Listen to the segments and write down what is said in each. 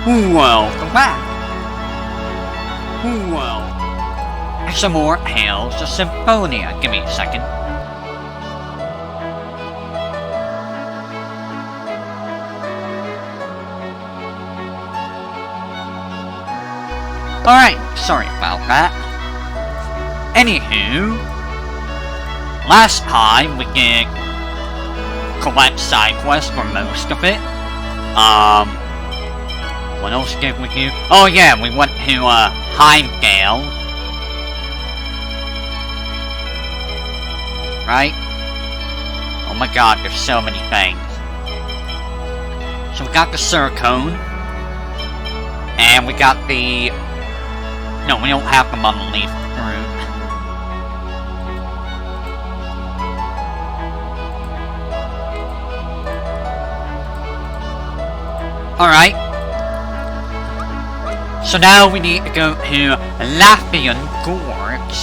Welcome back. Well, some more Hails to Symphonia. Give me a second. Alright, sorry about that. Anywho, last time we did collect side quests for most of it. What else did we do? Oh yeah, we went to Heimdall. Right? Oh my god, there's so many things. So we got the Circone. And we got the... No, we don't have the monolith fruit. Alright. So now we need to go to Latheon Gorge.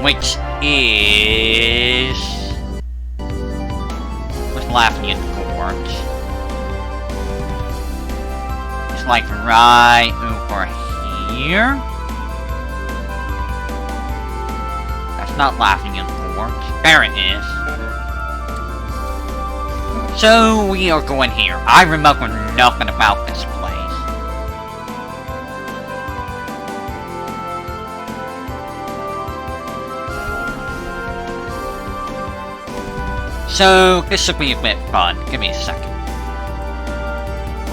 Which is... What's Latheon Gorge? It's like right over here. That's not Latheon Gorge. There it is. So we are going here. I remember nothing about this place. So this should be a bit fun. Give me a second.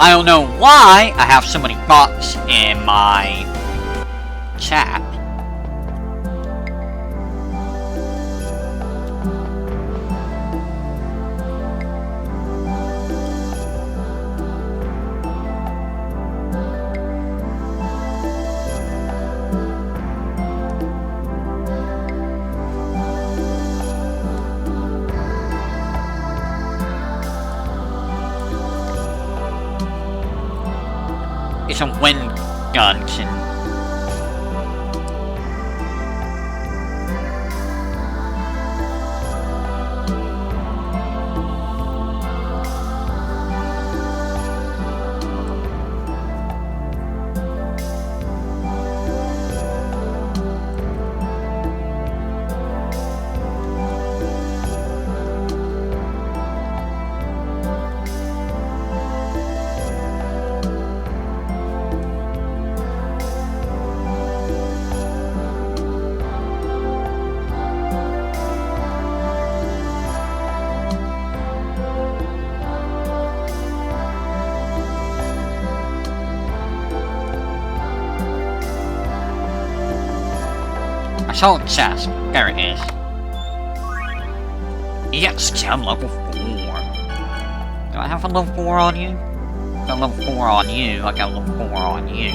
I don't know why I have so many bots in my chat. It's a wind gungeon. I saw a chest. There it is. Yes, I'm level 4. Do I have a level 4 on you? I got a level 4 on you. I got a level 4 on you.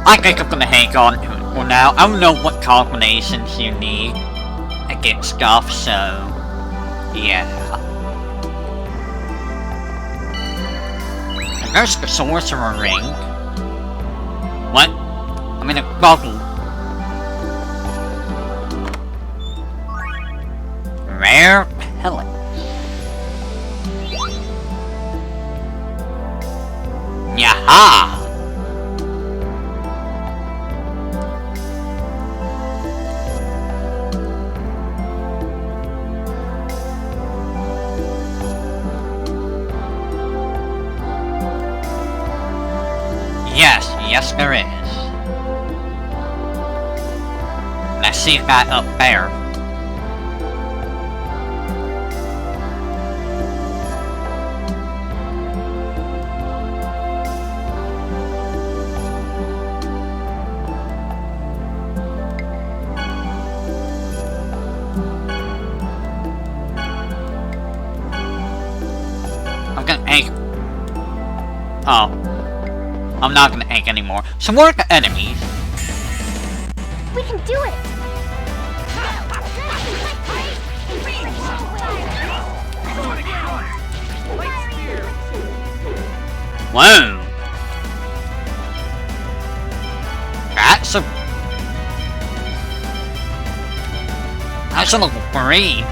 I think I'm gonna hang on to it for now. I don't know what combinations you need to get stuff, so... yeah. And there's the Sorcerer Ring. What? I'm in a bubble. Rare pellet. Yaha! Yes, there is. Let's see that up there. I'm gonna egg. Oh. I'm not gonna egg anymore. So more of the enemies. We can do it! Whoa! That's a little green.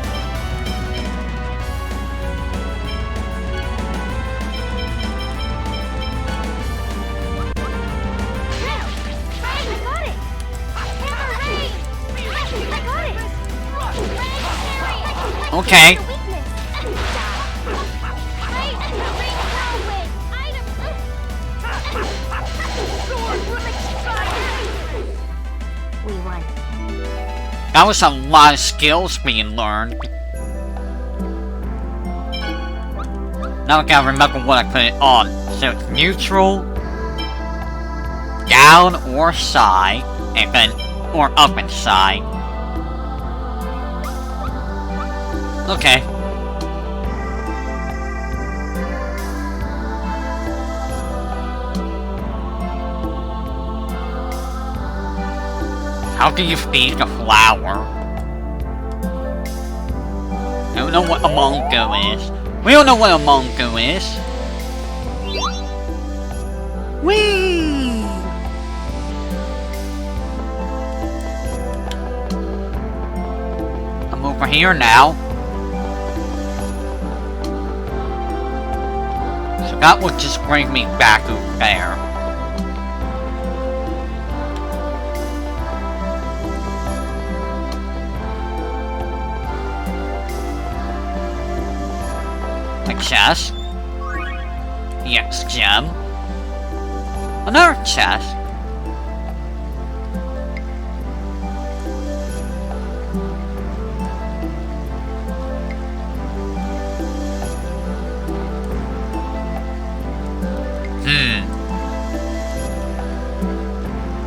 Okay. We won. That was a lot of skills being learned. Now I gotta remember what I put it on. So it's neutral, down or side, and then or up and side. Okay. How do you feed a flower? I don't know what a mongo is. We don't know what a mongo is. Whee! I'm over here now. So that would just bring me back over there. A chest. Yes, gem. Another chest.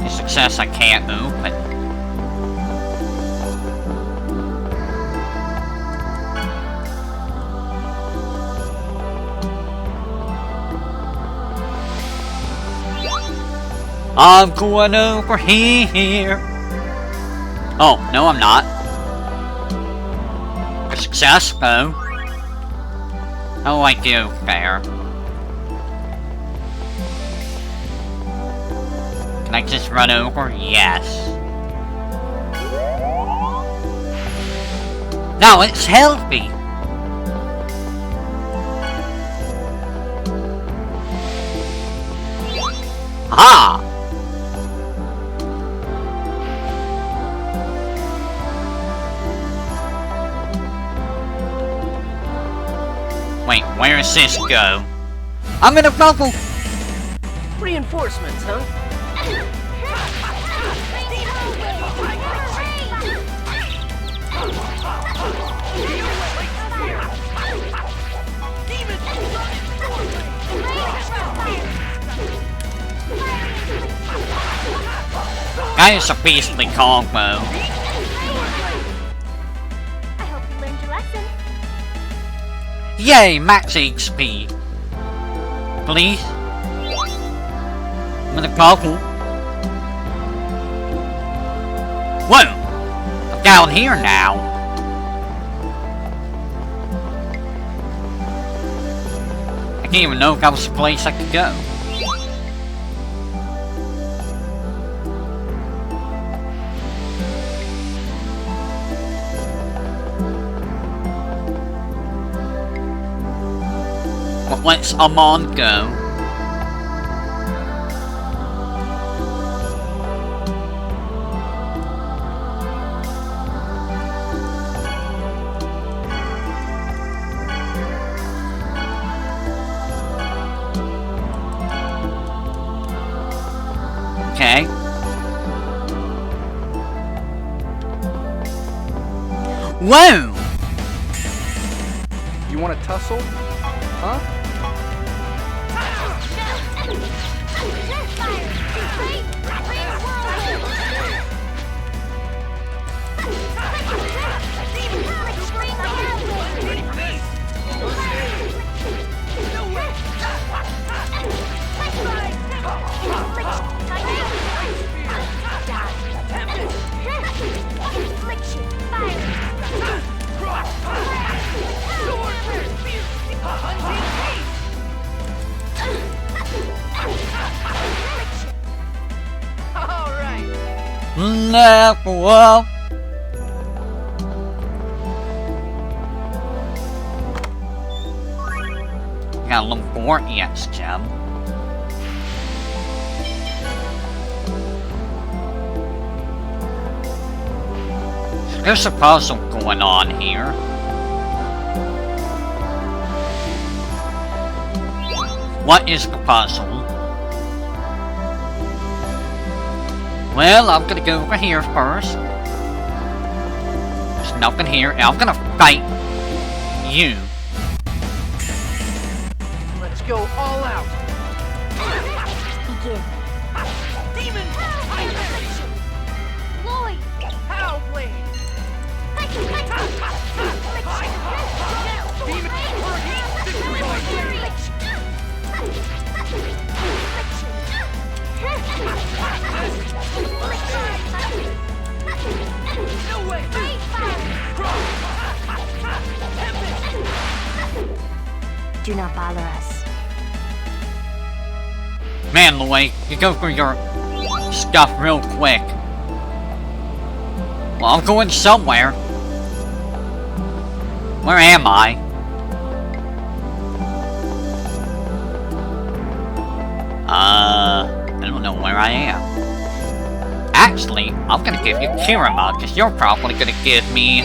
A success I can't open. I'm going over here. Oh, no I'm not. A success though. How do I do there? Can I just run over? Yes. No, it's healthy. Ah! Wait, where does this go? I'm in a bubble! Reinforcements, huh? That is a beastly combo. I hope you learned your lesson. Yay, max HP. Please? I'm in a bubble. Whoa! I'm down here now. I didn't even know if that was a place I could go. But let's Amon go. Okay. Whoa! You want to tussle? Huh? Level up. Got a little 4 EX gem. So there's a puzzle going on here. What is the puzzle? Well, I'm gonna go over here first. There's nothing here, and I'm gonna fight you. Let's go all out. Begin. Demon! Lloyd! Pow blade! Demon! No way! Do not bother us. Man, Lloyd, you go for your stuff real quick. Well, I'm going somewhere. Where am I? I don't know where I am. Actually, I'm gonna give you Kirima, because you're probably gonna give me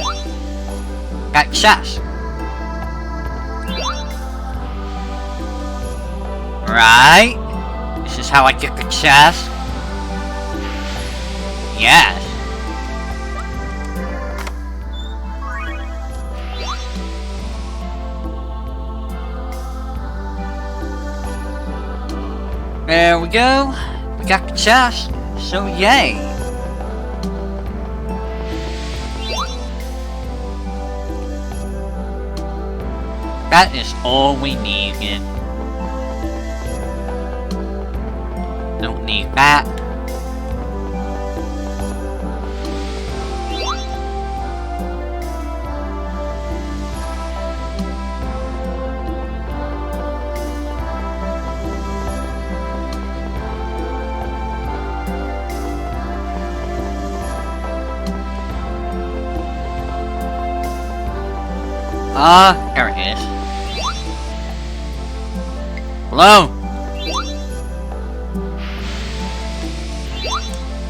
that chest. Right? This is how I get the chest? Yes. There we go. We got the chest. So yay. That is all we needed. Don't need that. There it is. Hello?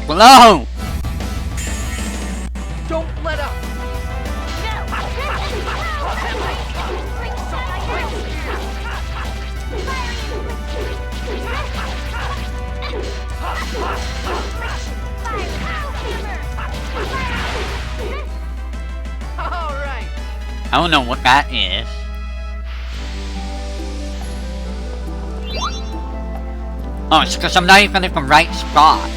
Hello? Don't let up! Alright! I don't know what that is. Oh, it's because I'm not even in the right spot.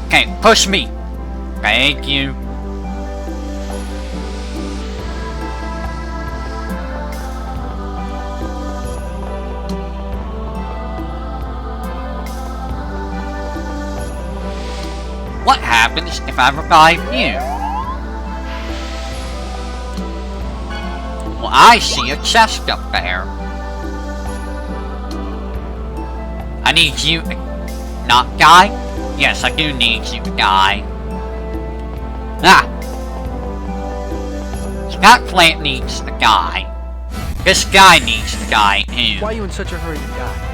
Okay, push me. Thank you. What happens if I revive you? Well, I see a chest up there. I need you to not die? Yes, I do need you to die. Ah! So that plant needs to die. This guy needs to die too. Why are you in such a hurry to die?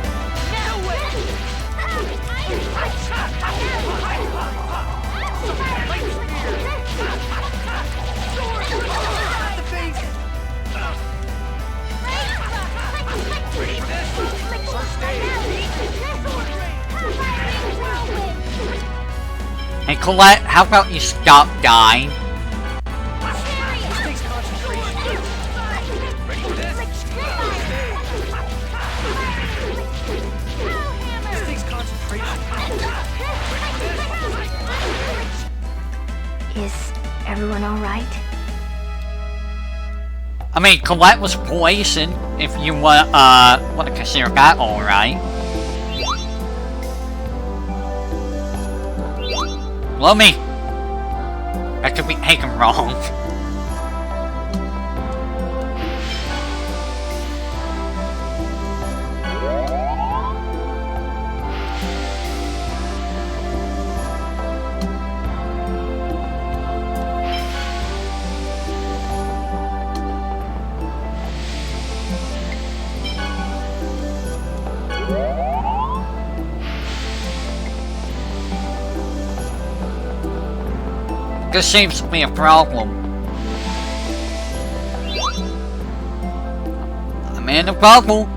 Hey Colette, how about you stop dying? This takes concentration. Ready for this? This takes concentration. Is everyone alright? I mean, Colette was poisoned, if you want to consider that alright. Blow me! That could be taken wrong. this seems to be a problem. I'm in a bubble.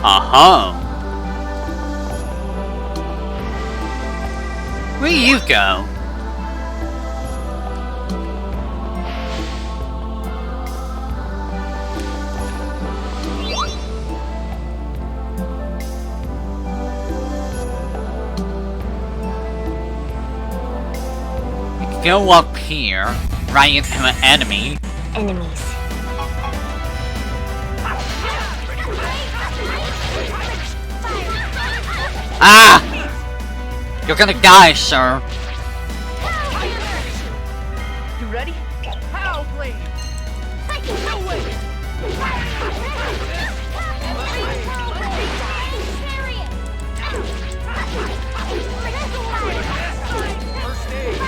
Uh-huh. Where you go? Go up here, right into an enemy. Enemies. Ah! You're gonna die, sir. You ready? Pow blade! No way! First aid!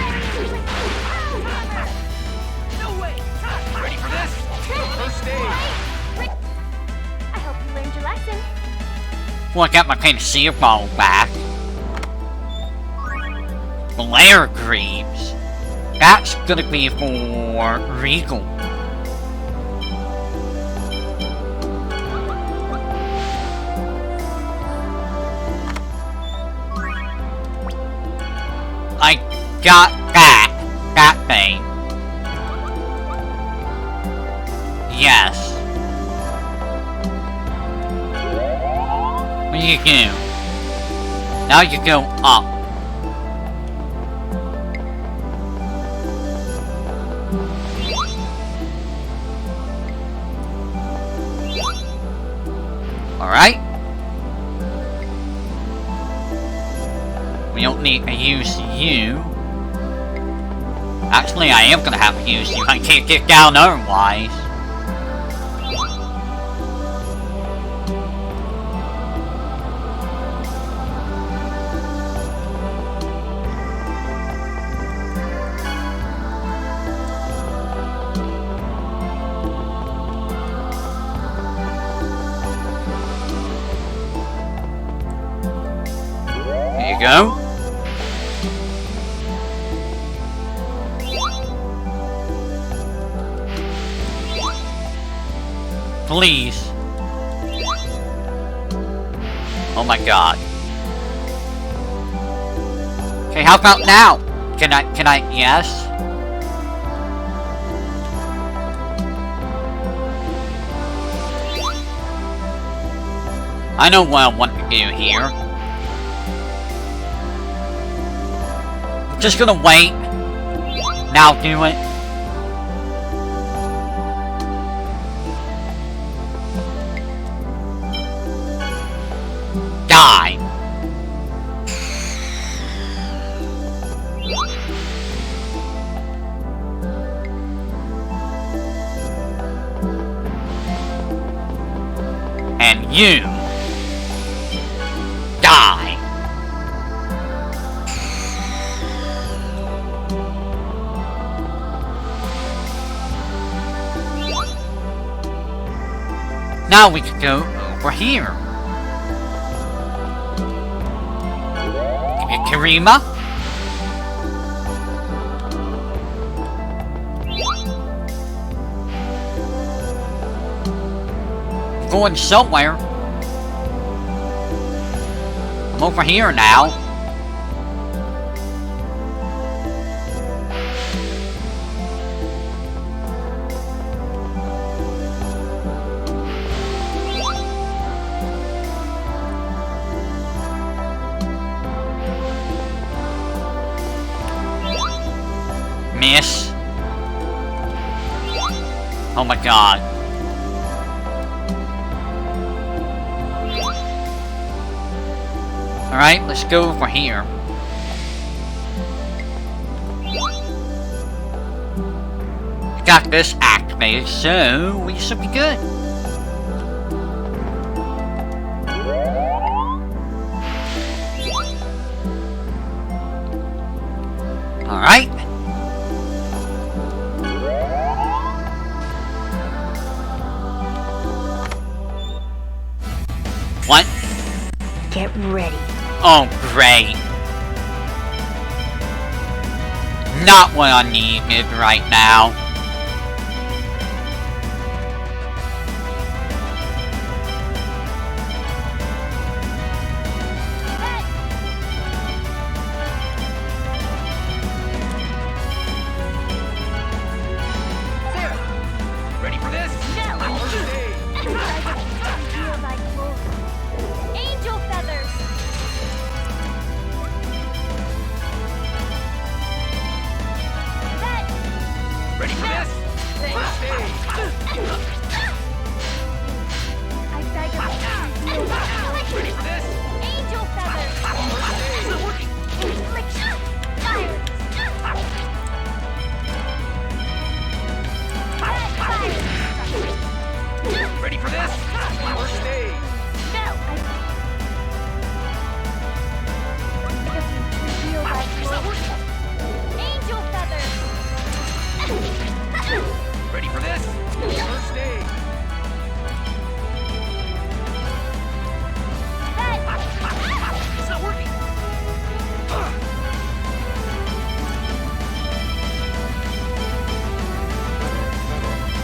No way! Ready for this? First aid! I hope you learned your lesson. Well, I got my panacea ball back. Blair Greaves. That's gonna be for Regal. I got that thing. Yes. What do you do? Now you go up. Alright. We don't need to use you. Actually, I am gonna have to use you. I can't get down otherwise. There you go. Please. Oh my god. Okay, how about now? Can I, yes? I know what I want to do here. I'm just gonna wait. Now do it. Die. And you die. Now we can go over here. Karima? Going somewhere. I'm over here now. Miss. Oh my god. Alright, let's go over here. Got this activated, so we should be good. Alright. Get ready. Oh, great. Not what I needed right now. Ready for this? No! Feel thy glory. Angel feathers! That! Ready for this? First aid. I beg of you, feel thy glory. Ready for this? Angel feathers! It's not working. Like fire! Ready for this? First aid. No! I beg of you to feel thy It's not glory. working. Angel feathers! Ready for this? First aid. It's not working.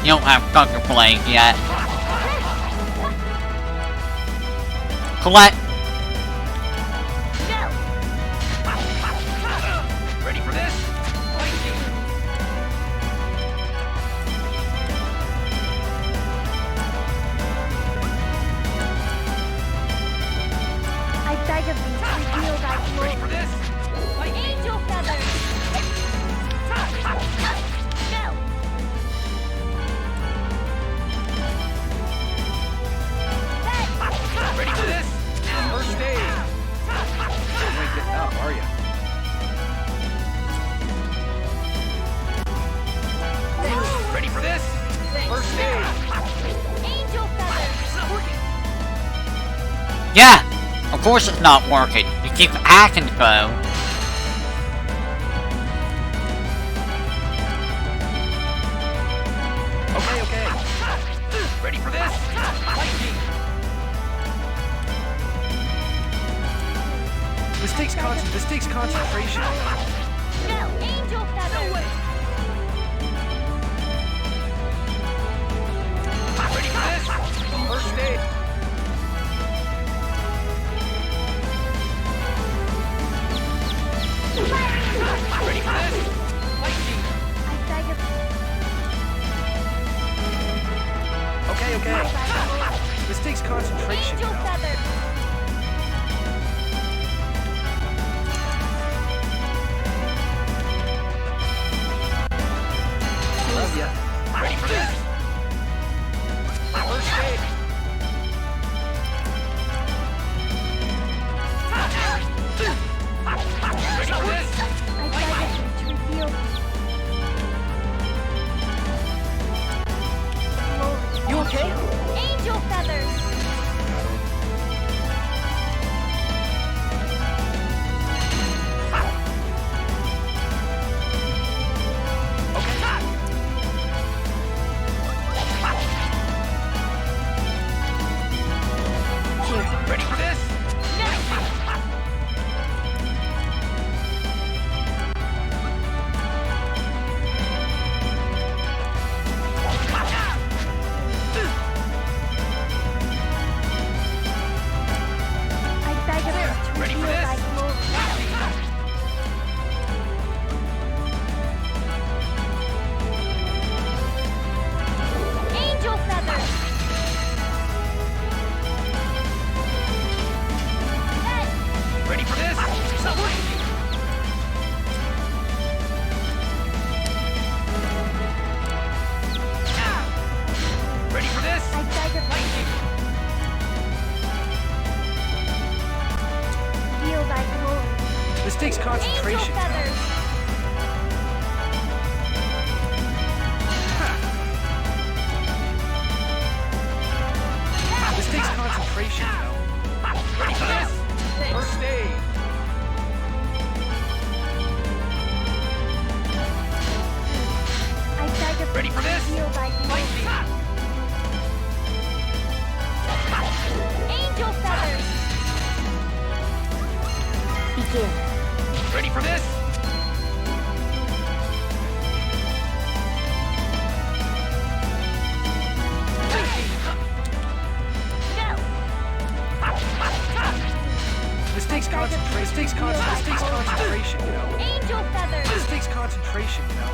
You don't have Thunder Blade yet. Collect. No! Ready for this? Lightning. I beg of thee to reveal thy Ready glory. for this? Lightning. Angel feathers! No! Ready for this? First aid. You ain't getting up, are you? Ready for this? First aid. Angel feathers! It's not working. Yeah. Of course it's not working. You keep acting though. Okay. Ready for this? Lightning. This takes concentration. No! Angel feathers! Ready for this? First aid. Ready for this? Lightning. I beg of thee Okay. thy glory. This takes concentration. Angel feathers! Love ya. Ready for this? First aid. Ready for this? I beg of thee to reveal glory. You okay? Angel feathers! Ready for this? I beg of thee to Ready for reveal this? thy glory. Angel feathers! Ready for this? It's not working. Ready for this? I beg of thee to reveal thy glory. This takes Angel concentration. feathers! This takes concentration. Ready for this? First aid. I beg of thee Ready for to this? reveal thy glory. Lightning. Angel feathers! Begin. Ready for this? This takes concentration, you know. Angel feathers. This takes concentration, you know.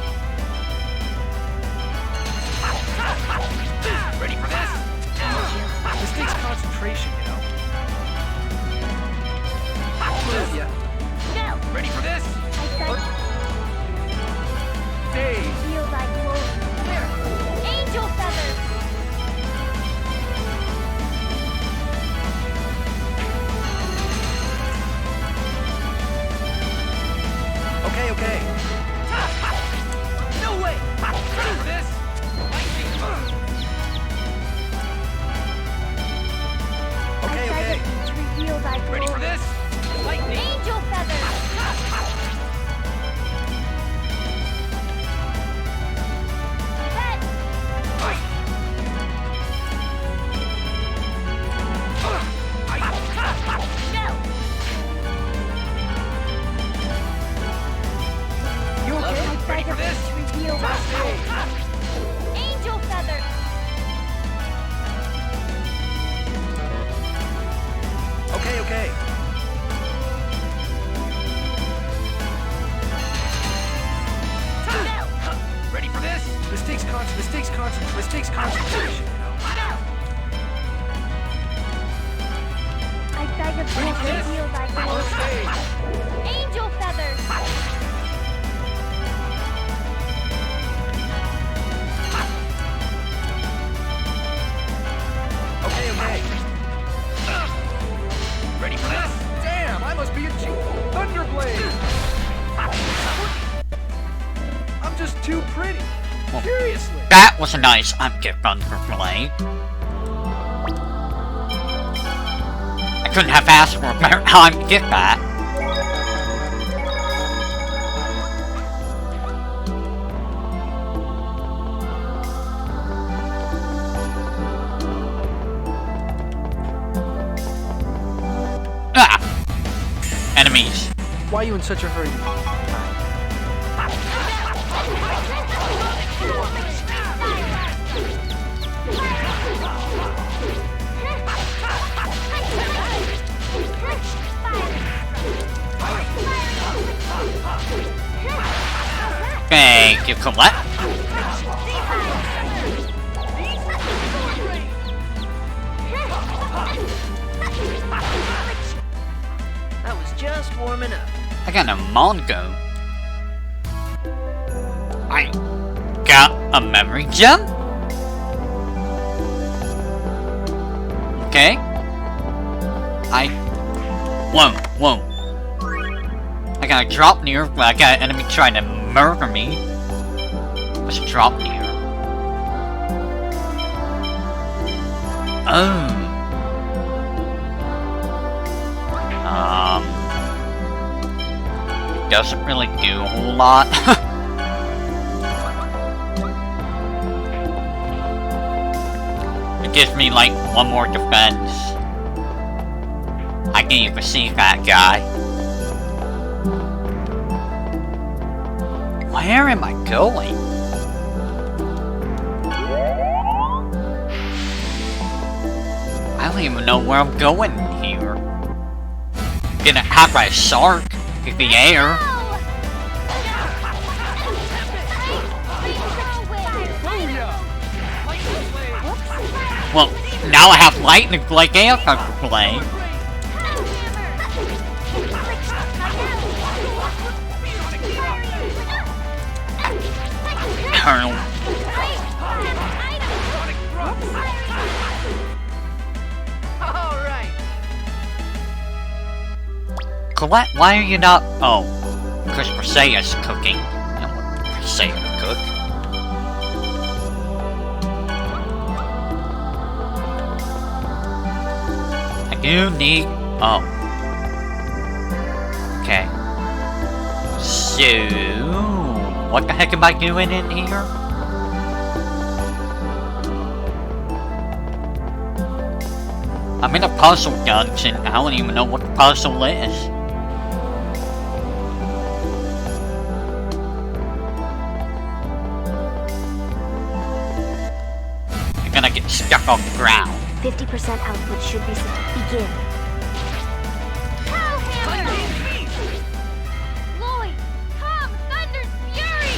Ready for this? This takes concentration, you know. Yeah. No. Ready for this? I beg Dave. feel thy glory. Angel feathers. Okay. No way! Ready for this? Okay. Reveal thy glory. Ready for this? Lightning! Angel feathers. Head. No. You okay? Ready for this? Reveal thy glory. Angel feathers. Okay. No. Ready for this? This takes concentration, you know. I beg of thee, reveal thy glory. Angel feathers. Okay. Ready for this? Damn, I must be a Thunderblade! I'm just too pretty. Well, Seriously. that was a nice gift on Thunderblade. I couldn't have asked for a better time to get that. Ah! Enemies. Why are you in such a hurry? Thank you, Colette. I was just warming up. I got a Mongo. I got a memory gem? Okay. Whoa. I got a drop near, but I got an enemy trying to murder me. What's a drop near? Oh. Doesn't really do a whole lot. It gives me like one more defense. I can even see that guy. Where am I going? I don't even know where I'm going here. Gonna have my shark in the air. Well, now I have lightning like air play. Colonel. Colette, why are you not? Oh, because Brisea's cooking. I don't want Brisea to cook. I do need. Oh. Okay. So, what the heck am I doing in here? I'm in a puzzle dungeon. I don't even know what the puzzle is. stuck on the ground. 50% output should be set. Begin. Lloyd, come! Thunder's fury!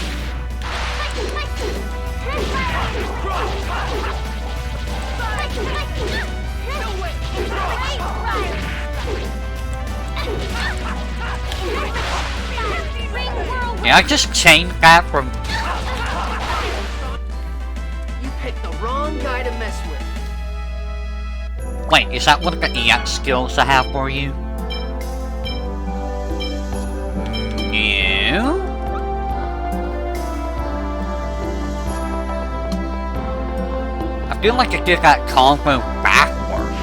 Yeah, I just changed that from... You picked the wrong guy to mess with. Wait, is that one of the EX skills I have for you? No? I feel like I did that combo backwards.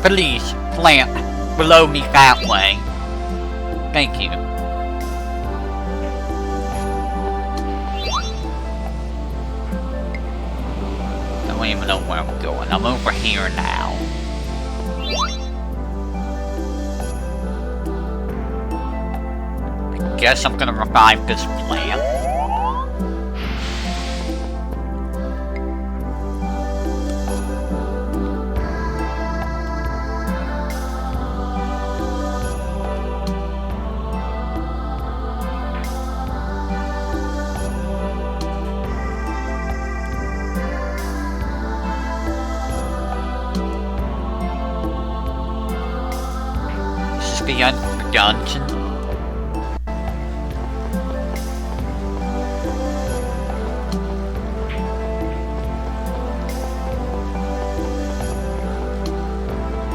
Please, plant below me that way. Thank you. I don't even know where I'm going. I'm over here now. I guess I'm gonna revive this plant. The dungeon.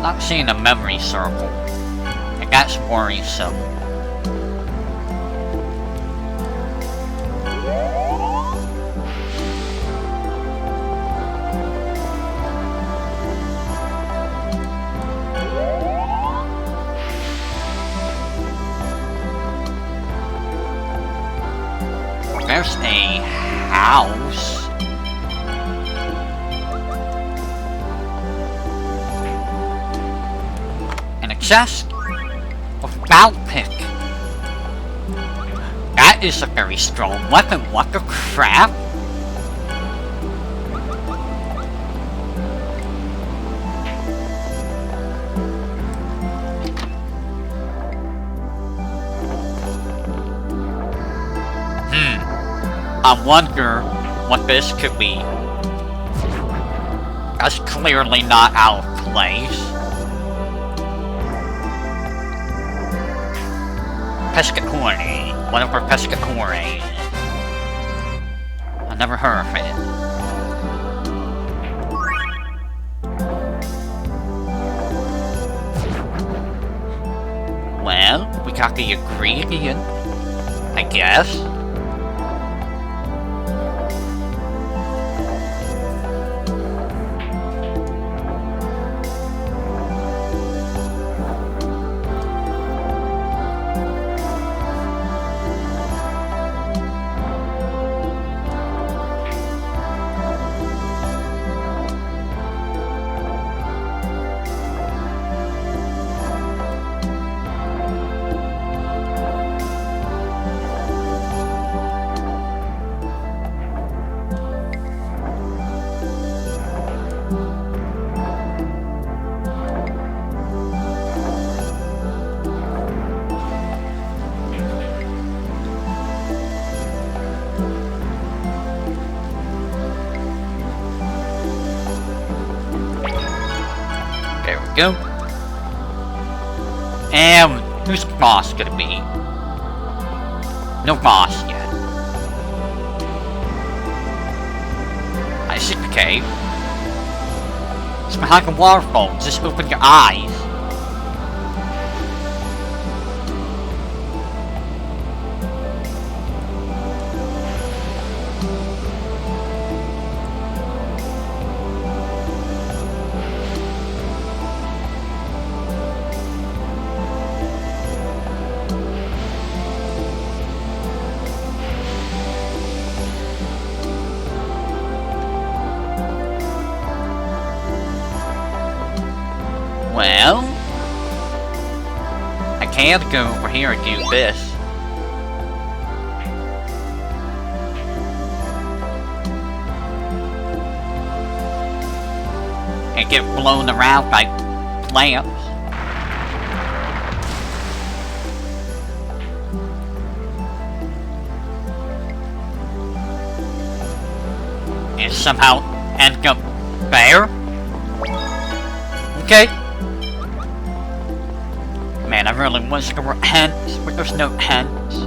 Not seeing a memory circle, and that's worrisome. There's a house. And a chest of bow pick. That is a very strong weapon. What the crap? I wonder what this could be. That's clearly not out of place. Pescatore. Whatever pescatore is. I never heard of it. Well, we got the ingredient, I guess. Go. And who's the boss gonna be? No boss yet. I see the cave. It's behind the waterfall. Just open your eyes. Well, I can go over here and do this. get blown around by lamps. And somehow end up there? Okay. Man, I really wish there were hints, but there's no hints.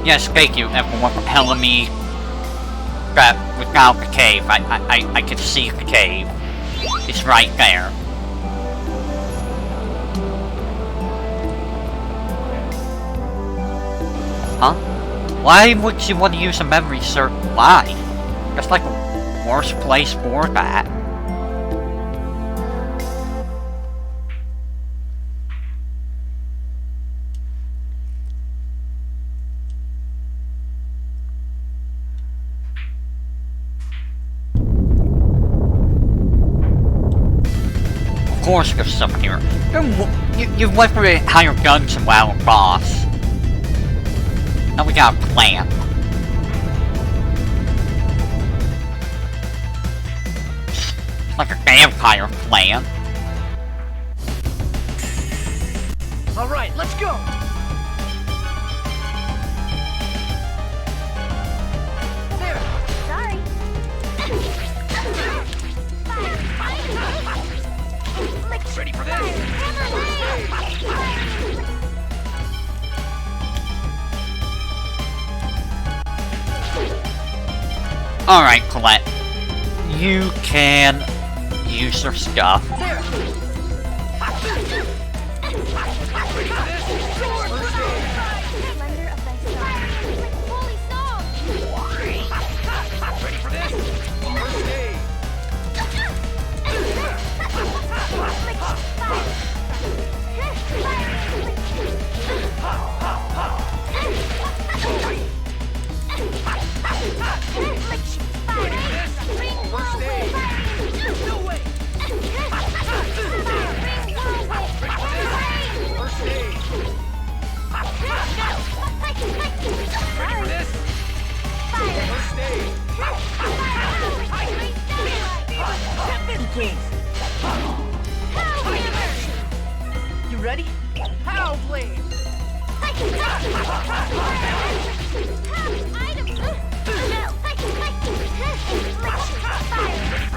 Yes, thank you everyone for telling me that without the cave, I could see the cave. It's right there. Huh? Why would you want to use a memory circle? Why? That's like the worst place for that. Of course there's someone here. You've left me higher guns and wild boss. Now we got a plan. Like a vampire plan. Alright, let's go! There! Sorry. Ready for this? Alright, Colette. You can use your stuff. There! Splendor of thy star. Holy song. Ready for this? First aid. First aid. No way! First aid. Ready for this? First aid. You ready? Pow blade! Ready for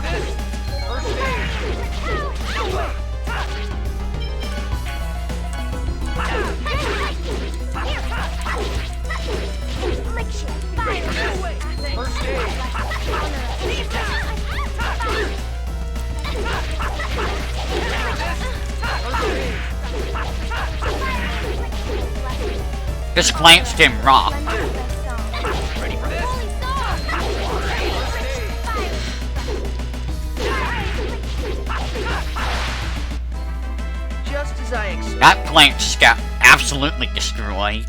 this? First aid. Ready for this? First aid. This plant's getting rock. Ready for this? Just as I expected. That plant just got absolutely destroyed.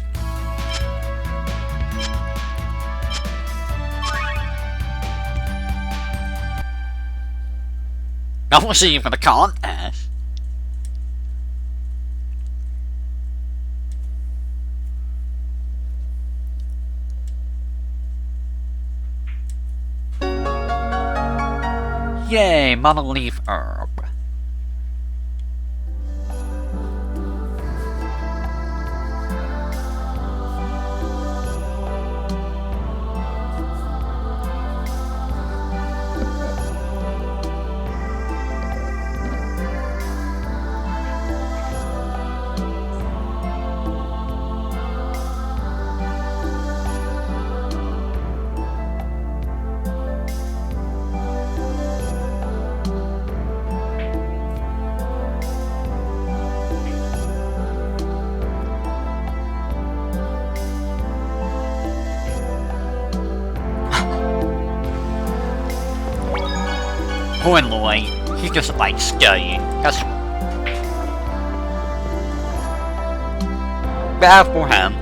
That wasn't even a contest. Yay, monolith herb. Poor Lloyd, he just likes studying. That's bad for him.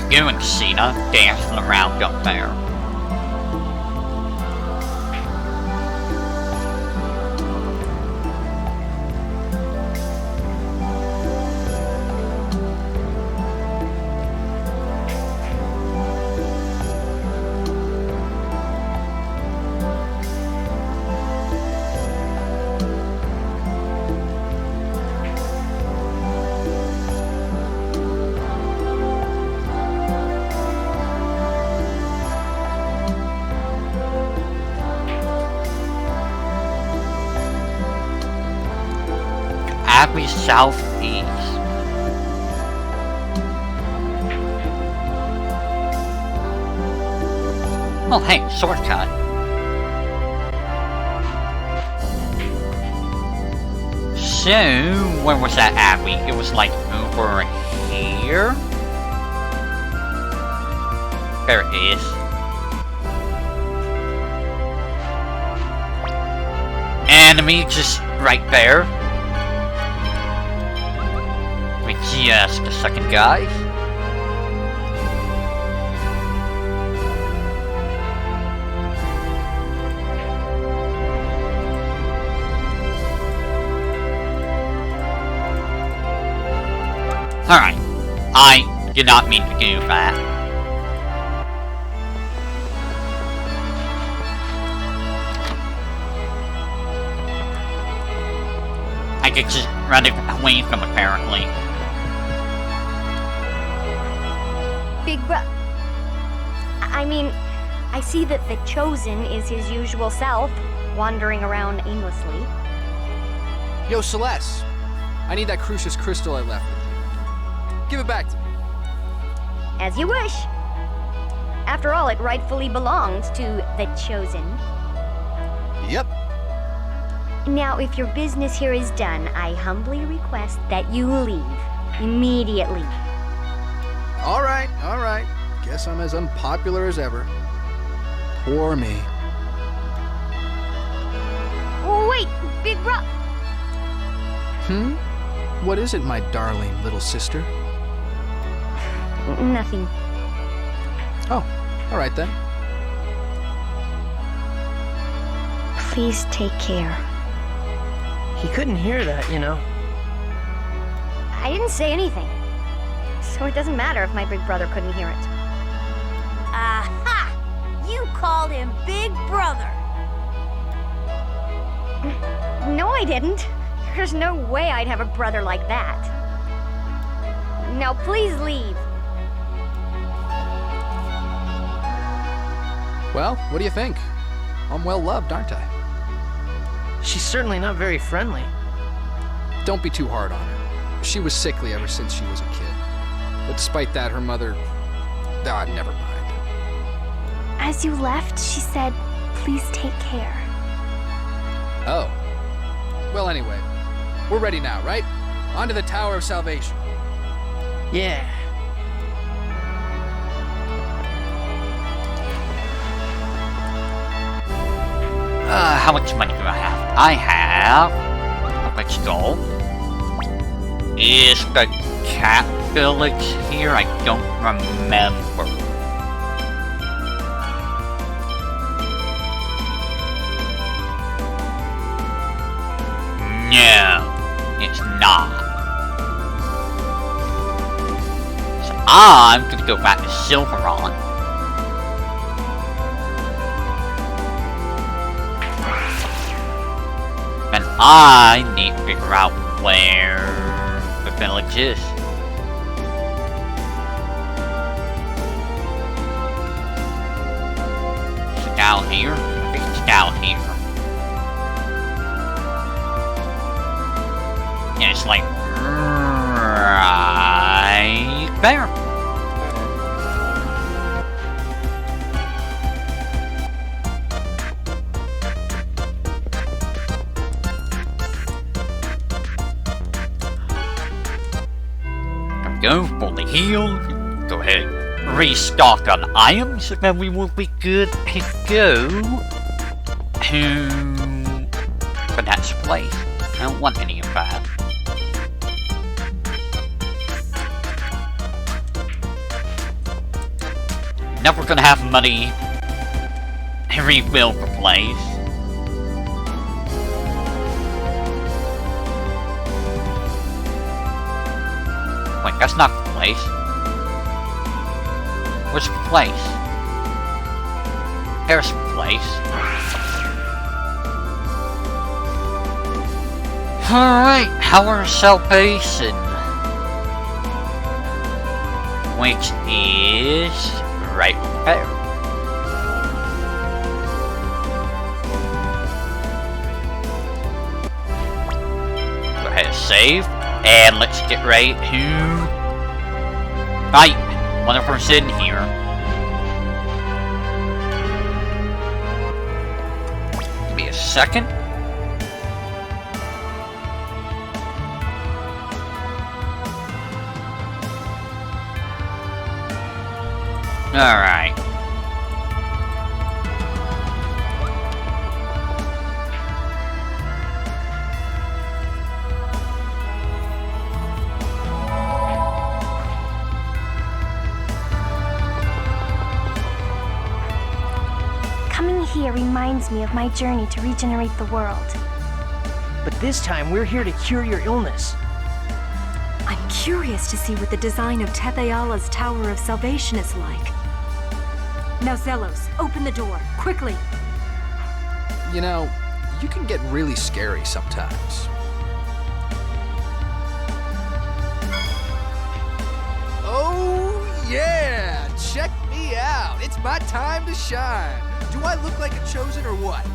doing, Cena? Dancing around up there. Abbey southeast. Oh, hey, shortcut. So, where was that Abbey? It was like over here? There it is. Enemy just right there. Wait just a second, guys. Alright. I did not mean to do that. I could just run it away from apparently. Big bro... I mean, I see that the Chosen is his usual self, wandering around aimlessly. Yo, Celeste. I need that Crucius crystal I left with you. Give it back to me. As you wish. After all, it rightfully belongs to the Chosen. Yep. Now, if your business here is done, I humbly request that you leave. Immediately. All right. Guess I'm as unpopular as ever. Poor me. Oh, wait, Big Bro... What is it, my darling little sister? Nothing. Oh, all right then. Please take care. He couldn't hear that, you know. I didn't say anything. So it doesn't matter if my big brother couldn't hear it. Aha! You called him Big Brother. No, I didn't. There's no way I'd have a brother like that. Now, please leave. Well, what do you think? I'm well loved, aren't I? She's certainly not very friendly. Don't be too hard on her. She was sickly ever since she was a kid. But despite that, her mother... never mind. As you left, she said, please take care. Oh. Well, anyway, we're ready now, right? On to the Tower of Salvation. Yeah. How much money do I have? I have... Let's go. Is the cat village here? I don't remember. No, it's not. So I'm gonna go back to Silveron. And I need to figure out where the village is. Is it down here? I think it's down here. And it's like right there. Go fully healed. Go ahead, restock on items, and then we will be good to go to the next place. I don't want any of that. Never gonna have money to rebuild the place. Wait, that's not the place. Where's the place? There's the place. Alright, Howard Cell Basin. Which is right there. Go ahead and save. And let's get right to... Right, one of us in here. Give me a second. Alright. Coming here reminds me of my journey to regenerate the world. But this time, we're here to cure your illness. I'm curious to see what the design of Tetheala's Tower of Salvation is like. Now, Zelos, open the door, quickly. You know, you can get really scary sometimes. Oh, yeah! Check me out! It's my time to shine! Do I look like a chosen or what?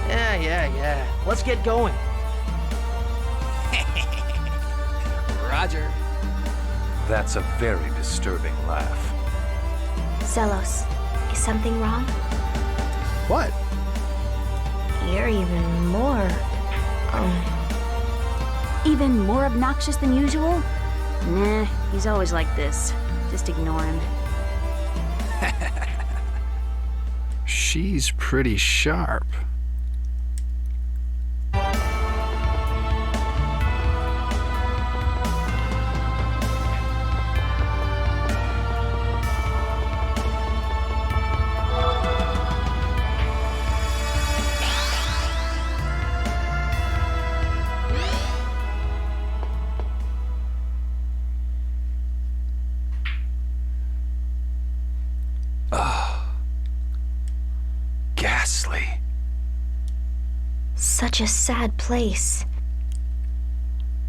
Yeah. Let's get going. Roger. That's a very disturbing laugh. Zelos, is something wrong? What? You're even more... Even more obnoxious than usual? Nah, he's always like this. Just ignore him. She's pretty sharp. Ghastly. Such a sad place.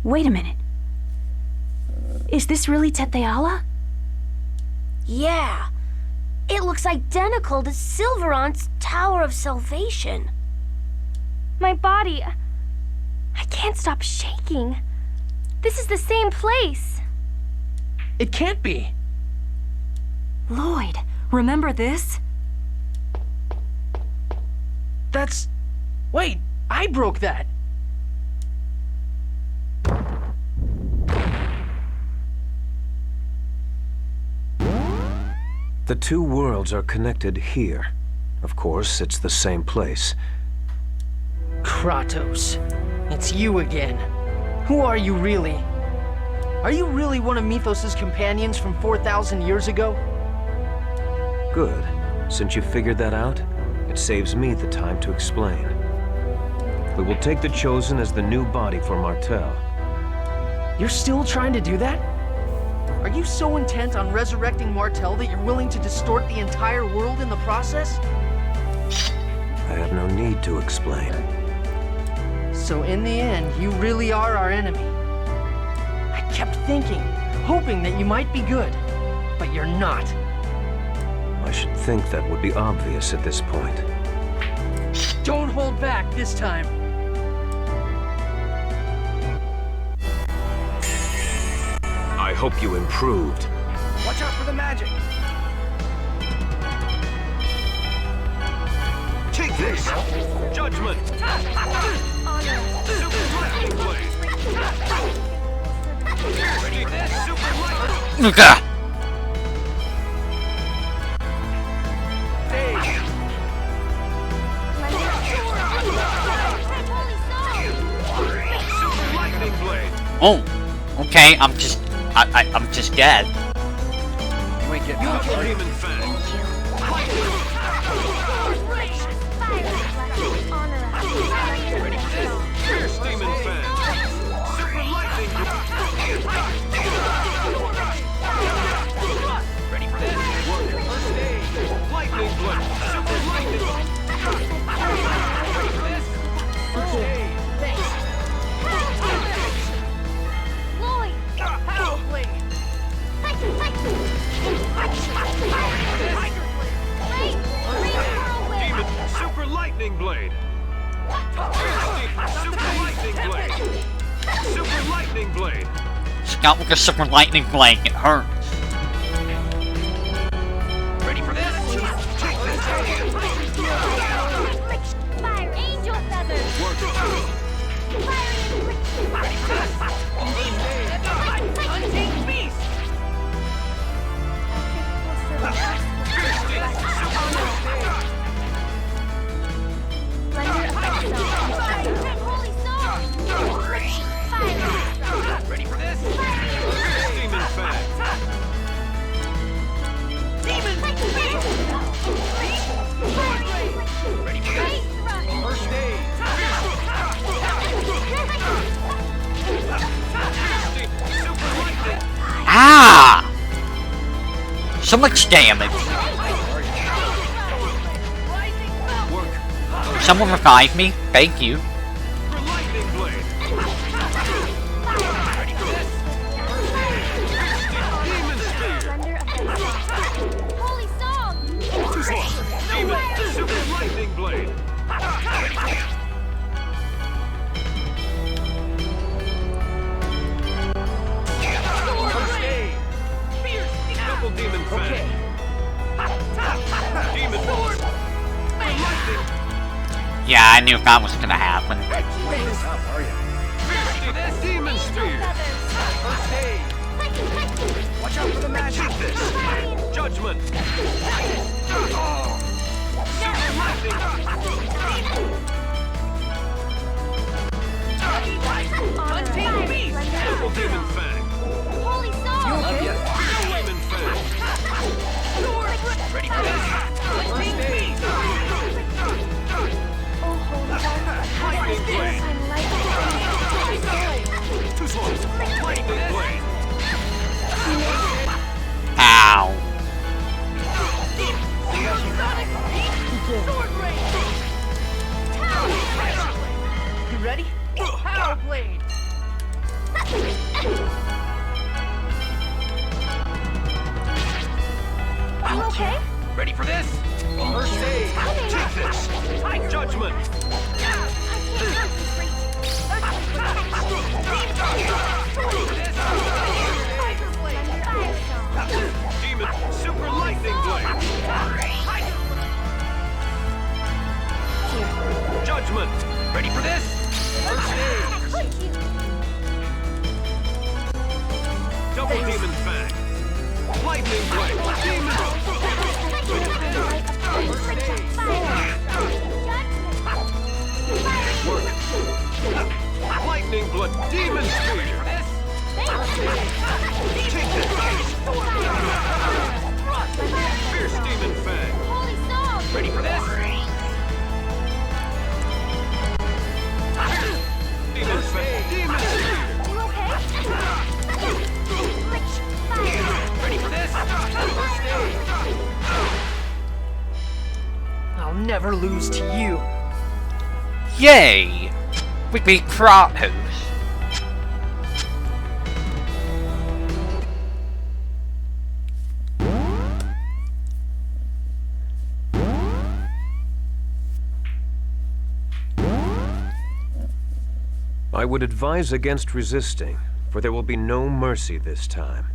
Wait a minute. Is this really Tetheala? Yeah. It looks identical to Silveron's Tower of Salvation. My body... I can't stop shaking. This is the same place. It can't be. Lloyd, remember this? That's... Wait, I broke that. The two worlds are connected here. Of course, it's the same place. Kratos, it's you again. Who are you really? Are you really one of Mythos' companions from 4,000 years ago? Good. Since you figured that out, it saves me the time to explain. We will take the Chosen as the new body for Martel. You're still trying to do that? Are you so intent on resurrecting Martel that you're willing to distort the entire world in the process? I have no need to explain. So in the end, you really are our enemy. I kept thinking, hoping that you might be good, but you're not. I should think that would be obvious at this point. Don't hold back this time. I hope you improved. Watch out for the magic! Take this! Judgment! Okay. Oh, okay. I'm just dead. Wait, get caught. Demon Fang. Fierce Demon Fang. Super Lightning. Ready for this? First aid. Lightning Blood. Super Lightning. Ready for this? First aid. Lloyd! Power blade. Demon Super Lightning Blade. Super Lightning Blade. Super Lightning Blade. Scout with a super lightning blade. It hurts. Ready for this? Fire angel feathers! Ready for this? Untamed beast. Holy song! Fire! Ready for this? Demon Fang. Ready for this? First aid. Super Lightning. Ah! So much damage. Someone revive me. Thank you. Super Lightning Blade. Ready for this? Demon Spear. Holy song! Demon Super Lightning Blade. First aid. Double Demon Fang. Demon Sword. Lightning. Yeah, I knew that was gonna happen. Demon Spear. First aid. Watch out for the magic. Check this. Judgment. Super Lightning. Untamed beast. Double Demon Fang. Holy song! Demon Fang. Ready for this? Untamed beast. Oh, holy song! Lightning Blade. I'm lightning. Two swords. Lightning Blade. Ow. You ready? Power blade! You okay? Ready for this? First aid. Take this. Judgment. Demon Super Lightning Blade. Judgment. Ready for this? First aid. Double Demon Fang. Lightning Blade. Demon. First aid. Work. Lightning Blood. Demon Spear. Take this. Fierce Demon Fang. Holy song! Ready for this? Demon Fang. Demon Spear. You okay? Ready for this? First aid. I'll never lose to you. Yay! We beat Kratos. I would advise against resisting, for there will be no mercy this time.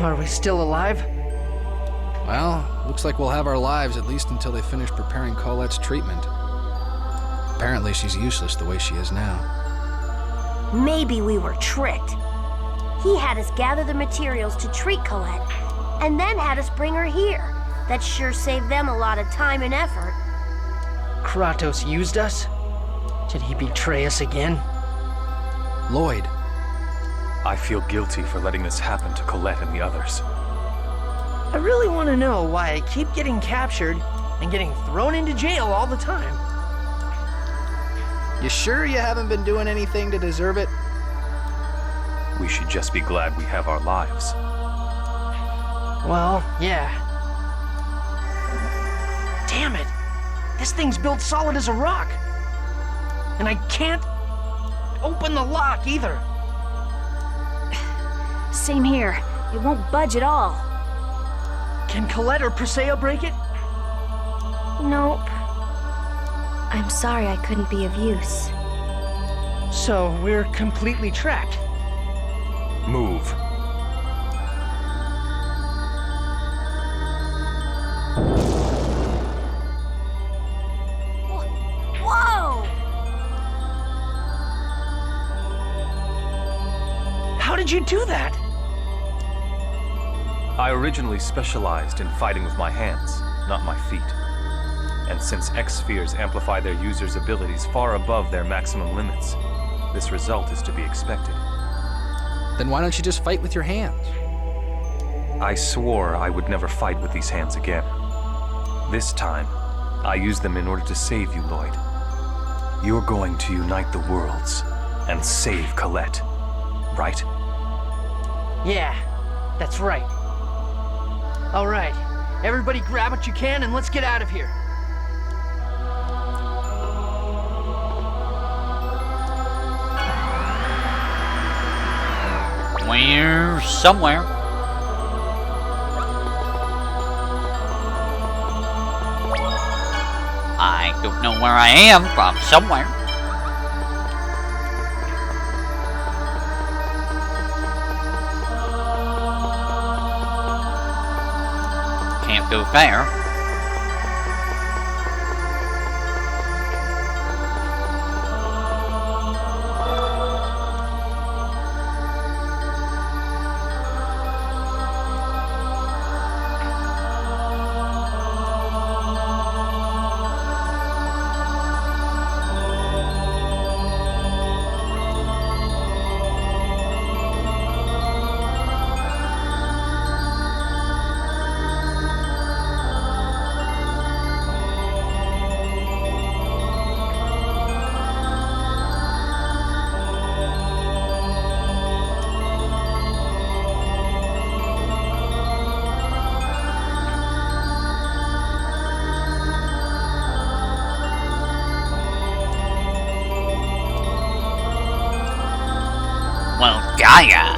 Are we still alive? Well, looks like we'll have our lives at least until they finish preparing Colette's treatment. Apparently she's useless the way she is now. Maybe we were tricked. He had us gather the materials to treat Colette, and then had us bring her here. That sure saved them a lot of time and effort. Kratos used us? Did he betray us again? Lloyd, I feel guilty for letting this happen to Colette and the others. I really want to know why I keep getting captured and getting thrown into jail all the time. you sure you haven't been doing anything to deserve it? We should just be glad we have our lives. Well, yeah. Damn it! This thing's built solid as a rock. And I can't open the lock either. Same here. It won't budge at all. Can Colette or Perseo break it? Nope. I'm sorry I couldn't be of use. So we're completely trapped. Move. Whoa! How did you do that? I originally specialized in fighting with my hands, not my feet. And since X-spheres amplify their users' abilities far above their maximum limits, this result is to be expected. Then why don't you just fight with your hands? I swore I would never fight with these hands again. This time, I used them in order to save you, Lloyd. You're going to unite the worlds and save Colette, right? Yeah, that's right. All right, everybody grab what you can and let's get out of here. We're somewhere. I don't know where I am, but I'm somewhere. Can't go there. Welgaia.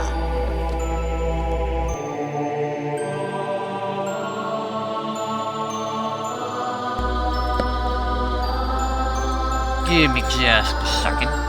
Give me just a second.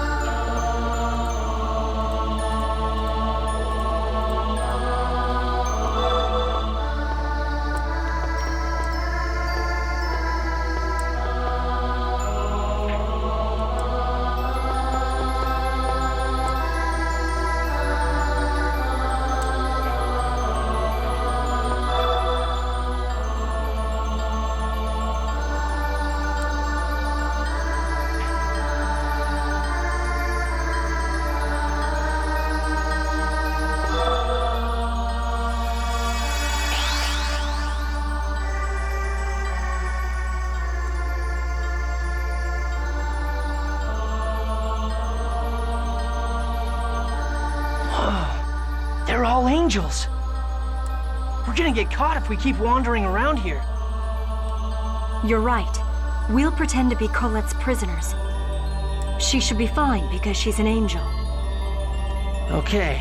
They're all angels. We're gonna get caught if we keep wandering around here. You're right. We'll pretend to be Colette's prisoners. She should be fine because she's an angel. Okay.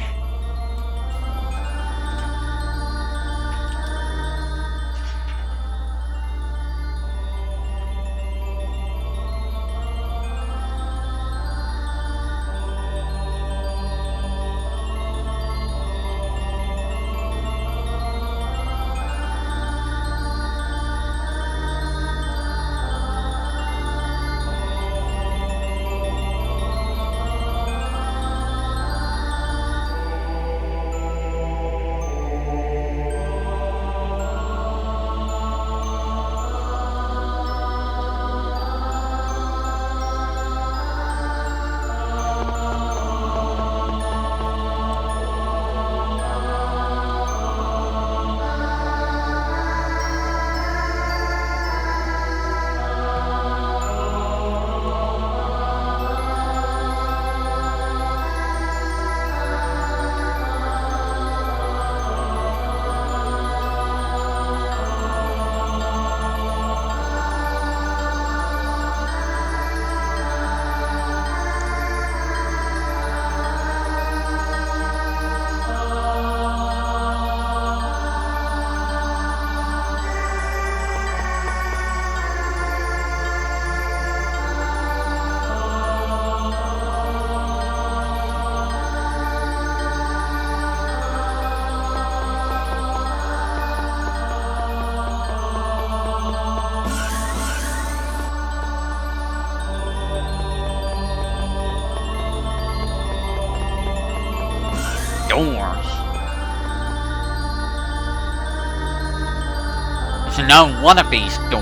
So no one of these doors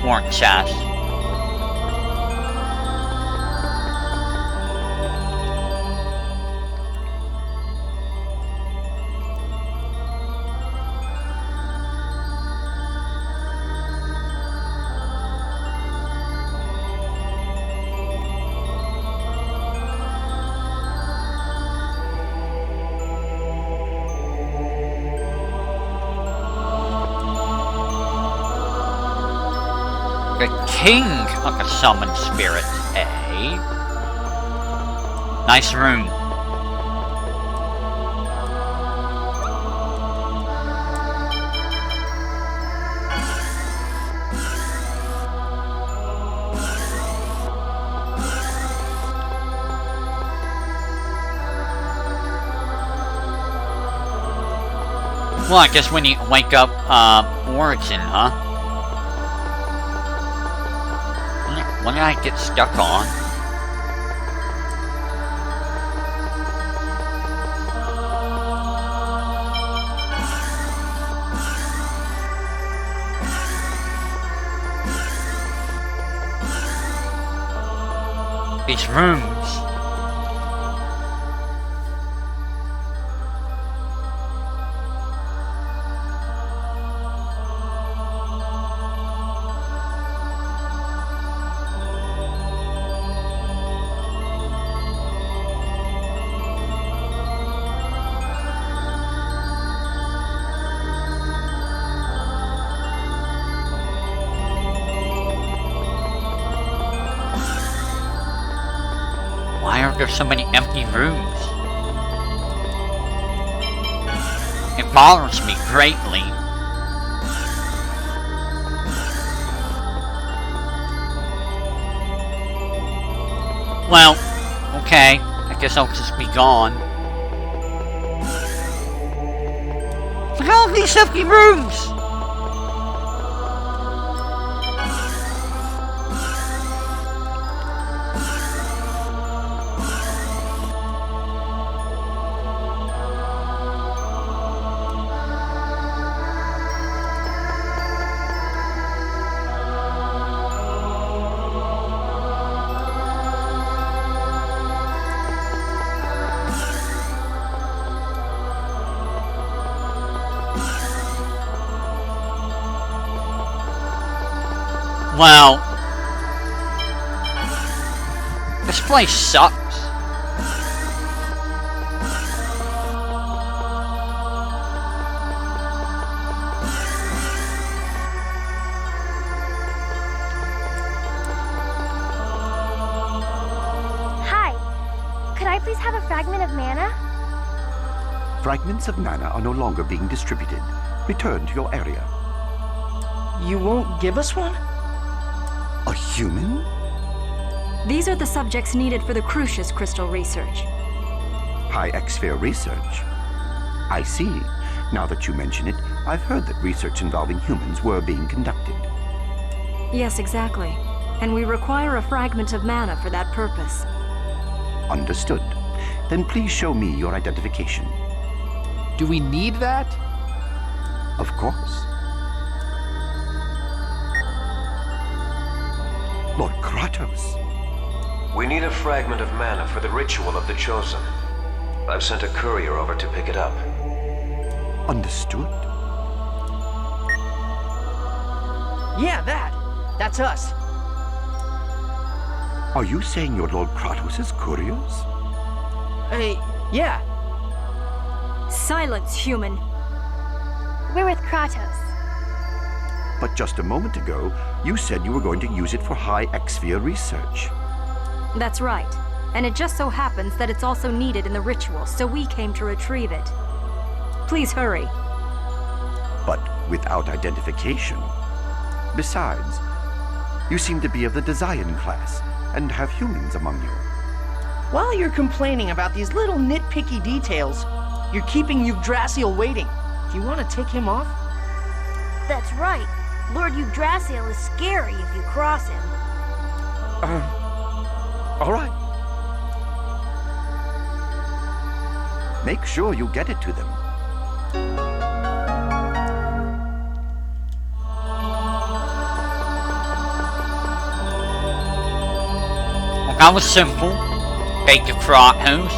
weren't chests. The king of the summoned spirit, eh? Nice room. Well, I guess when you wake up, Origin, huh? What did I get stuck on? These rooms. Why are there so many empty rooms? It bothers me greatly. Well, okay. I guess I'll just be gone. Look at all these empty rooms! Well, this place sucks. Hi. Could I please have a fragment of mana? Fragments of mana are no longer being distributed. Return to your area. You won't give us one? A human? These are the subjects needed for the Crucius crystal research. High X-sphere research. I see. Now that you mention it, I've heard that research involving humans were being conducted. Yes, exactly. And we require a fragment of mana for that purpose. Understood. Then please show me your identification. Do we need that? Of course. Lord Kratos. We need a fragment of mana for the ritual of the Chosen. I've sent a courier over to pick it up. Understood. Yeah, that's us. Are you saying you're Lord Kratos' couriers? Yeah. Silence, human. We're with Kratos. But just a moment ago, you said you were going to use it for high X-sphere research. That's right. And it just so happens that it's also needed in the ritual, so we came to retrieve it. Please hurry. But without identification. Besides, you seem to be of the Desian class and have humans among you. While you're complaining about these little nitpicky details, you're keeping Yggdrasil waiting. Do you want to take him off? That's right. Lord Yggdrasil is scary if you cross him. All right. Make sure you get it to them. That was simple. Bake the front hose.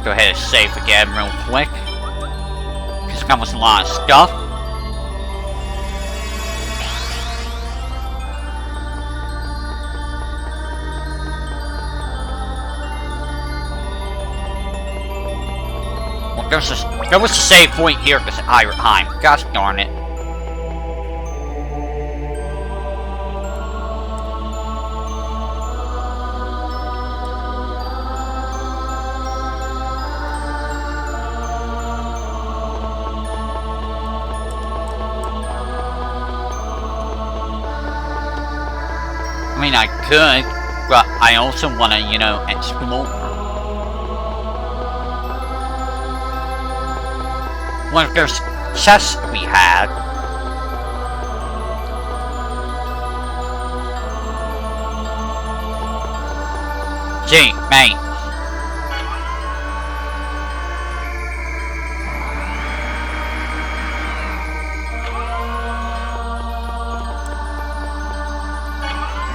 Go ahead and save again real quick. Because that was a lot of stuff. Well, there was a save point here because of time. Gosh darn it. I mean, I could, but I also want to, you know, explore. Well, there's chests to be had. Gee, mate.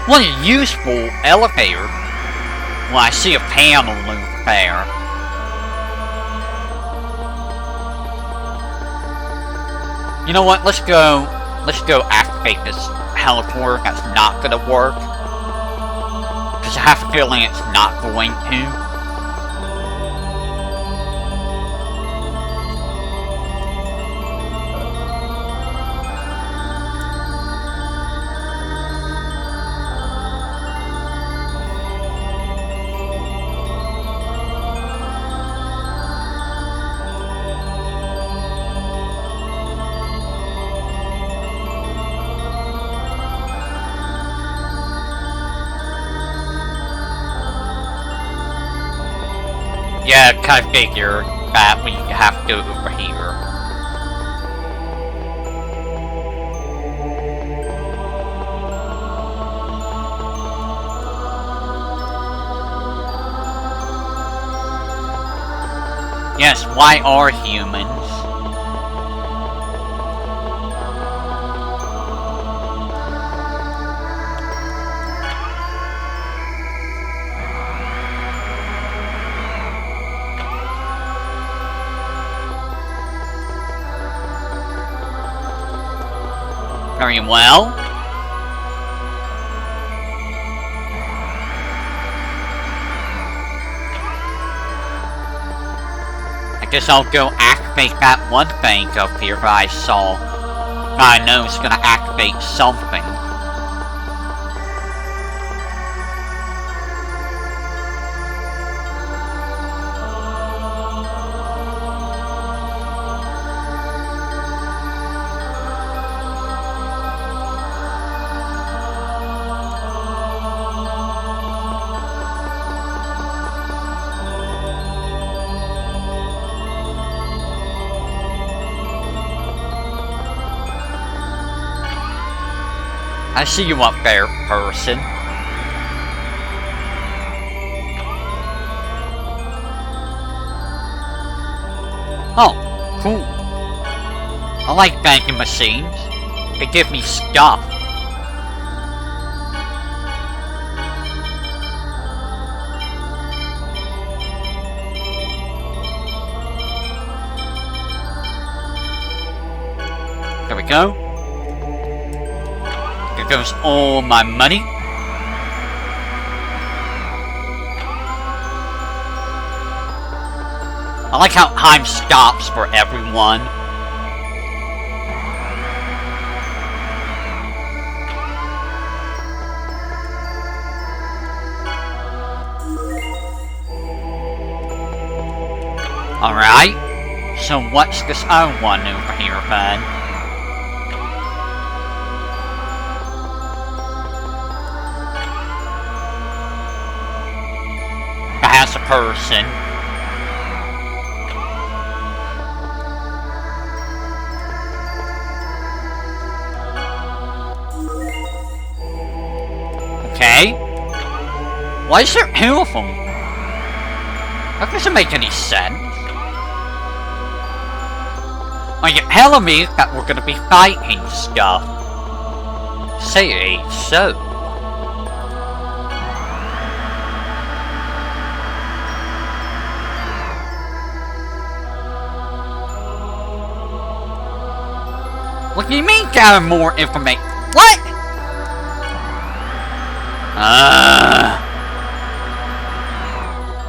What a useful elevator. Well, I see a panel over there. You know what? Let's go activate this heliport. That's not gonna work. Because I have a feeling it's not going to. Yeah, kind of figured that we have to go over here. Yes, why are humans? Very well. I guess I'll go activate that one thing up here that I saw. I know it's gonna activate something. I see you up there, person. Oh, cool. I like banking machines. They give me stuff. There we go. There goes all my money. I like how time stops for everyone. Alright. So what's this other one over here, then? As a person. Okay. Why is there two of them? That doesn't make any sense. Are you telling me that we're gonna be fighting stuff? Say so. What do you mean gather more information? What?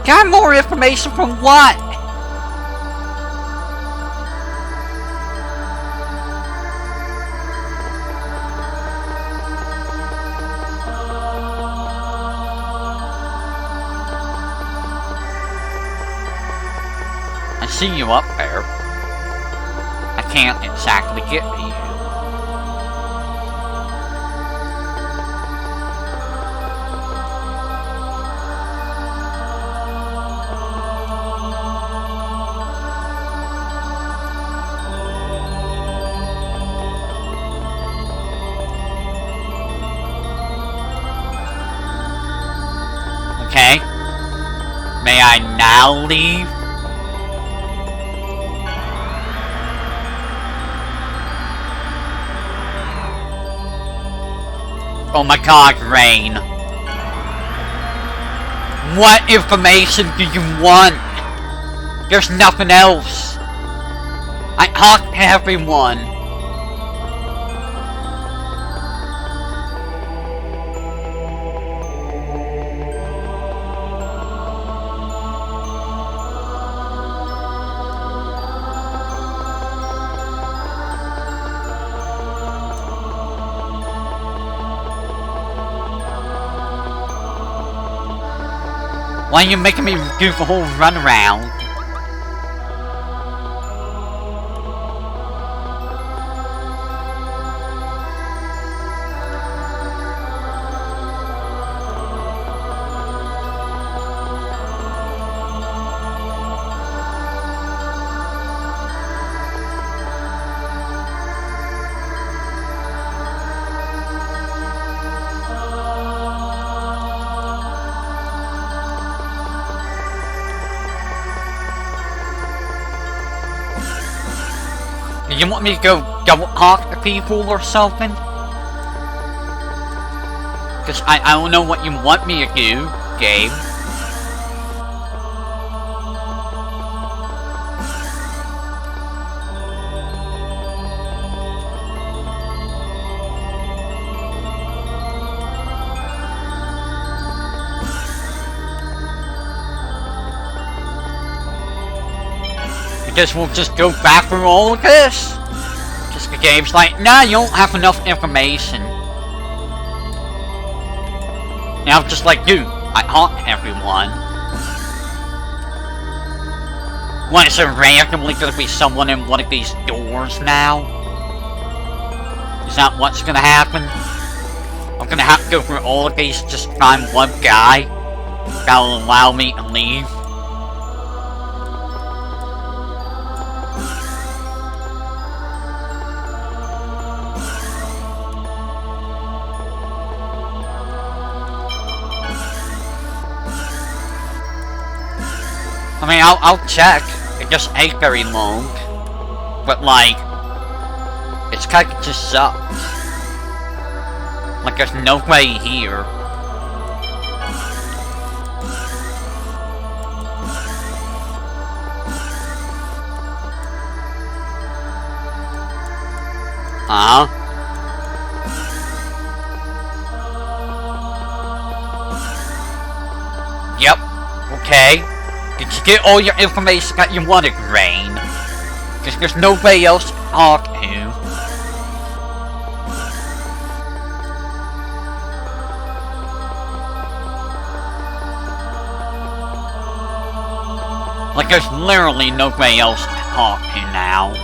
Gather more information from what? I see you up there. I can't exactly get to you. Okay. May I now leave? Oh my god, Rain. What information do you want? There's nothing else. I talked to everyone. Why are you making me do the whole runaround? You want me to go talk to people or something? Cause I don't know what you want me to do, Gabe. I guess we'll just go back through all of this? Just the game's like, nah, you don't have enough information. Now I'm just like, dude, I haunt everyone. What, is there randomly gonna be someone in one of these doors now? Is that what's gonna happen? I'm gonna have to go through all of these just to find one guy that'll allow me to leave. I mean, I'll check. It just ain't very long. But, like, it's kinda just sucks. Like, there's no way here. Yep. Okay. Did you get all your information that you wanted, Rain? Because there's no way else to talk to. Like, there's literally no way else to talk to now.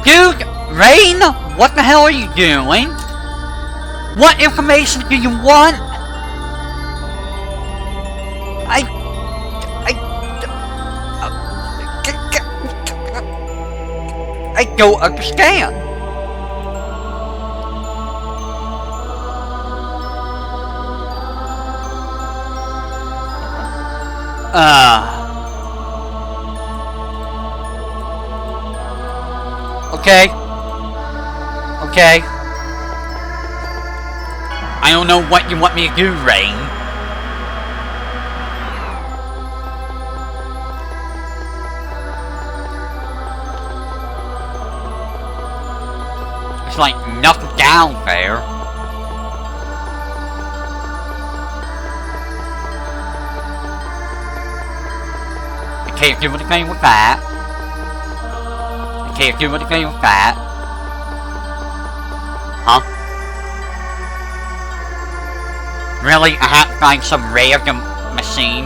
Dude, Rain, what the hell are you doing? What information do you want? I don't understand. Okay. Okay. I don't know what you want me to do, Rain. There's like nothing down there. I can't do anything with that. I can't do anything with that. Huh? Really? I have to find some random machine?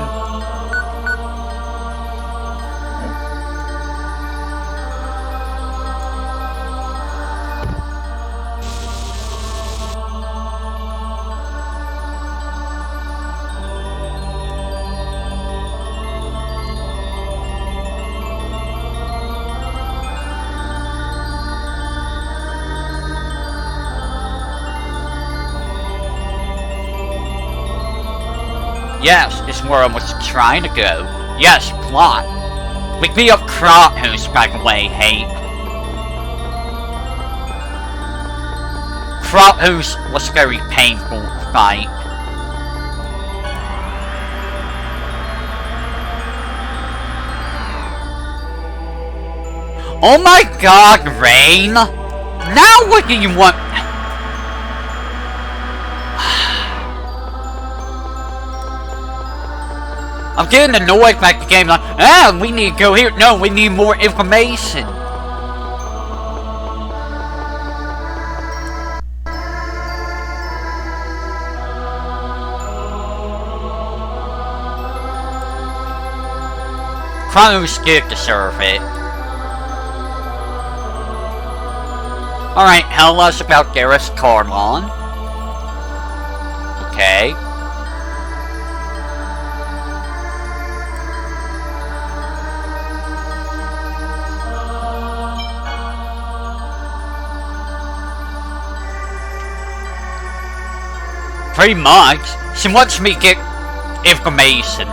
Yes, it's where I was trying to go. Yes, plot. We beat up Kratos, by the way, hey. Kratos was very painful to fight. Oh my god, Rain! Now what do you want? I'm getting annoyed by the game, like, we need to go here. No, we need more information. Kratos did deserve it. Alright, tell us about Garrus Karlon. Okay. Pretty much. She wants me to get information.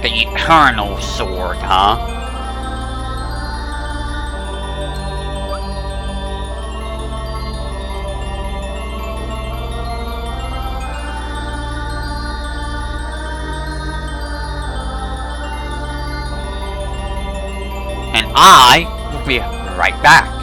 The Eternal Sword, huh? And I will be right back.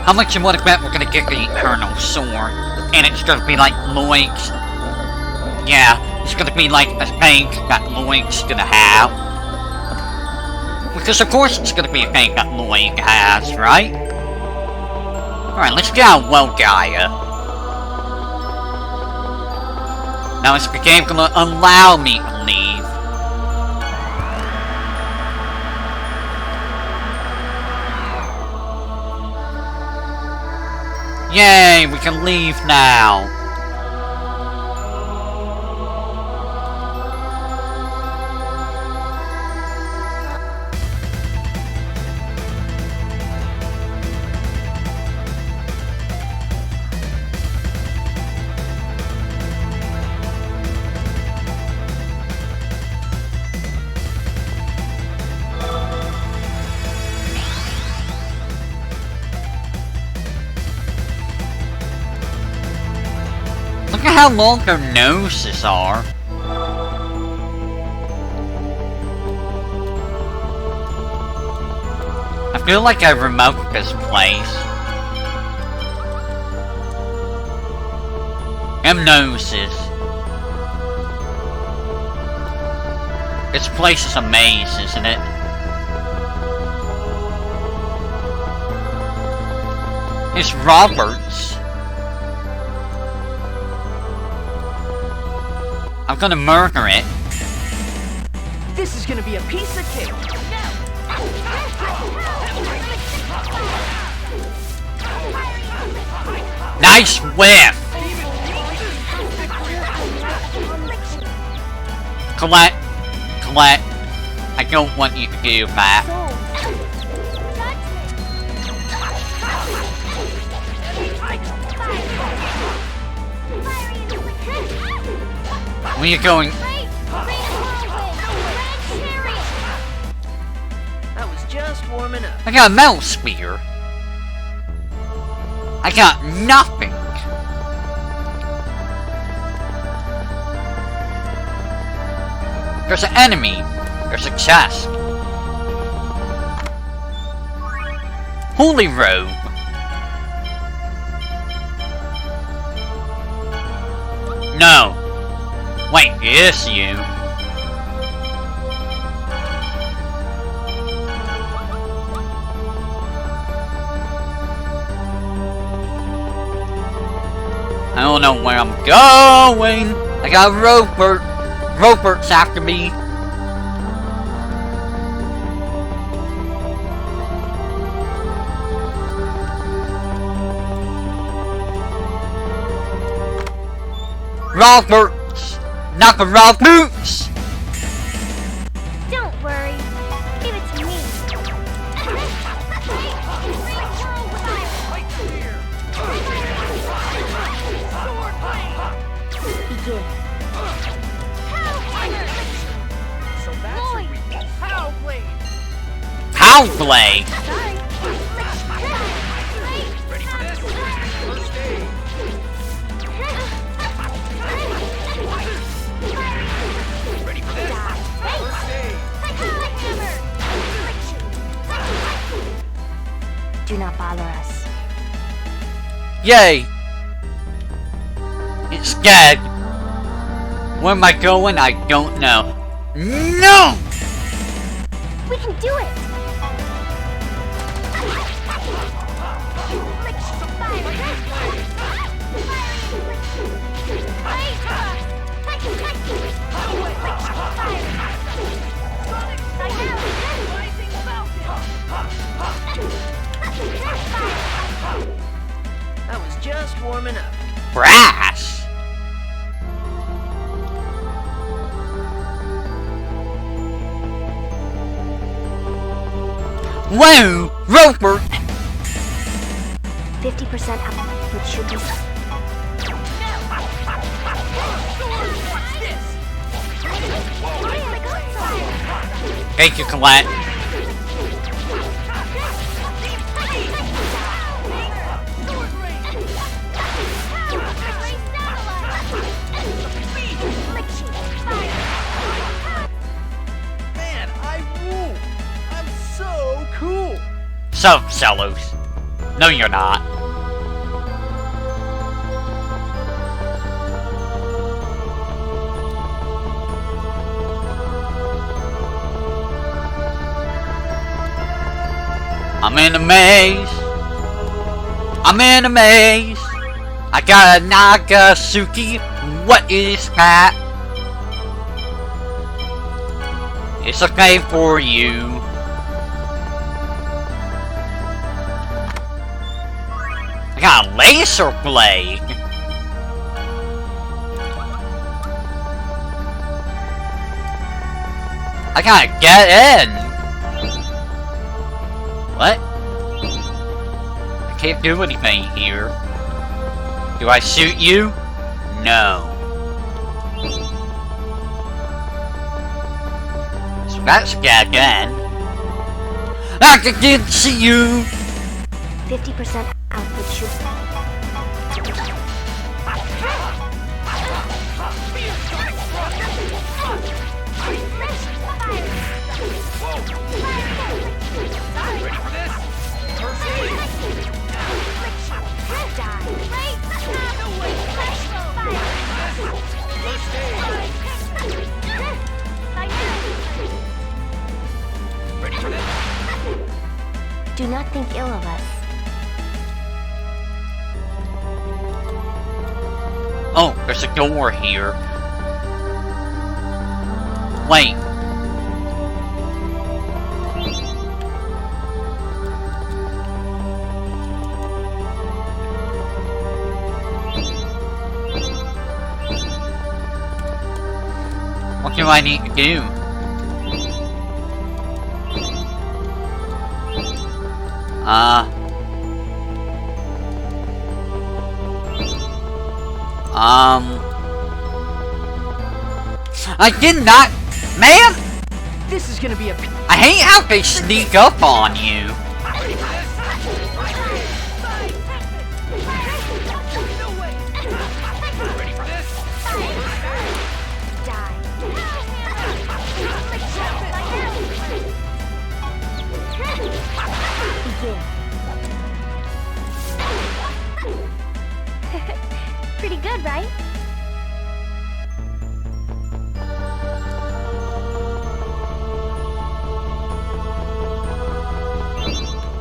How much you want to bet we're gonna get the Eternal Sword? And it's gonna be like Lloyd's. Yeah, it's gonna be like a thing that Lloyd's gonna have. Because of course it's gonna be a thing that Lloyd has, right? Alright, let's get out of Welgaia. Now is the game gonna allow me to leave? Yay, we can leave now. Look at how long their noses are. I feel like I remote this place. Them noses. This place is a maze, isn't it? It's Robert's. I'm gonna murder it. This is gonna be a piece of cake. Nice whiff! Colette, I don't want you to do that. Where you going? That was just warming up. I got a metal spear. I got nothing. There's an enemy. There's a chest. Holy robe. No. Wait, it's you. I don't know where I'm going. I got a Robert. Robert's after me. Roberts, not the Roberts. Don't worry. Give it to me. Begin. So that's your weakness. Pow blade. Pow blade. Ready for this? First aid. Ready for this? First aid. Do not bother us. Yay. It's dead. Where am I going? I don't know. No! We can do it. That was just warming up. Brass. Whoa! Robert! 50% up, which should be... Thank you, Colette. Man, I rule. I'm so cool. So, Celos. No, you're not. I'm in a maze. I'm in a maze. I got a Nagasuki. What is that? It's okay for you. I got a laser blade. I gotta get in. What? I can't do anything here. Do I shoot you? No. So that's get again. I can see you. 50% output should... Ready for this? First aid! First aid! Ready for this? Do not think ill of us. Oh, there's a door here. Wait. What do I need to do? I did not, man. This is gonna be a... I hate how they sneak up on you. Pretty good, right?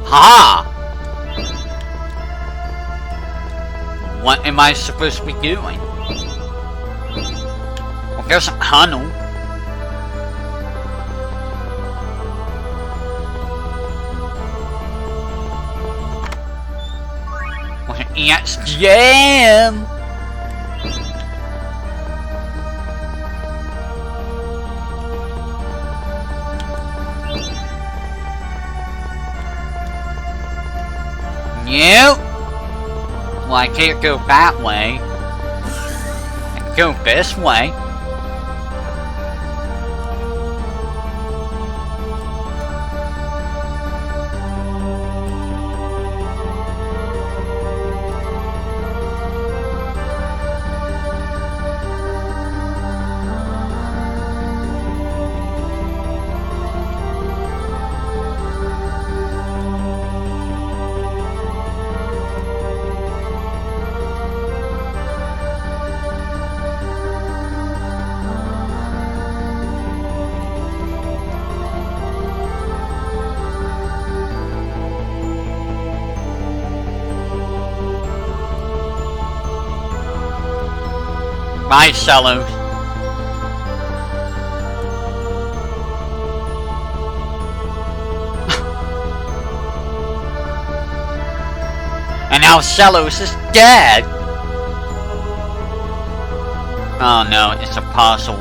Ha! What am I supposed to be doing? Well, there's a tunnel. Yes, jam! Nope. Well, I can't go that way. I can go this way. Bye, Shallows. And now Shallows is dead. Oh no, it's a puzzle.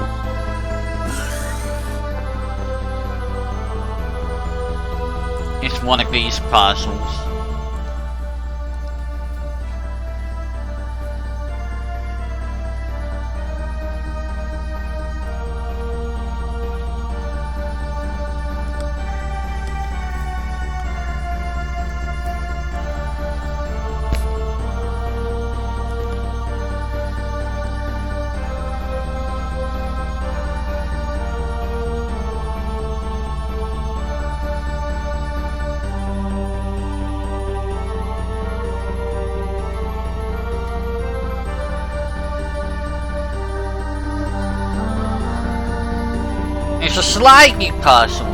It's one of these puzzles. It's a slidey puzzle.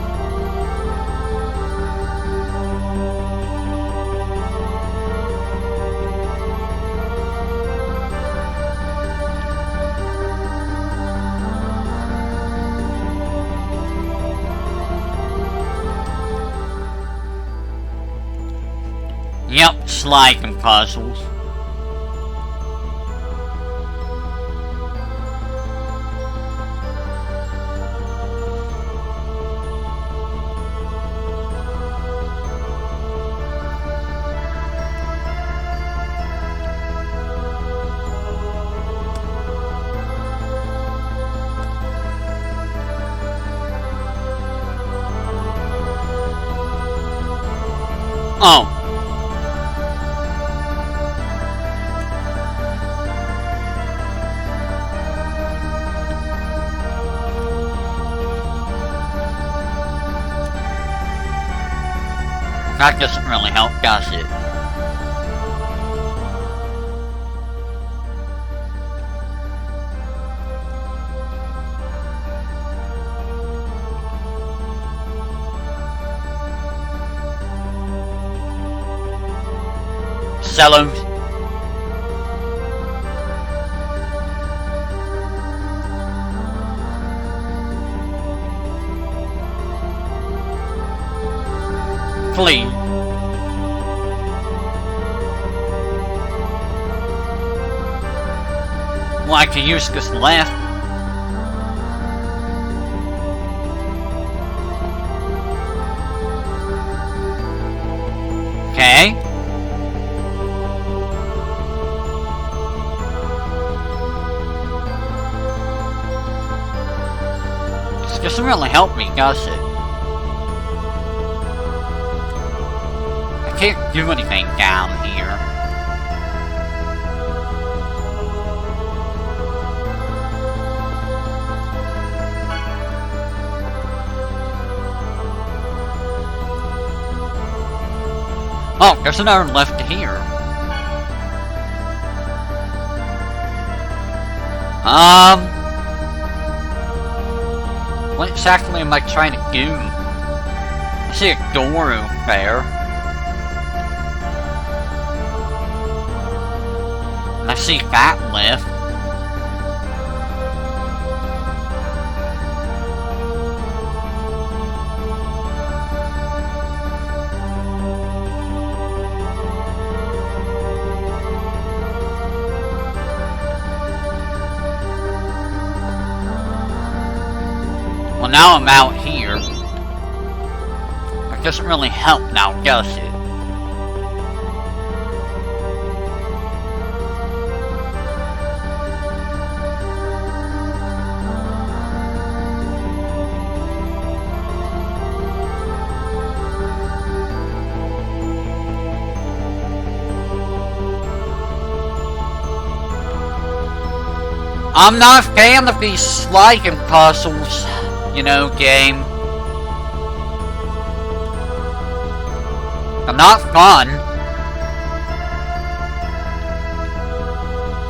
Yep, sliding puzzles. Oh. That doesn't really help, does it? Cellos. Please. Well, I can use this left. Okay. This doesn't really help me, does it? I can't do anything down here. Oh, there's another left here. What exactly am I trying to do? I see a door over there. And I see that lift. Well, now I'm out here. It doesn't really help now, does it? I'm not a fan of these sliding puzzles. You know, game. They're not fun.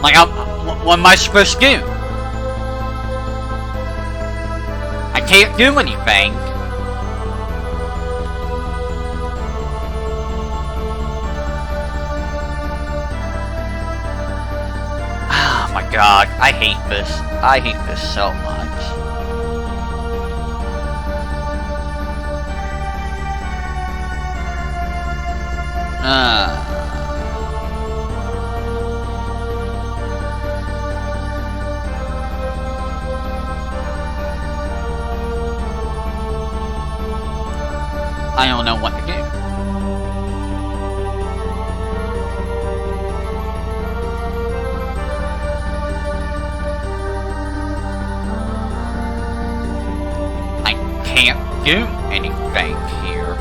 Like, what am I supposed to do? I can't do anything. Oh my god, I hate this. I hate this so much. I don't know what to do. I can't do anything here.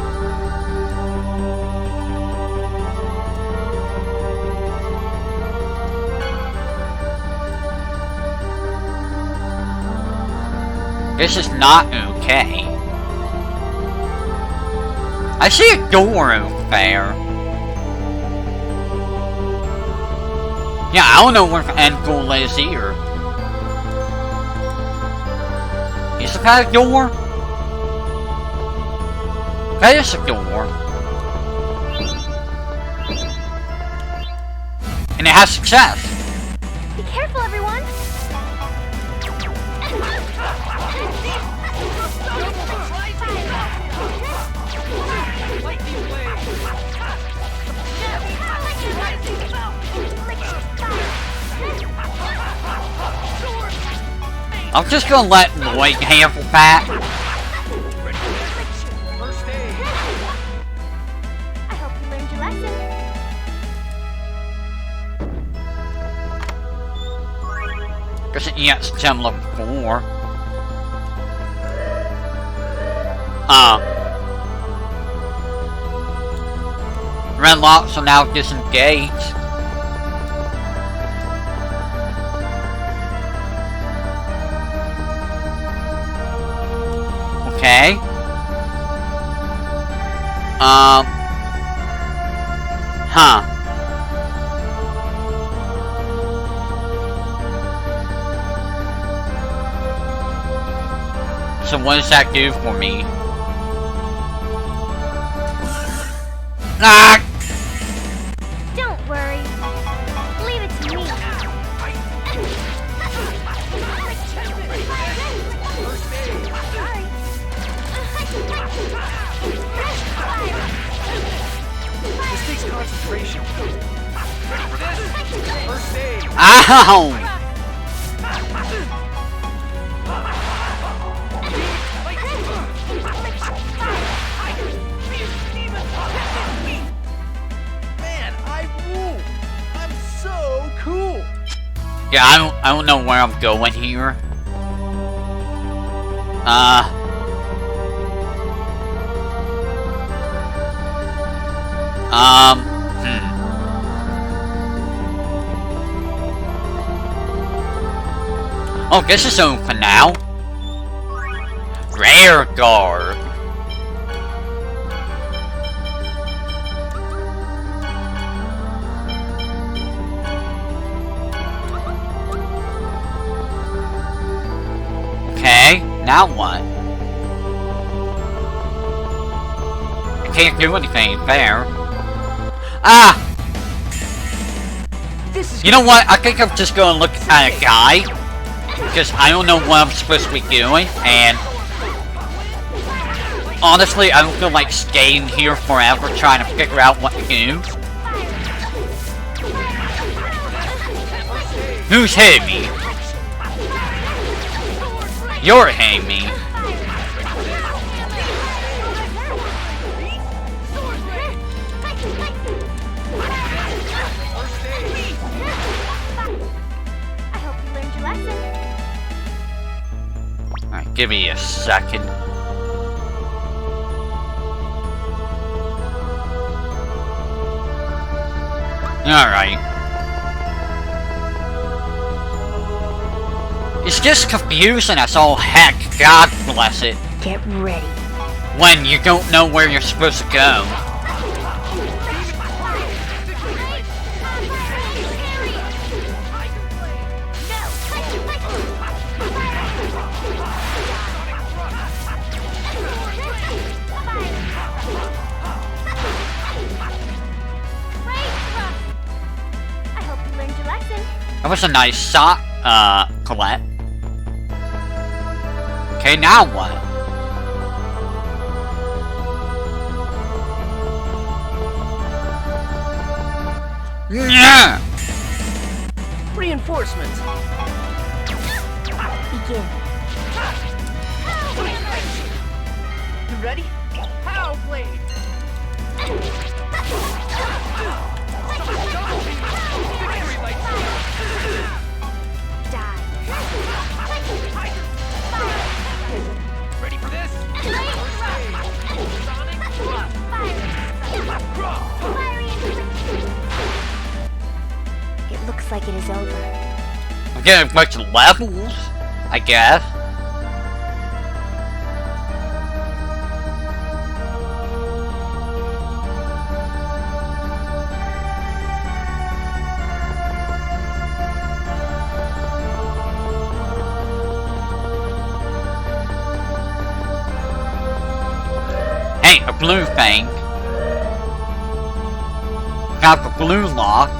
This is not okay. I see a door over there. Yeah, I don't know where the end goal is here. Is that a door? That is a door. And it has success. Be careful, everyone! I'm just gonna let Lloyd handle that. I hope you learned your lesson. Because it's gem level 4. Red locks are now disengaged. Okay. Huh. So what does that do for me? Ah! Don't worry. Leave it to me. This takes concentration. Ready for this? First aid. Ow! Man, I rule. I'm so cool. Yeah, I don't know where I'm going here. Oh, this is open now. Rare guard. Okay, now what? I can't do anything there. Ah! You know what? I think I'm just gonna look at a guy. Because I don't know what I'm supposed to be doing, and honestly, I don't feel like staying here forever trying to figure out what to do. Who's hitting me? You're hitting me. I hope you learned your lesson. Alright, give me a second. Alright. It's just confusing as all heck, God bless it. Get ready. When you don't know where you're supposed to go. I hope you learned your lesson. That was a nice shot, Colette. Okay, now what? Yeah. Reinforcements. Begin. You ready? Pow blade. Ready for this? Sonic thrust. It looks like it is over. I'm getting a bunch of levels, I guess. blue thing. Got the blue lock.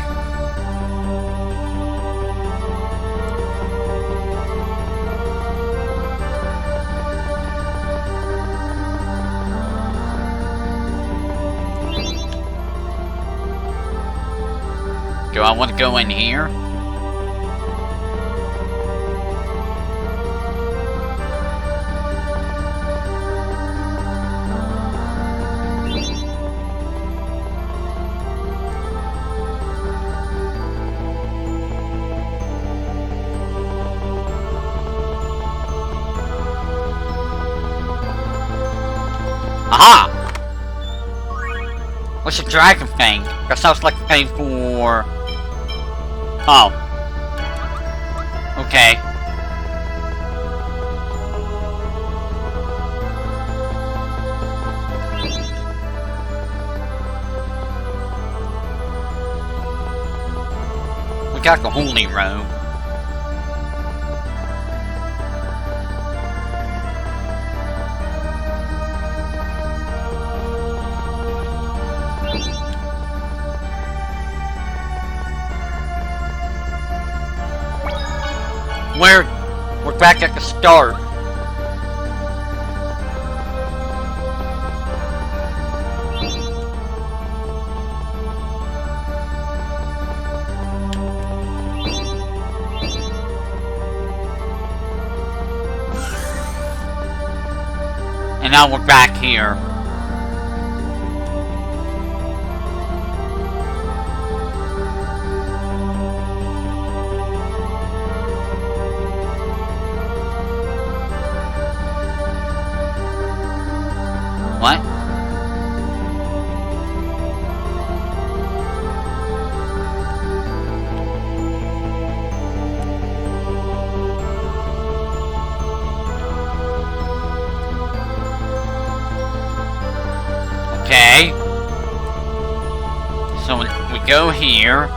Do I want to go in here? Aha! What's the dragon thing? That sounds like a thing for... Oh. Okay. We got the holy robe. We're back at the start. And now we're back here. What? Okay. So we go here.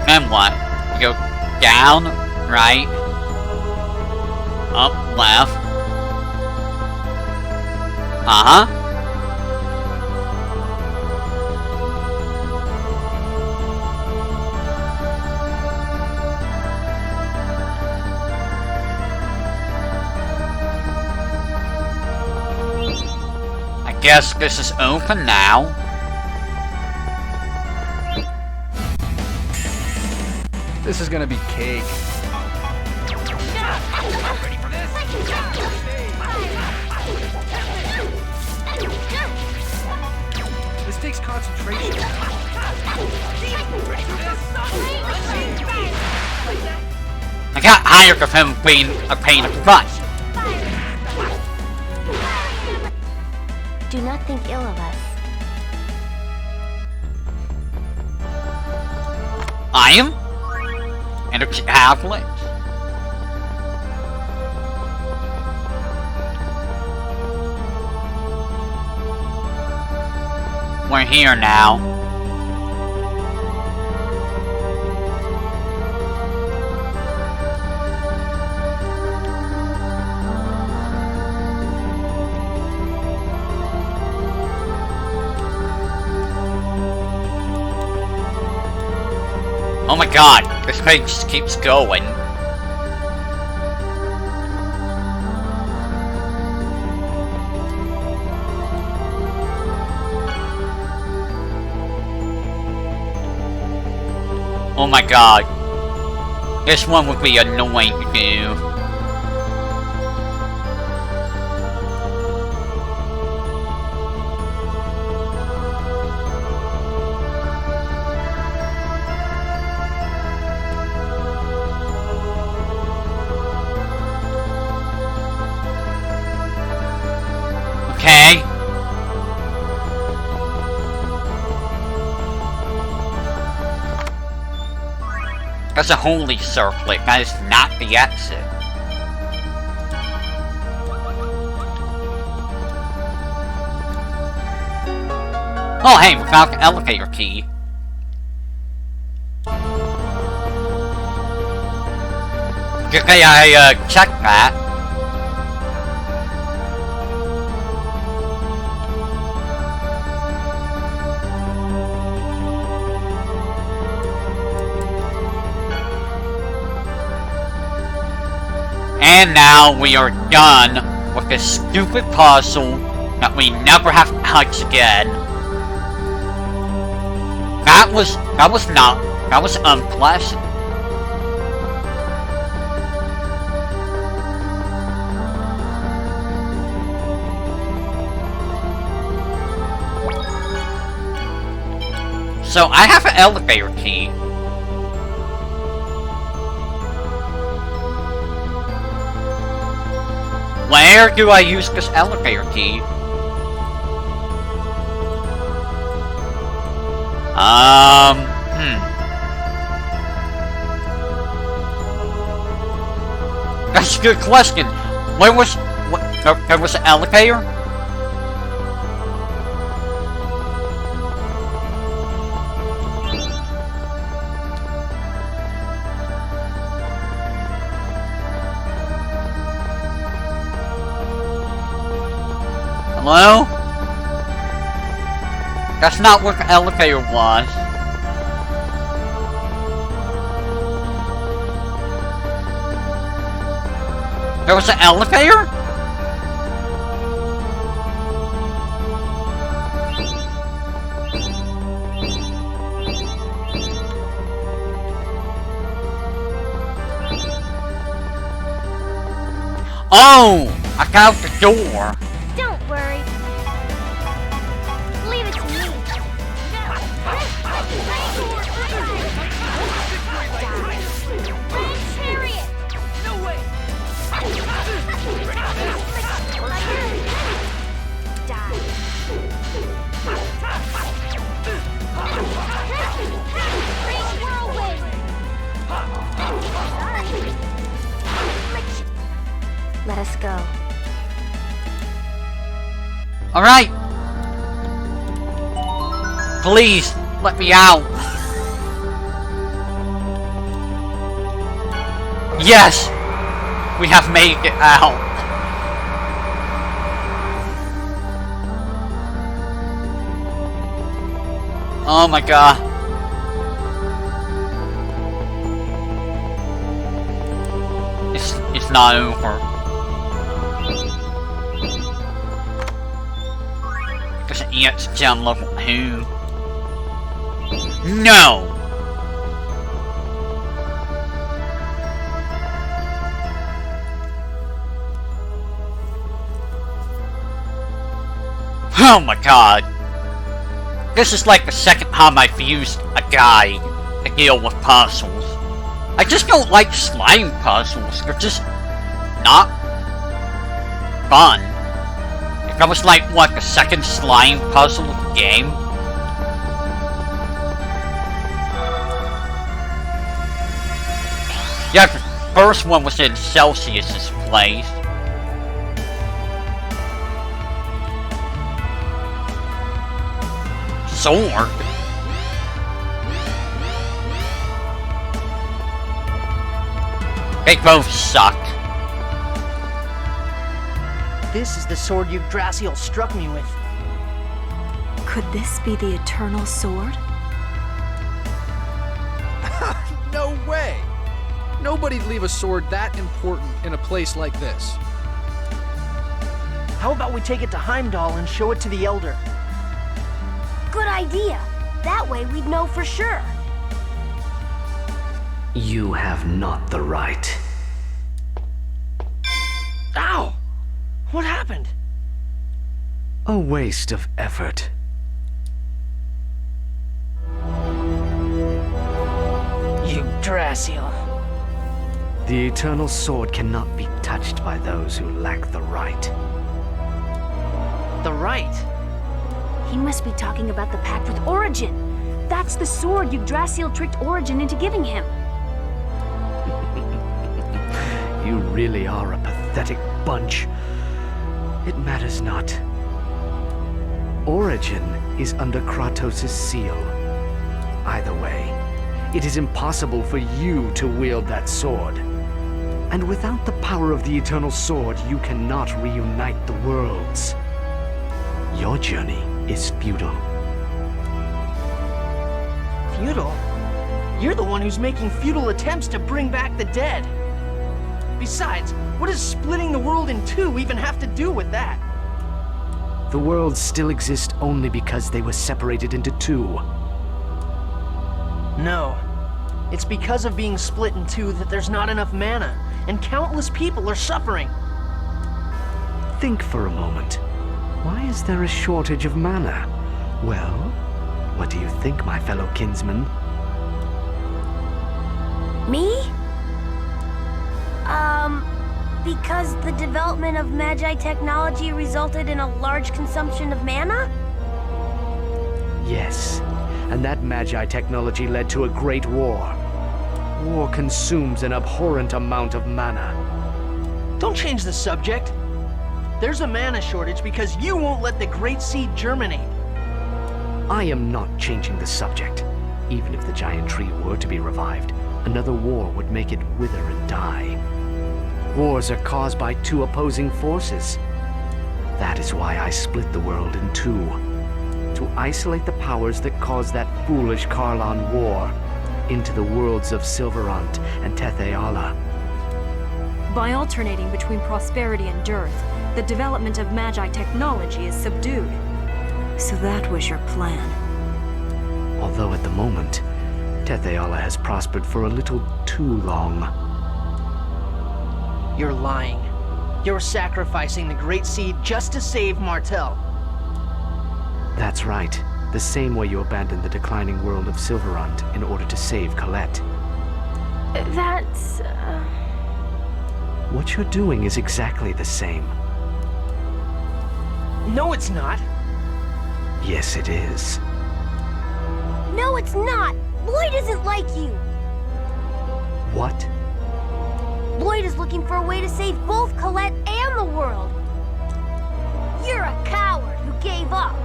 Then what? We go down, right, up, left. Uh-huh. I guess this is open now. This is gonna be cake. Ready for this? This takes concentration. I got hired of him being a pain in the butt. Do not think ill of us. I am? And a tablet? We're here now. Oh my god, this page just keeps going. Oh my god. This one would be annoying to do. Okay. That's a holy circlet. That is not the exit. Oh hey, we found the elevator key. Okay, I checked that. And now we are done with this stupid puzzle that we never have to touch again. That was unpleasant. So I have an elevator key. Where do I use this elevator key? That's a good question. There was an elevator? Hello? That's not where the elevator was. There was an elevator? Oh! I got out the door. Don't worry. Leave it to me. Chariot! No way! Die. Great whirlwind! Let us go. Alright. Please, let me out. Yes! We have made it out. Oh my god. It's not over. Because it's down level 2. No! Oh my god. This is like the second time I've used a guide to deal with puzzles. I just don't like slime puzzles. They're just not fun. If that was like, what, the second slime puzzle of the game? Yeah, the first one was in Celsius's place. Sword? They both suck. This is the sword Yggdrasil struck me with. Could this be the Eternal Sword? No way! Nobody'd leave a sword that important in a place like this. How about we take it to Heimdall and show it to the Elder? Good idea. That way we'd know for sure. You have not the right. Ow! What happened? A waste of effort. Yggdrasil. The Eternal Sword cannot be touched by those who lack the right. The right? He must be talking about the pact with Origin. That's the sword Yggdrasil tricked Origin into giving him. You really are a pathetic bunch. It matters not. Origin is under Kratos' seal. Either way, it is impossible for you to wield that sword. And without the power of the Eternal Sword, you cannot reunite the worlds. Your journey is futile. Futile? You're the one who's making futile attempts to bring back the dead. Besides, what does splitting the world in two even have to do with that? The worlds still exist only because they were separated into two. No. It's because of being split in two that there's not enough mana, and countless people are suffering. Think for a moment. Why is there a shortage of mana? Well, what do you think, my fellow kinsman? Me? Because the development of Magi technology resulted in a large consumption of mana? Yes, and that Magi technology led to a great war. War consumes an abhorrent amount of mana. Don't change the subject. There's a mana shortage because you won't let the Great Seed germinate. I am not changing the subject. Even if the giant tree were to be revived, another war would make it wither and die. Wars are caused by two opposing forces. That is why I split the world in two. To isolate the powers that caused that foolish Karlan war into the worlds of Silverant and Tethe'ala. By alternating between prosperity and dearth, the development of Magi technology is subdued. So that was your plan. Although at the moment, Tethe'ala has prospered for a little too long. You're lying. You're sacrificing the Great Seed just to save Martel. That's right. The same way you abandoned the declining world of Silverant in order to save Colette. That's... What you're doing is exactly the same. No, it's not. Yes, it is. No, it's not! Lloyd isn't like you! What? Lloyd is looking for a way to save both Colette and the world! You're a coward who gave up!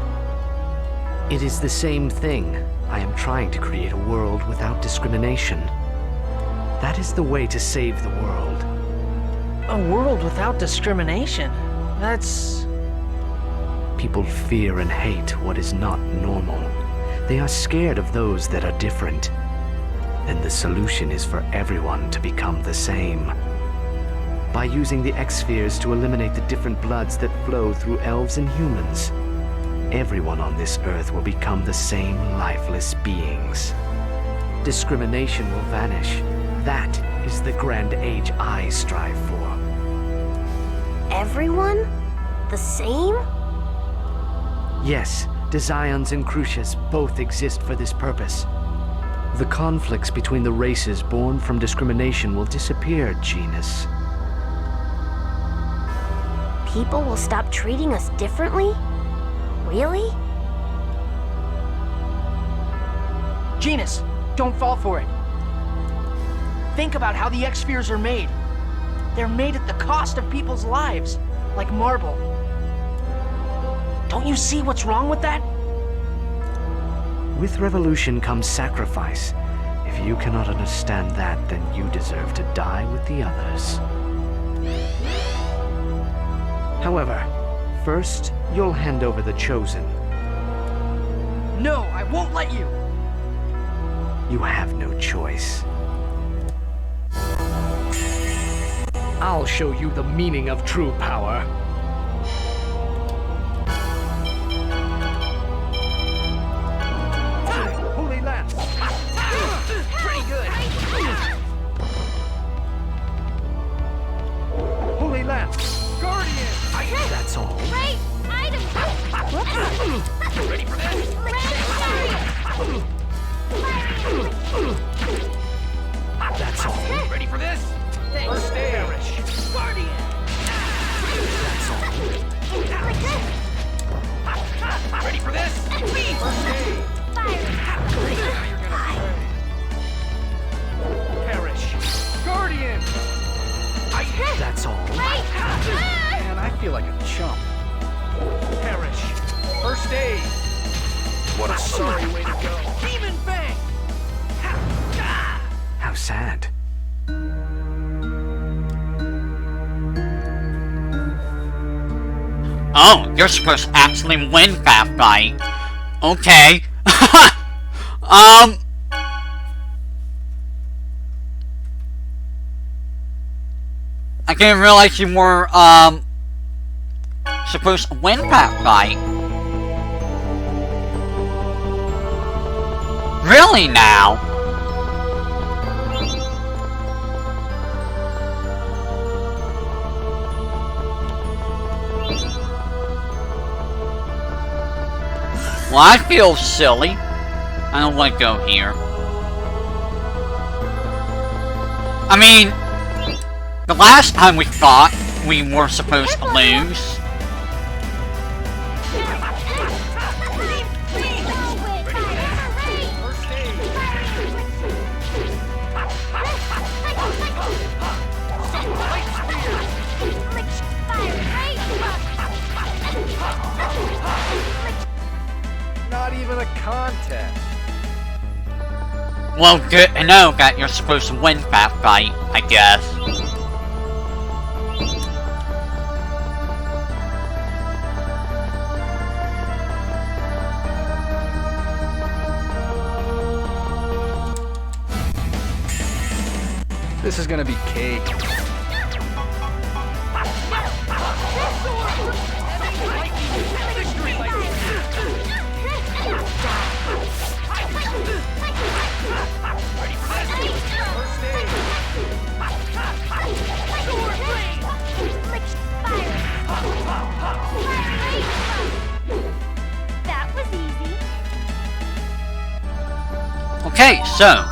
It is the same thing. I am trying to create a world without discrimination. That is the way to save the world. A world without discrimination? That's... People fear and hate what is not normal. They are scared of those that are different. And the solution is for everyone to become the same. By using the X-spheres to eliminate the different bloods that flow through elves and humans, everyone on this earth will become the same lifeless beings. Discrimination will vanish. That is the grand age I strive for. Everyone? The same? Yes, Desions and Crucius both exist for this purpose. The conflicts between the races born from discrimination will disappear, Genus. People will stop treating us differently? Really? Genus, don't fall for it. Think about how the X-spheres are made. They're made at the cost of people's lives, like marble. Don't you see what's wrong with that? With revolution comes sacrifice. If you cannot understand that, then you deserve to die with the others. However, first, you'll hand over the Chosen. No, I won't let you! You have no choice. I'll show you the meaning of true power. Holy Lance! Pretty good! Holy Lance! Guardian! That's all. Right! Item! Ready for this? That's all. Ready for this? First perish. Guardian! That's all. Ready for this? Please! First aid! Now you're gonna pray. Perish. Guardian! That's all. Man, I feel like a chump. Perish. First aid! What a sorry way to go. Demon Fang! How sad. Oh, you're supposed to actually win that fight. Okay. I didn't realize you were, supposed to win that fight. Really now? Well, I feel silly. I don't want to go here. I mean, the last time we fought, we were supposed to lose. Not even a contest. Well, good to know that you're supposed to win that fight, I guess. This is gonna be cake. That was easy. Okay, so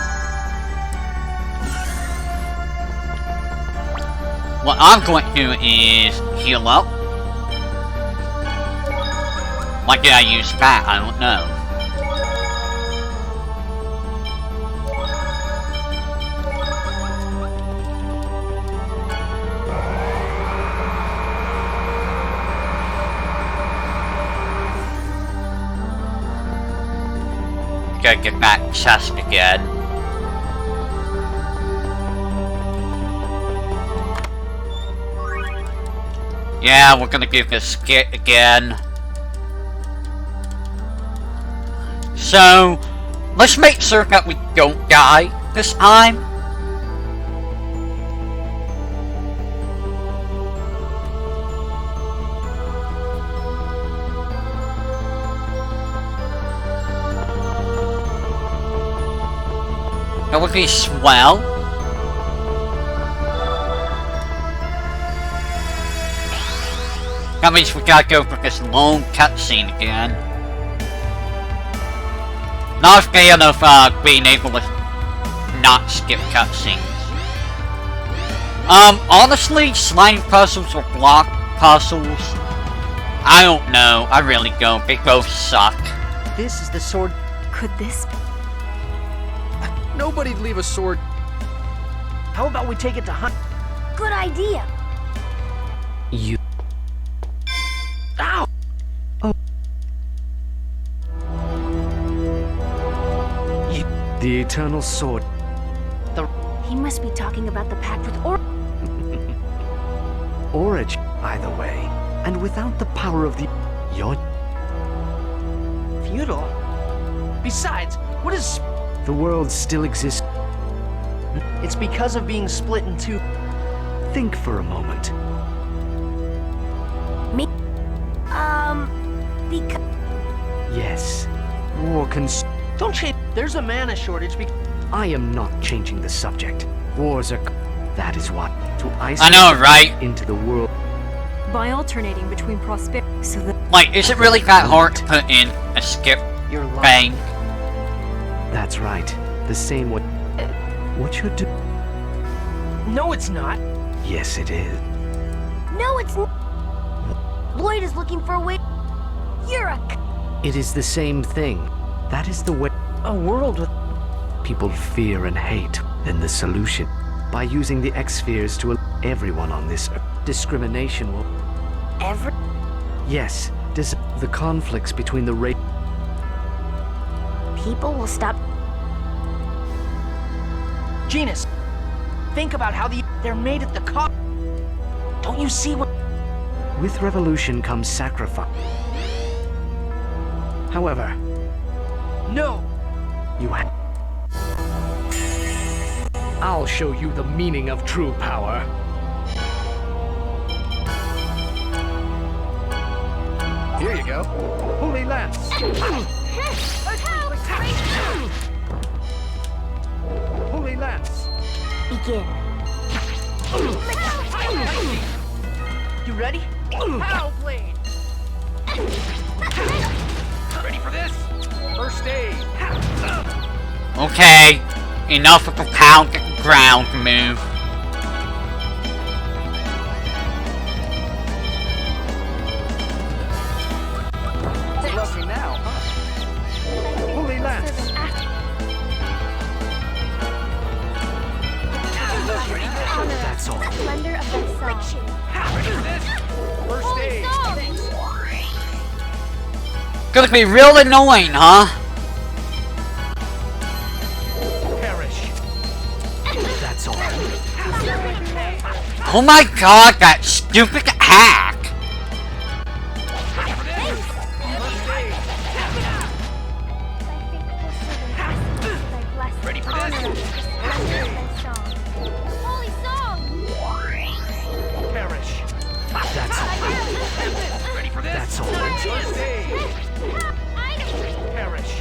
what I'm going to do is heal up. Why did I use that? I don't know. Gotta get that chest again. Yeah, we're gonna do this skit again. So, let's make sure that we don't die this time. That would be swell. That means we gotta go for this long cutscene again. Not a fan of being able to not skip cutscenes. Honestly, slime puzzles or block puzzles, I don't know. I really don't. They both suck. This is the sword. Could this be? Nobody'd leave a sword. How about we take it to hunt? Good idea. You. Ow! The Eternal Sword. He must be talking about the pact with Origin, either way. And without the power of the... Your... Feudal? Besides, what is... The world still exists. It's because of being split in two. Think for a moment. Me? Because... Yes. War can... Don't change. There's a mana shortage because... I am not changing the subject. Wars are... That is what... To isolate... I know, right? ...into the world... By alternating between prosperity, so that... Like, is it really that hard to put in a skip You're thing? That's right. The same way... What you're doing... No, it's not. Yes, it is. No, it's not. Lloyd is looking for a way... You're a... It is the same thing. That is the way... A world with... People fear and hate. Then the solution... By using the X-spheres to... Everyone on this earth. Discrimination will... Yes. The conflicts between the race... People will stop... Genus, think about how they're made at the cost. Don't you see what... With revolution comes sacrifice. However... No! You have... I'll show you the meaning of true power. Here you go. Holy Lance. Holy Lance. Begin. You ready? Pow blade! Ready for this? First aid. Okay, enough of the pound at the ground move. Lucky now, huh? Holy Lance. That's all. Splendor of the sun. Ready for this? First aid. Gonna be real annoying, huh? Perish. That's all. Oh my god, that stupid hack! Ready for this? Holy song! Perish. That's all. Ready for this? That's all. First aid. Perish.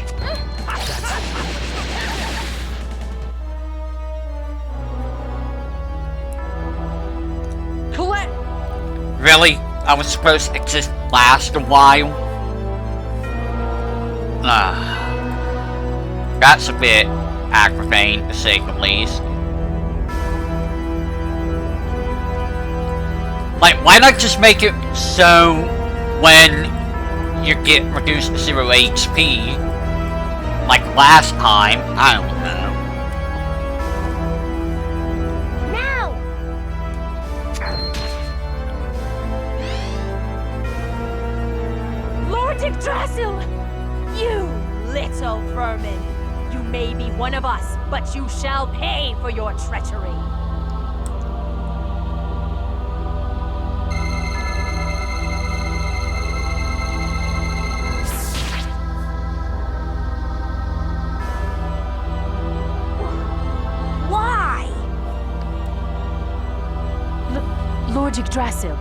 Colette! Really? I was supposed to just last a while? That's a bit aggravating, to say the least. Like, why not just make it so when you get reduced to 0 HP, like last time? I don't know. Now! Lord Yggdrasil! You little vermin! You may be one of us, but you shall pay for your treachery! Why? Lord Yggdrasil,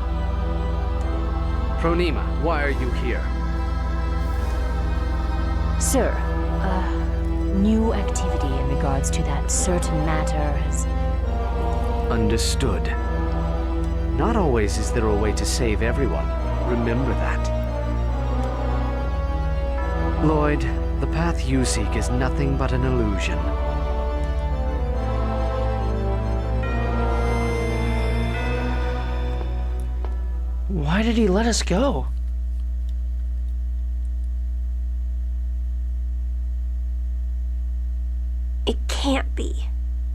Pronema, why are you here? sir, new activity in regards to that certain matter has... Understood. Not always is there a way to save everyone. Remember that. Lloyd, the path you seek is nothing but an illusion. Why did he let us go? It can't be.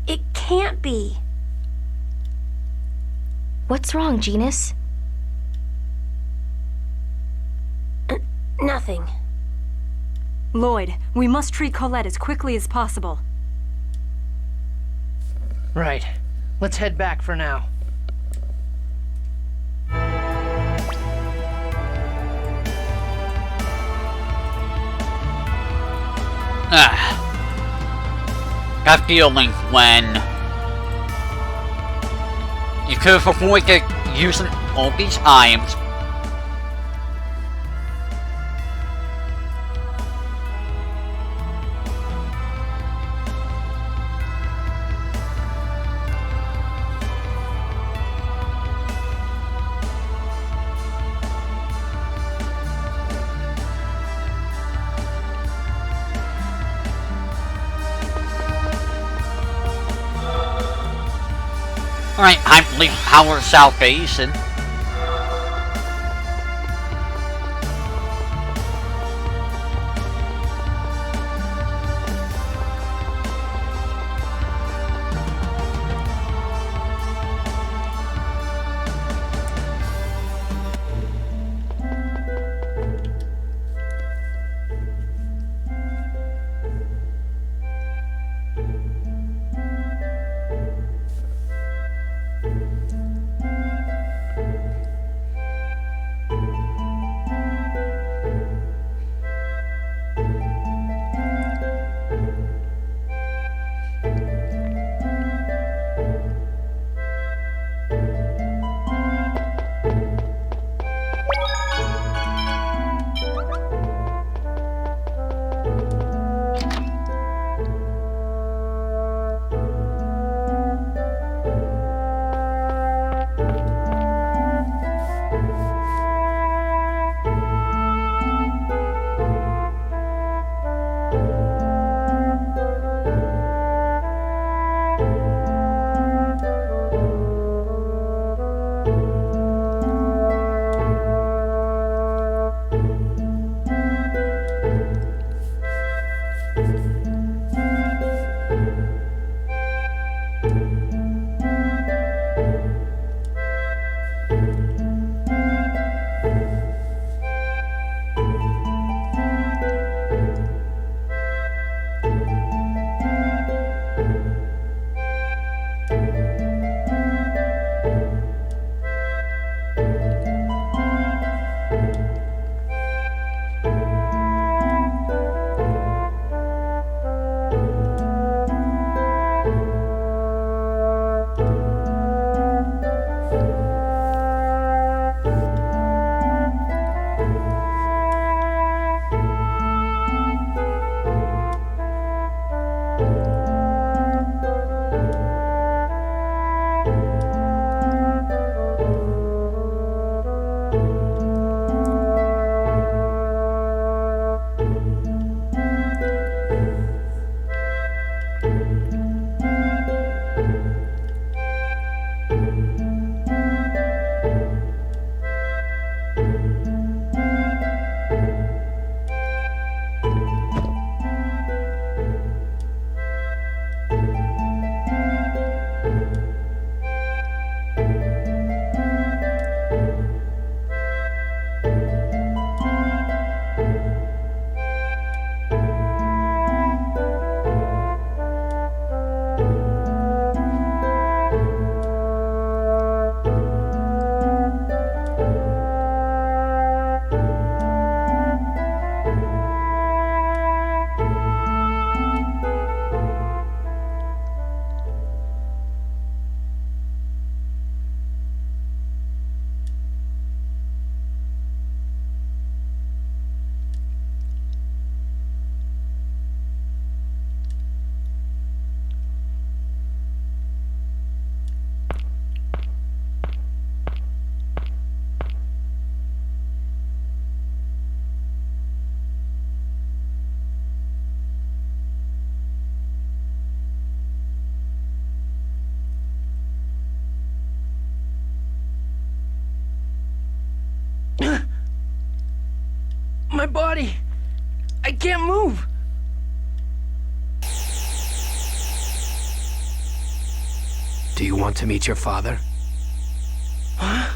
It can't be. What's wrong, Genus? Nothing. Lloyd, we must treat Colette as quickly as possible. Right. Let's head back for now. That feeling when you could have avoided using all these items. Alright, I believe Power Salvation. body. I can't move. Do you want to meet your father? Huh?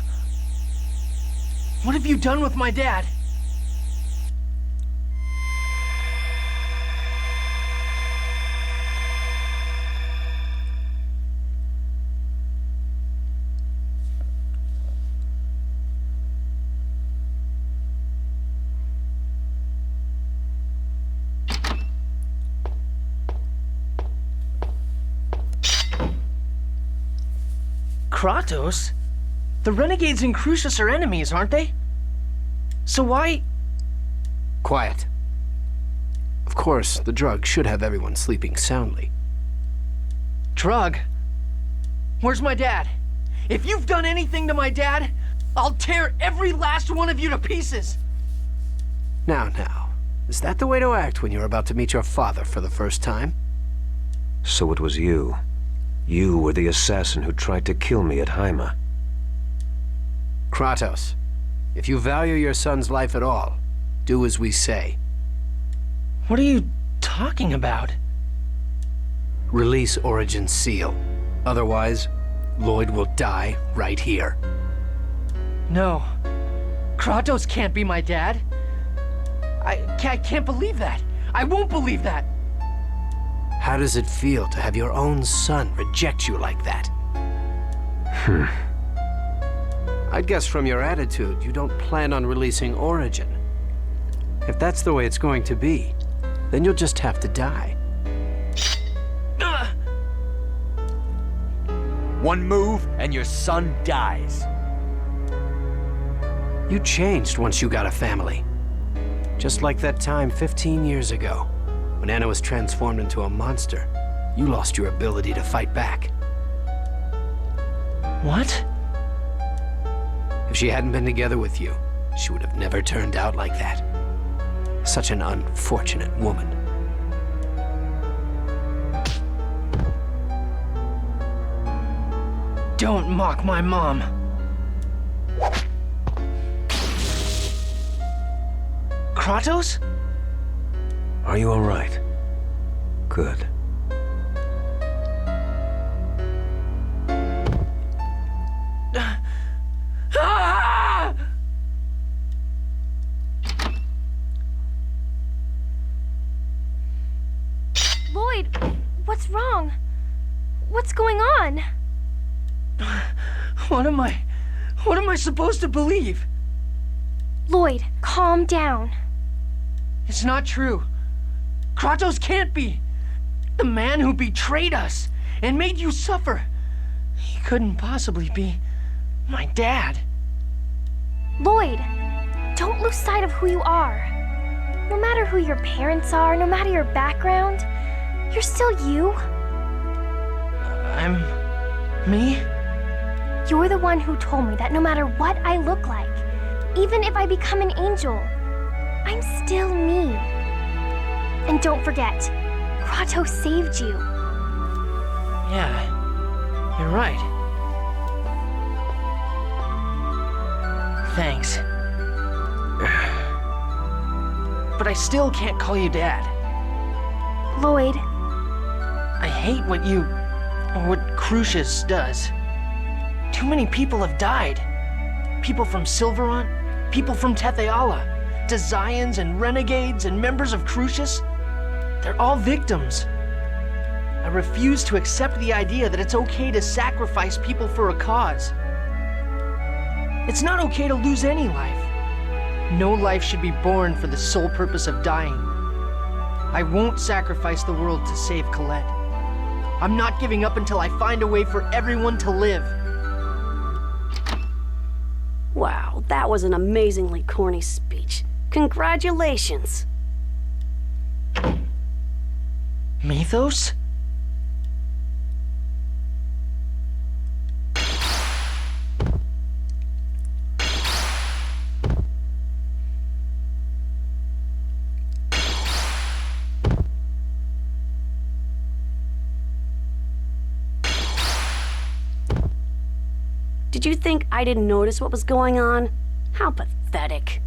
What have you done with my dad? Kratos? The renegades in Crucius are enemies, aren't they? So why... Quiet. Of course, the drug should have everyone sleeping soundly. Drug? Where's my dad? If you've done anything to my dad, I'll tear every last one of you to pieces! Now, is that the way to act when you're about to meet your father for the first time? So it was you. You were the assassin who tried to kill me at Haima. Kratos, if you value your son's life at all, do as we say. What are you talking about? Release Origin's seal. Otherwise, Lloyd will die right here. No. Kratos can't be my dad. I can't believe that. I won't believe that. How does it feel to have your own son reject you like that? I'd guess from your attitude, you don't plan on releasing Origin. If that's the way it's going to be, then you'll just have to die. One move, and your son dies. You changed once you got a family. Just like that time 15 years ago. When Anna was transformed into a monster, you lost your ability to fight back. What? If she hadn't been together with you, she would have never turned out like that. Such an unfortunate woman. Don't mock my mom. Kratos? Are you all right? Good. Lloyd, what's wrong? What's going on? What am I supposed to believe? Lloyd, calm down. It's not true. Kratos can't be. The man who betrayed us and made you suffer. He couldn't possibly be my dad. Lloyd, don't lose sight of who you are. No matter who your parents are, no matter your background, you're still you. I'm... me? You're the one who told me that no matter what I look like, even if I become an angel, I'm still me. And don't forget, Kratos saved you. Yeah, you're right. Thanks. But I still can't call you Dad. Lloyd. I hate what Crucius does. Too many people have died. People from Silverant, people from Tetheala, Desians and Renegades and members of Crucius. They're all victims. I refuse to accept the idea that it's okay to sacrifice people for a cause. It's not okay to lose any life. No life should be born for the sole purpose of dying. I won't sacrifice the world to save Colette. I'm not giving up until I find a way for everyone to live. Wow, that was an amazingly corny speech. Congratulations. Mythos? Did you think I didn't notice what was going on? How pathetic.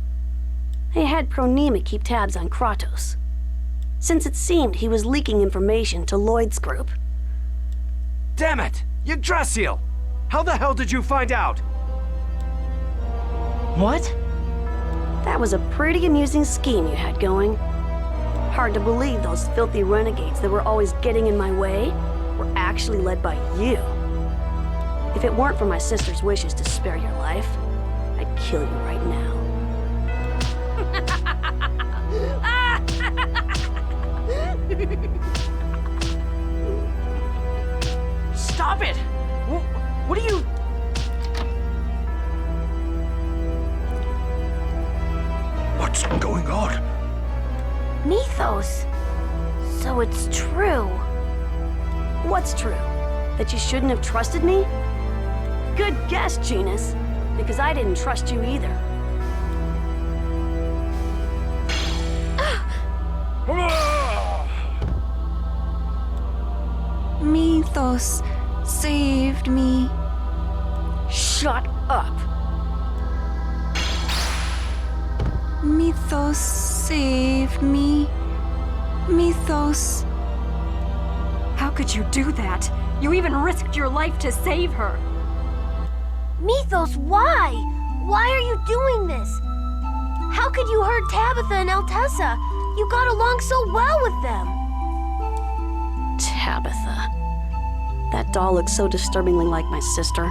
I had Pronema keep tabs on Kratos, since it seemed he was leaking information to Lloyd's group. Damn it! Yggdrasil! How the hell did you find out? What? That was a pretty amusing scheme you had going. Hard to believe those filthy renegades that were always getting in my way were actually led by you. If it weren't for my sister's wishes to spare your life, I'd kill you right now. Stop it! What are you... What's going on? Mythos. So it's true. What's true? That you shouldn't have trusted me? Good guess, Genus, because I didn't trust you either. Mythos saved me. Shut up! Mythos saved me. Mythos. How could you do that? You even risked your life to save her. Mythos, why? Why are you doing this? How could you hurt Tabitha and Altessa? You got along so well with them. Tabitha. That doll looks so disturbingly like my sister.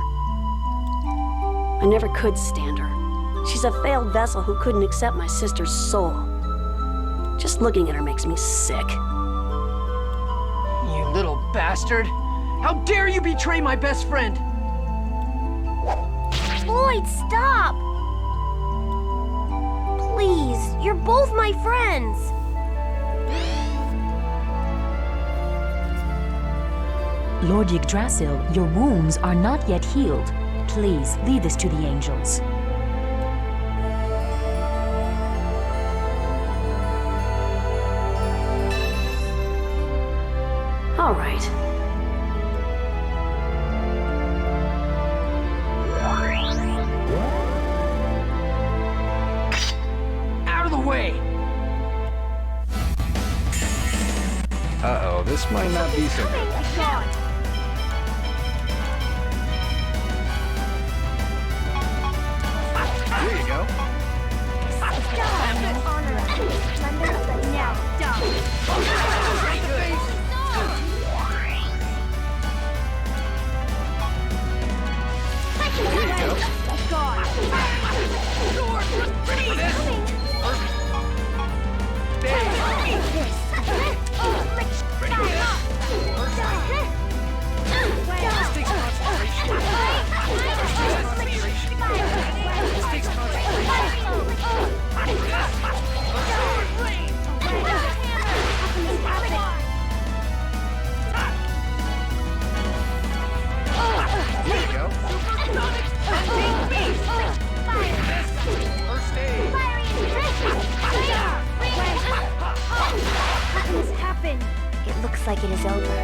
I never could stand her. She's a failed vessel who couldn't accept my sister's soul. Just looking at her makes me sick. You little bastard! How dare you betray my best friend! Lloyd, stop! Please, you're both my friends. Lord Yggdrasil, your wounds are not yet healed. Please, lead this to the angels. All right. Out of the way! Uh-oh, this might not be so good. Here you go. It looks like it is over.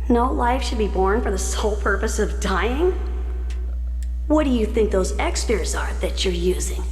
No life should be born for the sole purpose of dying? What do you think those X-Spheres are that you're using?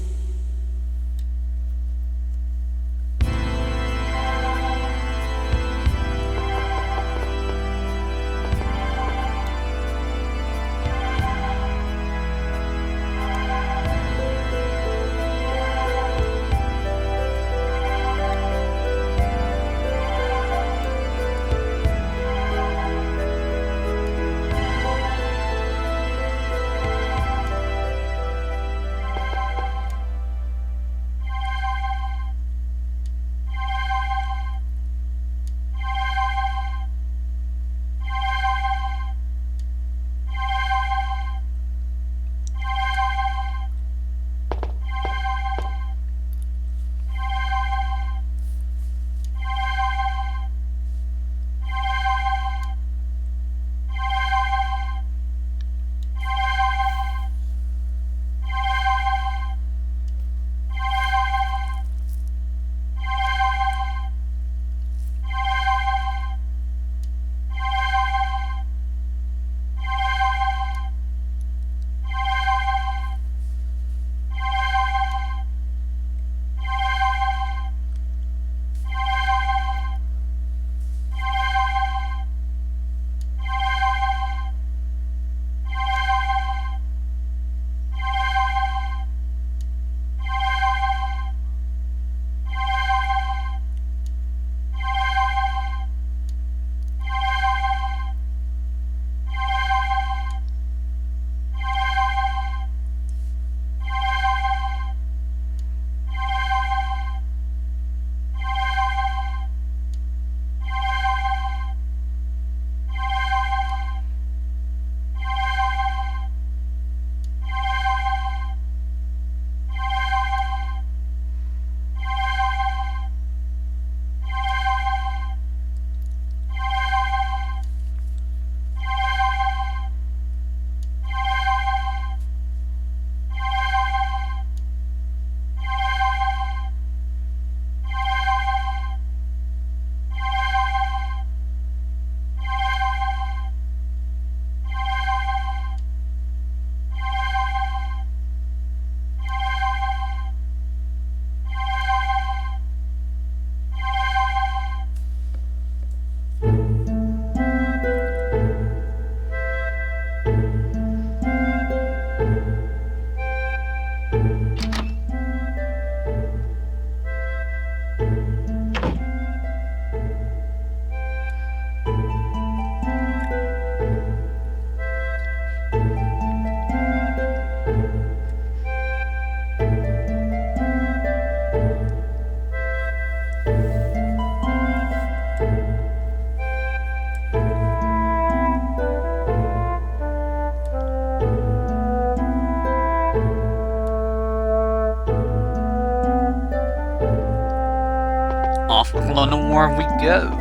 off Lenore we go.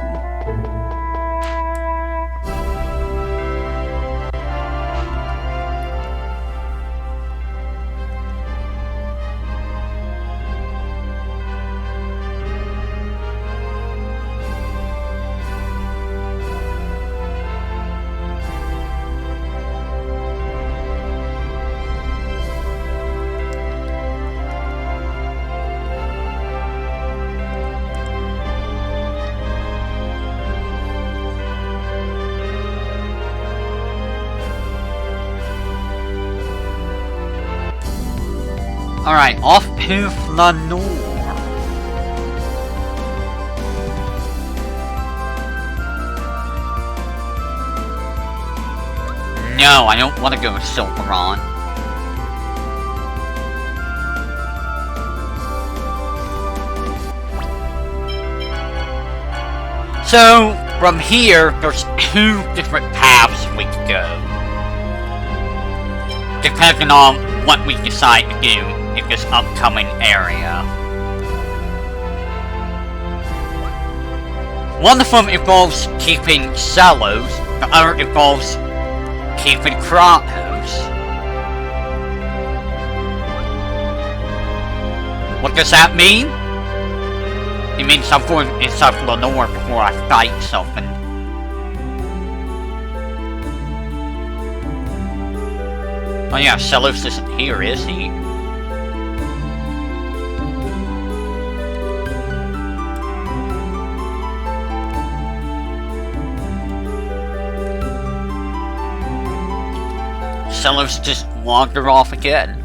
Alright, off to Lenore. No, I don't want to go to Sylveron. So, from here, there's 2 different paths we could go. Depending on what we decide to do in this upcoming area. One of them involves keeping Zelos, the other involves keeping Kratos. What does that mean? It means I'm going inside Lenore before I fight something. Oh yeah, Zelos isn't here, is he? Zelos just wandered off again.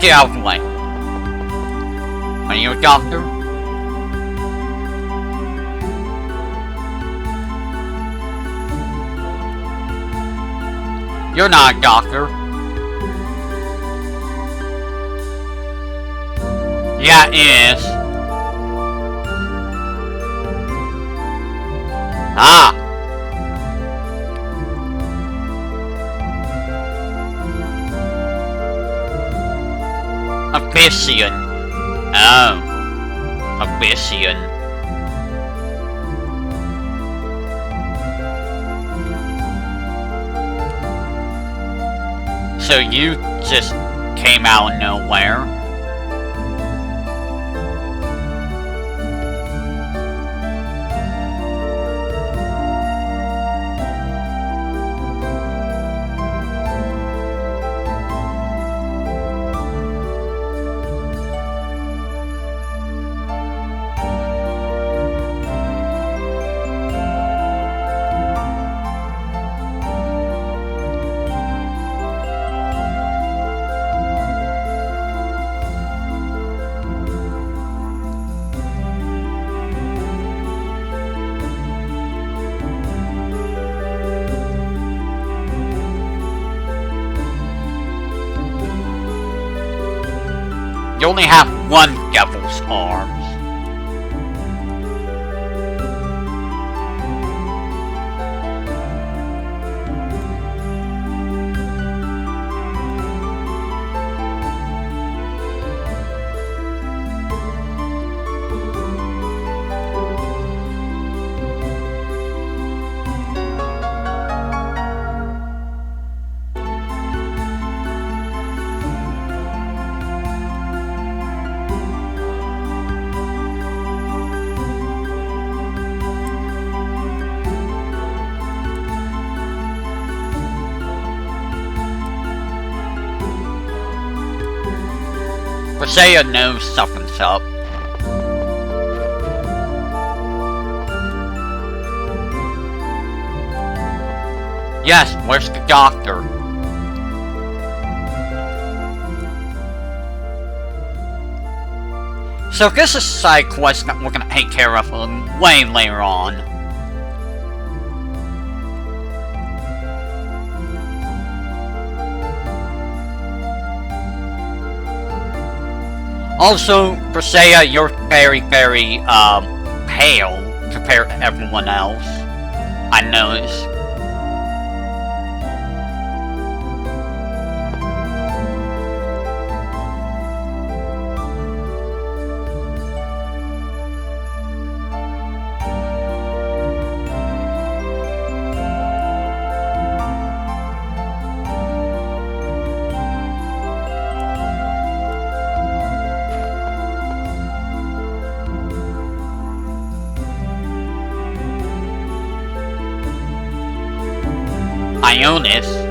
Get out of the way. Are you a doctor? You're not a doctor. Yeah, it is. Ah! Abyssian. Oh. Abyssian. So you just came out of nowhere? You only have one devil's arms. Isaiah knows something's up. Yes, where's the doctor? So this is a side quest that we're gonna take care of way later on. Also, Brisea, you're very, very, pale compared to everyone else. I noticed. Ionis.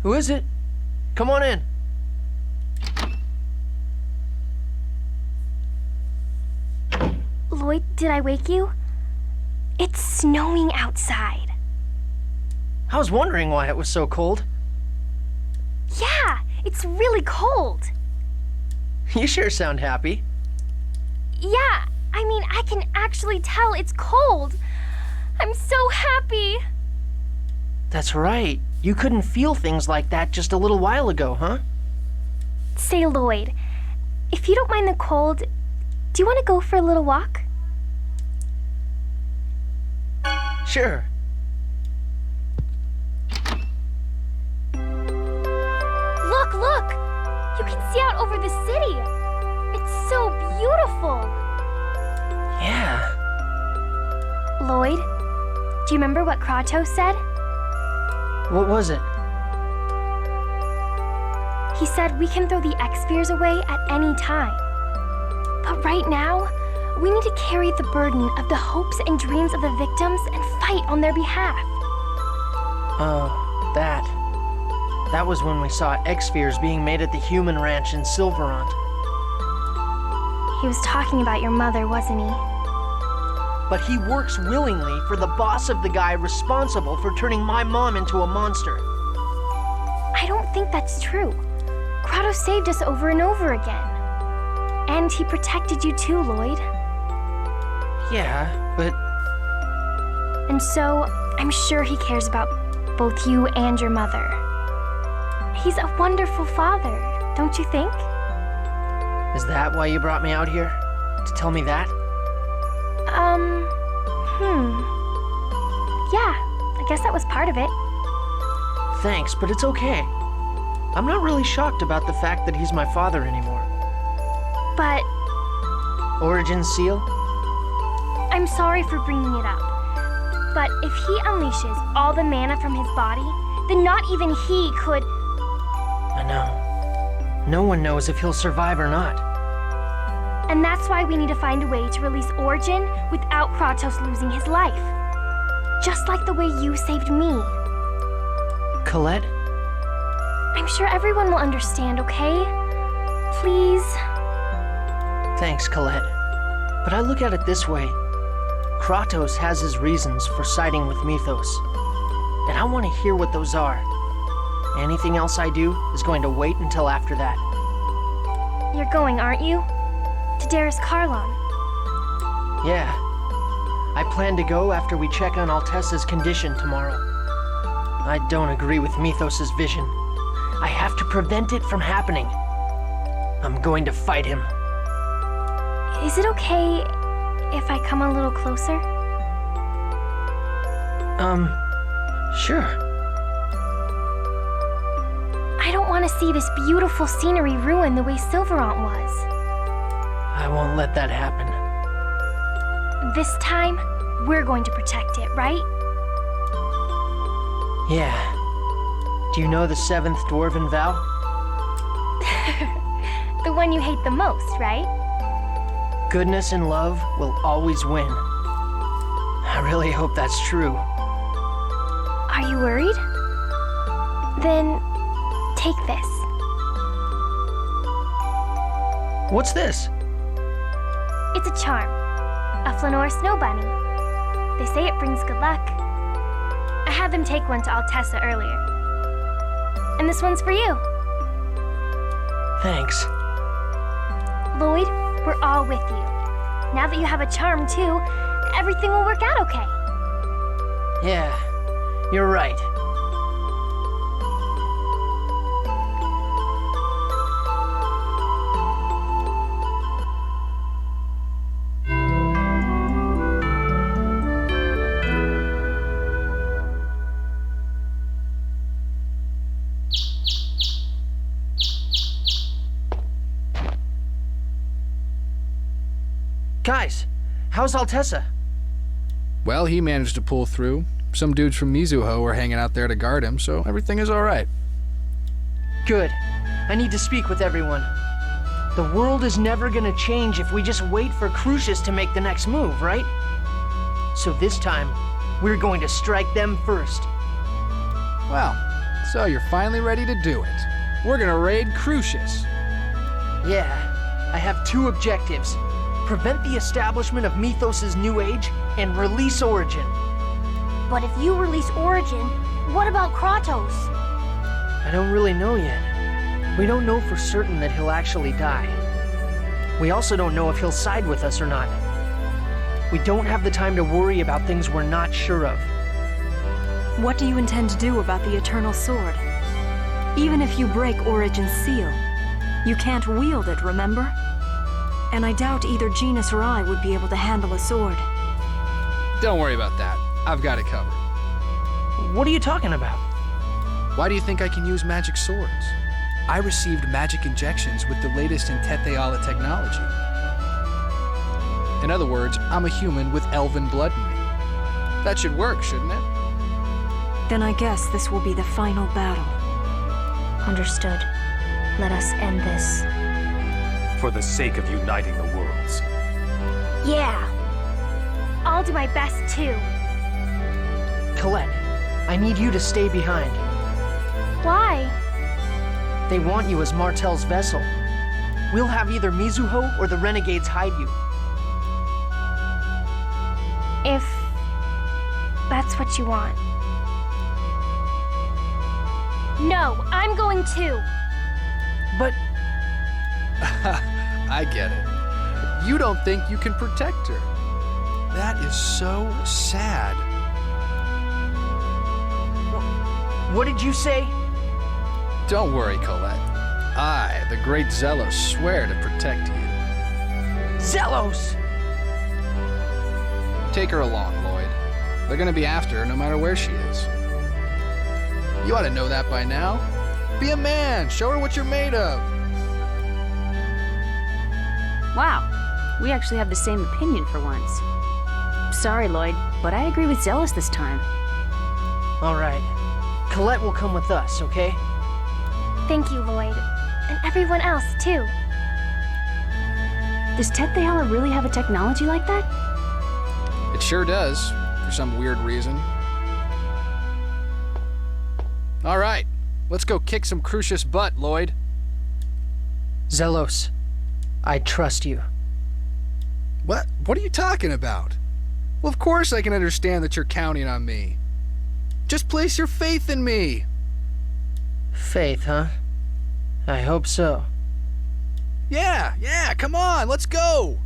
Who is it? Come on in. Lloyd, did I wake you? It's snowing outside. I was wondering why it was so cold. Yeah, it's really cold. You sure sound happy. Yeah, I mean, I can actually tell it's cold. I'm so happy. That's right. You couldn't feel things like that just a little while ago, huh? Say, Lloyd, if you don't mind the cold, do you want to go for a little walk? Sure. Look, look! You can see out over the city. It's so beautiful. Yeah. Lloyd, do you remember what Kratos said? What was it? He said we can throw the X-Spheres away at any time. But right now, we need to carry the burden of the hopes and dreams of the victims and fight on their behalf. Oh, that. That was when we saw X-Spheres being made at the human ranch in Silverant. He was talking about your mother, wasn't he? But he works willingly for the boss of the guy responsible for turning my mom into a monster. I don't think that's true. Kratos saved us over and over again. And he protected you too, Lloyd. Yeah, but... And so, I'm sure he cares about both you and your mother. He's a wonderful father, don't you think? Is that why you brought me out here? To tell me that? Yeah, I guess that was part of it. Thanks, but it's okay. I'm not really shocked about the fact that he's my father anymore. But... Origin seal? I'm sorry for bringing it up. But if he unleashes all the mana from his body, then not even he could... I know. No one knows if he'll survive or not. And that's why we need to find a way to release Origin without Kratos losing his life. Just like the way you saved me. Colette? I'm sure everyone will understand, okay? Please? Thanks, Colette. But I look at it this way. Kratos has his reasons for siding with Mythos. And I want to hear what those are. Anything else I do is going to wait until after that. You're going, aren't you? To Darius Karlon. Yeah. I plan to go after we check on Altessa's condition tomorrow. I don't agree with Mythos' vision. I have to prevent it from happening. I'm going to fight him. Is it okay if I come a little closer? Sure. I don't want to see this beautiful scenery ruined the way Silverant was. I won't let that happen. This time, we're going to protect it, right? Yeah. Do you know the 7th Dwarven vow? The one you hate the most, right? Goodness and love will always win. I really hope that's true. Are you worried? Then, take this. What's this? It's a charm. A Flanor snow bunny. They say it brings good luck. I had them take one to Altessa earlier. And this one's for you. Thanks. Lloyd, we're all with you. Now that you have a charm too, everything will work out okay. Yeah, you're right. Guys, how's Altessa? Well, he managed to pull through. Some dudes from Mizuho were hanging out there to guard him, so everything is alright. Good. I need to speak with everyone. The world is never gonna change if we just wait for Crucius to make the next move, right? So this time, we're going to strike them first. Well, so you're finally ready to do it. We're gonna raid Crucius. Yeah, I have 2 objectives. Prevent the establishment of Mythos' new age, and release Origin. But if you release Origin, what about Kratos? I don't really know yet. We don't know for certain that he'll actually die. We also don't know if he'll side with us or not. We don't have the time to worry about things we're not sure of. What do you intend to do about the Eternal Sword? Even if you break Origin's seal, you can't wield it, remember? And I doubt either Genus or I would be able to handle a sword. Don't worry about that. I've got it covered. What are you talking about? Why do you think I can use magic swords? I received magic injections with the latest in Tetheala technology. In other words, I'm a human with elven blood in me. That should work, shouldn't it? Then I guess this will be the final battle. Understood. Let us end this. For the sake of uniting the worlds. Yeah. I'll do my best too. Colette, I need you to stay behind. Why? They want you as Martel's vessel. We'll have either Mizuho or the Renegades hide you. If that's what you want. No, I'm going too. But... I get it. You don't think you can protect her. That is so sad. What did you say? Don't worry, Colette. I, the great Zelos, swear to protect you. Zelos! Take her along, Lloyd. They're gonna be after her no matter where she is. You ought to know that by now. Be a man. Show her what you're made of. Wow, we actually have the same opinion for once. Sorry, Lloyd, but I agree with Zelos this time. All right. Colette will come with us, okay? Thank you, Lloyd. And everyone else, too. Does Tetheala really have a technology like that? It sure does, for some weird reason. All right, let's go kick some Crucius butt, Lloyd. Zelos, I trust you. What are you talking about? Well, of course I can understand that you're counting on me. Just place your faith in me. Faith, huh? I hope so. Yeah, come on, let's go.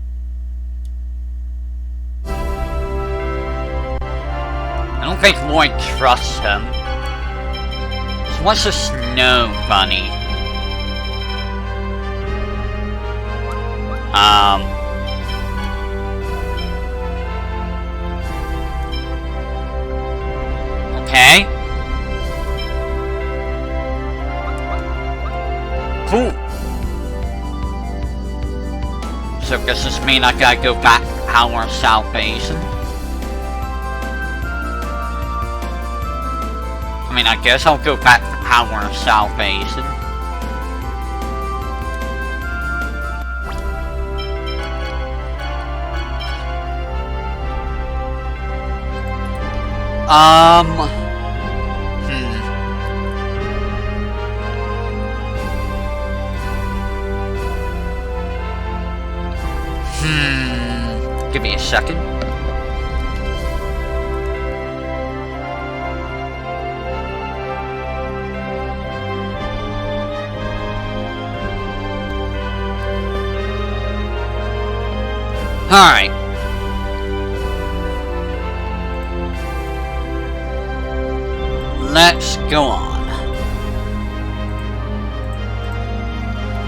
I don't think Lloyd trusts him. He wants a snow bunny. Okay. Cool. So does this mean I gotta go back to our South Basin? I mean, I guess I'll go back to our South Basin. Give me a second. Alright. Let's go on.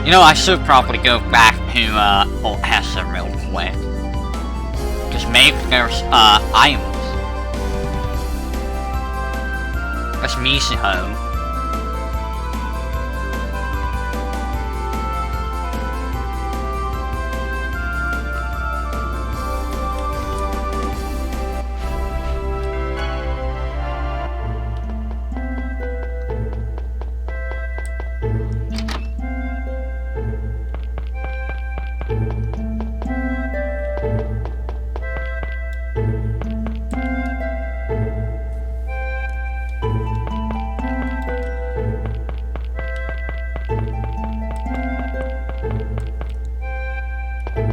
You know, I should probably go back to Old Hessa real quick. Because maybe there's items. That's Misiho.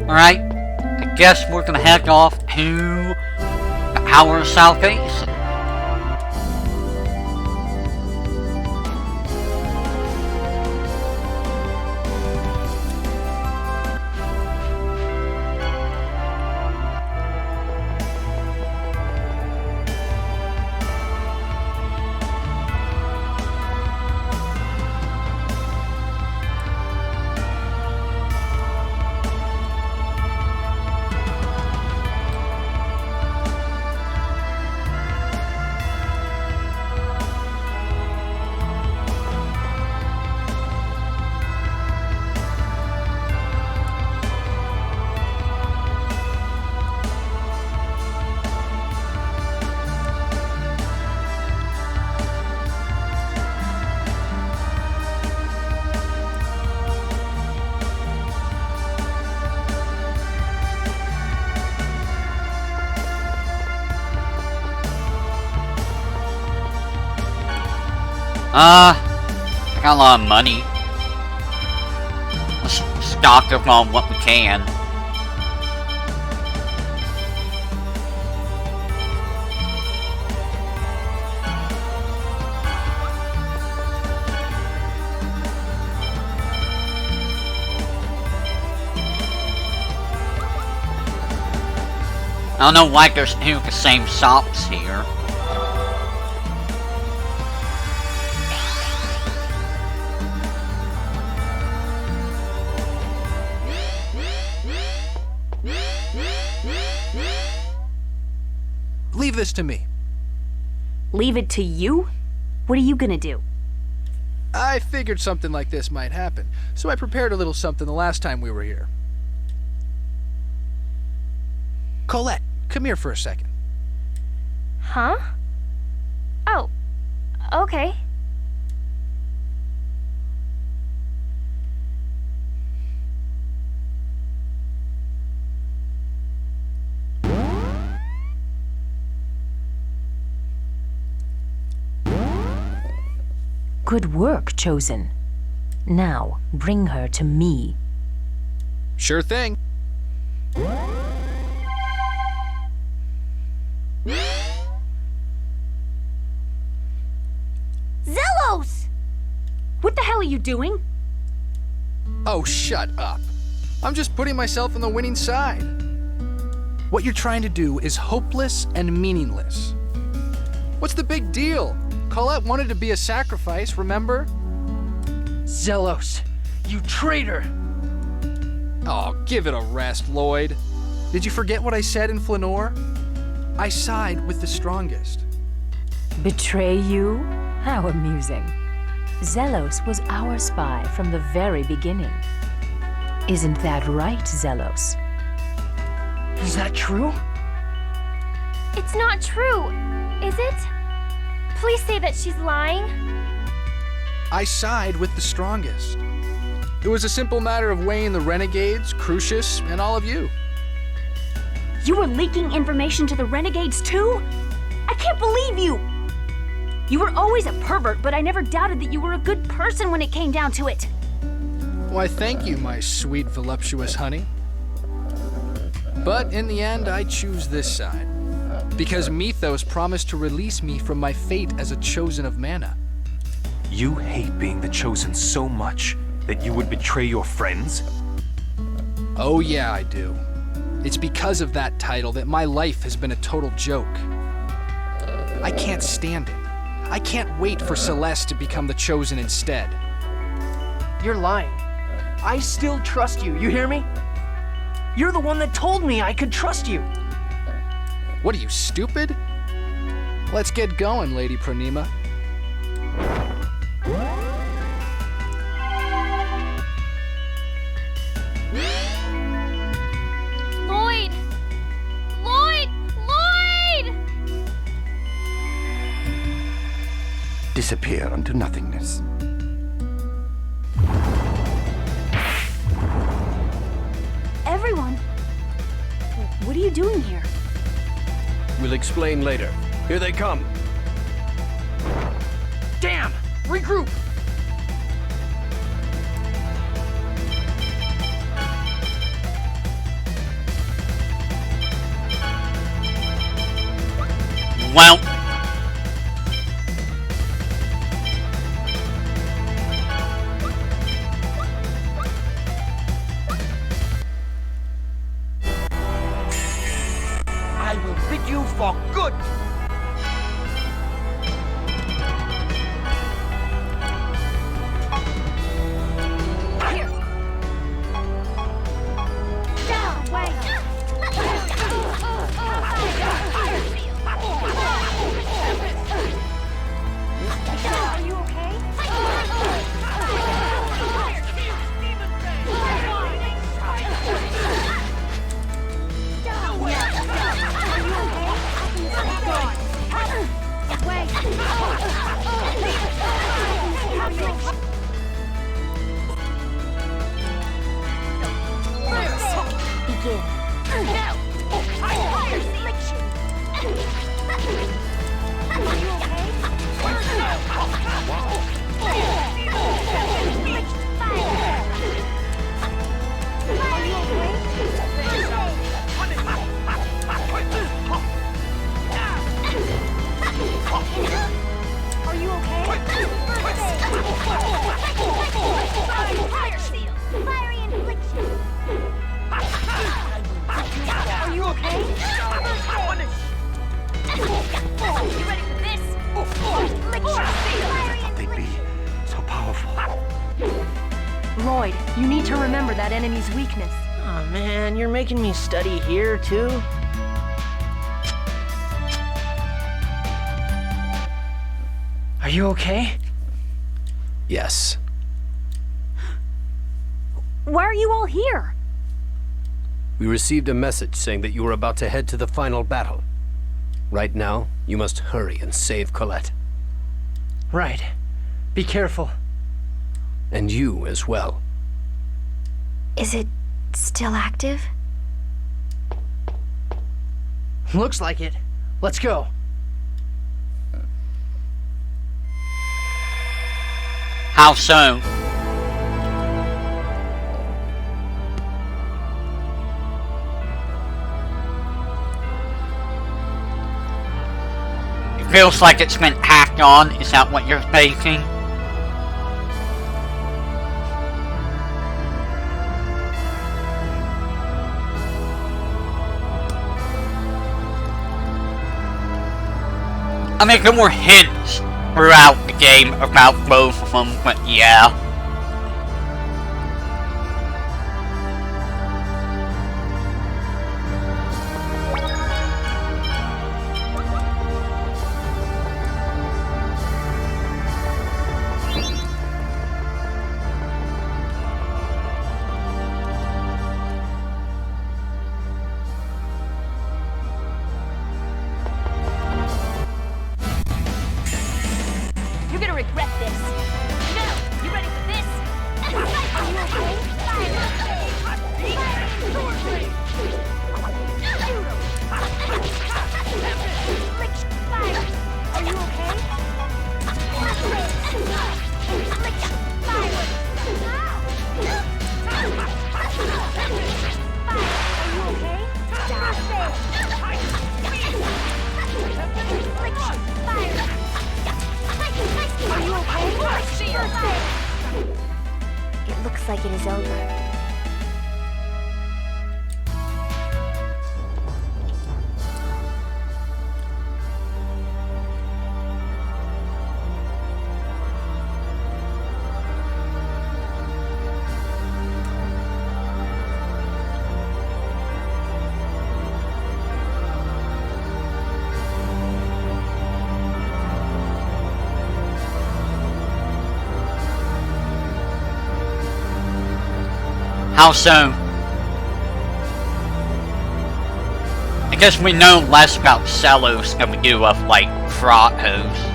Alright, I guess we're gonna head off to our South Basin. I got a lot of money. Let's stock up on what we can. I don't know why there's two of the same shops here. Leave this to me. Leave it to you? What are you gonna do? I figured something like this might happen, so I prepared a little something the last time we were here. Colette, come here for a second. Huh? Oh, okay. Good work, Chosen. Now, bring her to me. Sure thing. Zelos! What the hell are you doing? Oh, shut up. I'm just putting myself on the winning side. What you're trying to do is hopeless and meaningless. What's the big deal? Colette wanted to be a sacrifice, remember? Zelos, you traitor! Oh, give it a rest, Lloyd. Did you forget what I said in Flanor? I side with the strongest. Betray you? How amusing. Zelos was our spy from the very beginning. Isn't that right, Zelos? Is that true? It's not true, is it? Please say that she's lying. I side with the strongest. It was a simple matter of weighing the renegades, Crucius, and all of you. You were leaking information to the renegades too? I can't believe you! You were always a pervert, but I never doubted that you were a good person when it came down to it. Why, thank you, my sweet, voluptuous honey. But in the end, I choose this side. Because Mythos promised to release me from my fate as a chosen of mana. You hate being the chosen so much that you would betray your friends? Oh yeah, I do. It's because of that title that my life has been a total joke. I can't stand it. I can't wait for Celeste to become the chosen instead. You're lying. I still trust you, you hear me? You're the one that told me I could trust you. What are you, stupid? Let's get going, Lady Pronema. Lloyd! Lloyd! Lloyd! Disappear unto nothingness. Everyone! What are you doing here? We'll explain later. Here they come. Damn! Regroup! Well, I will bid you for good. Lloyd, you need to remember that enemy's weakness. Oh man, you're making me study here too? Are you okay? Yes. Why are you all here? We received a message saying that you were about to head to the final battle. Right now, you must hurry and save Colette. Right. Be careful. And you as well. Is it still active? Looks like it. Let's go. how so? It feels like it's been hacked on. Is that what you're thinking? I mean, there were hints throughout the game about both of them, but yeah. looks like it is over. How so? I guess we know less about Zelos than we do of, like, Kratos.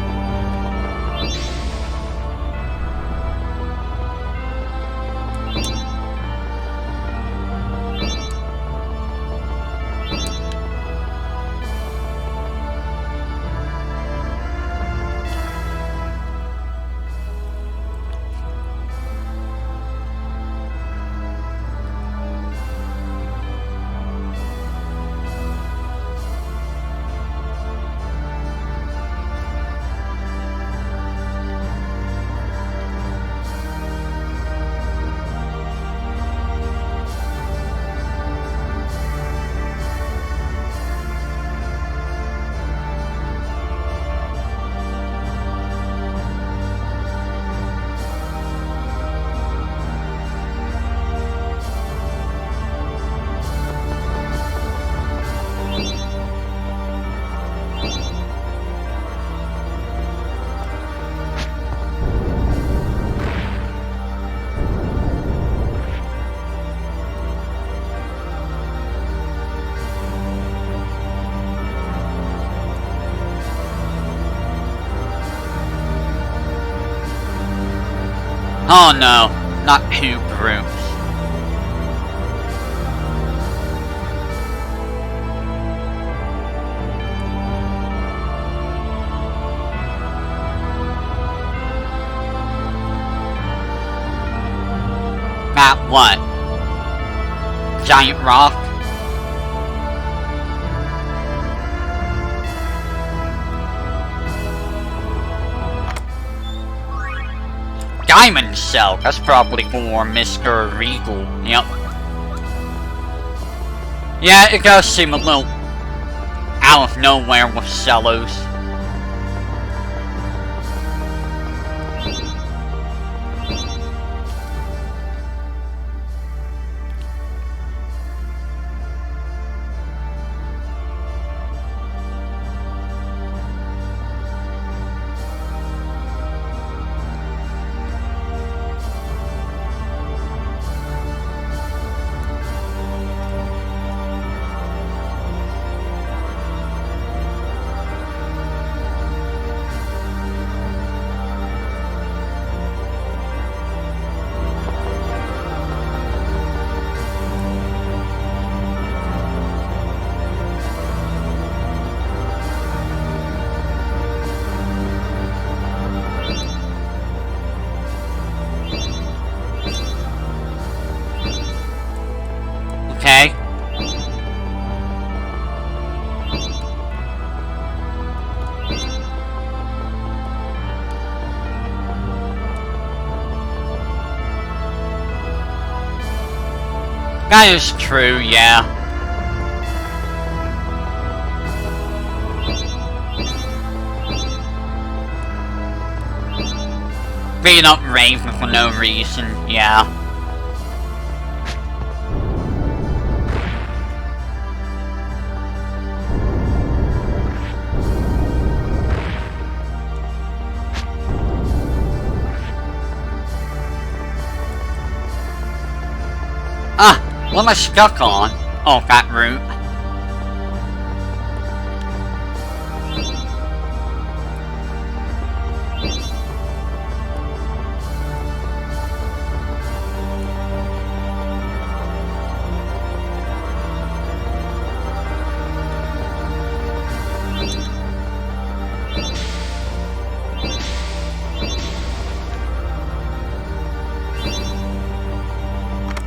Oh no, not poop rooms. That what? Giant rock? Diamond Cell, that's probably for Mr. Regal, yep. Yeah, it does seem a little out of nowhere with Zelos. Okay. That is true, yeah. Being up Raven for no reason, yeah. Ah, what am I stuck on? Oh, that route.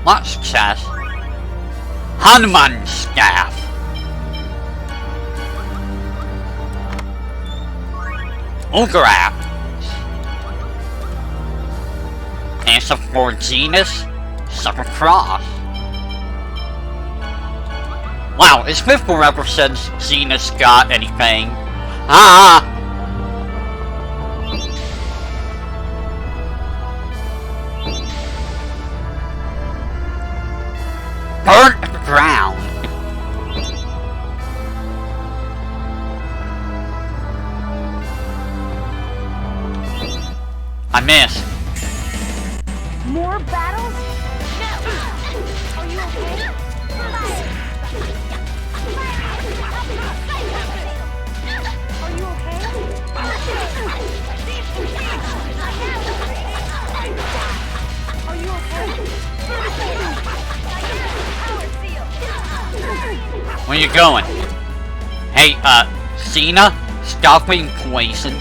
What success? Hanuman Staff. Ogre Apples. And some for genus, some for cross. Wow, it's been forever since genus got anything. Ah! Burnt to the ground. I missed. More battles? No! Are you okay? Are you okay? Are you okay? Where you going? Hey, Cena, stop being poison.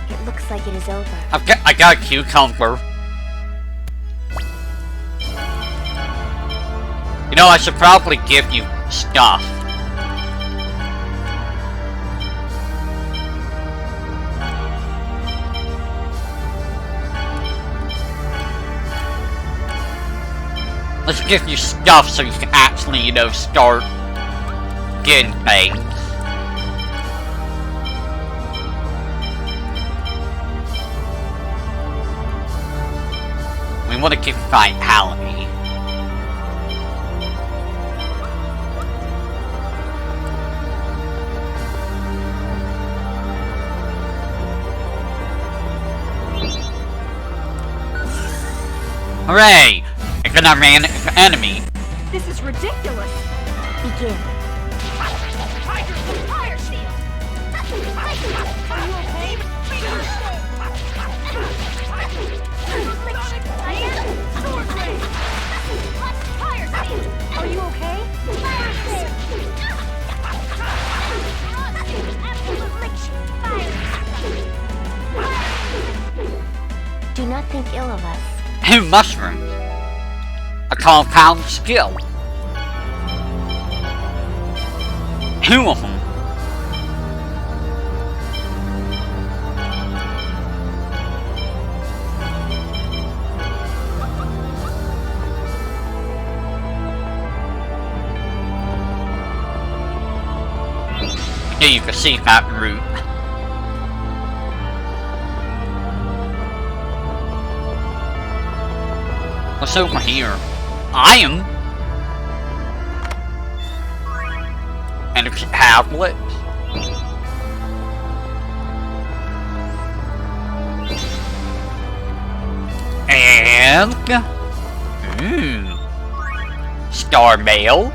It looks like it is over. I got a cucumber. You know, I should probably give you stuff. Let's give you stuff so you can actually, you know, start getting things. We want to keep vitality. Hooray! I could not ran into the enemy. This is ridiculous. Begin. Fire shield! Are you okay? Do not think ill of us. Mushrooms. A compound skill. 2 of them. Here you can see that route. What's over here? Iron? Energy tablets? And... Star mail?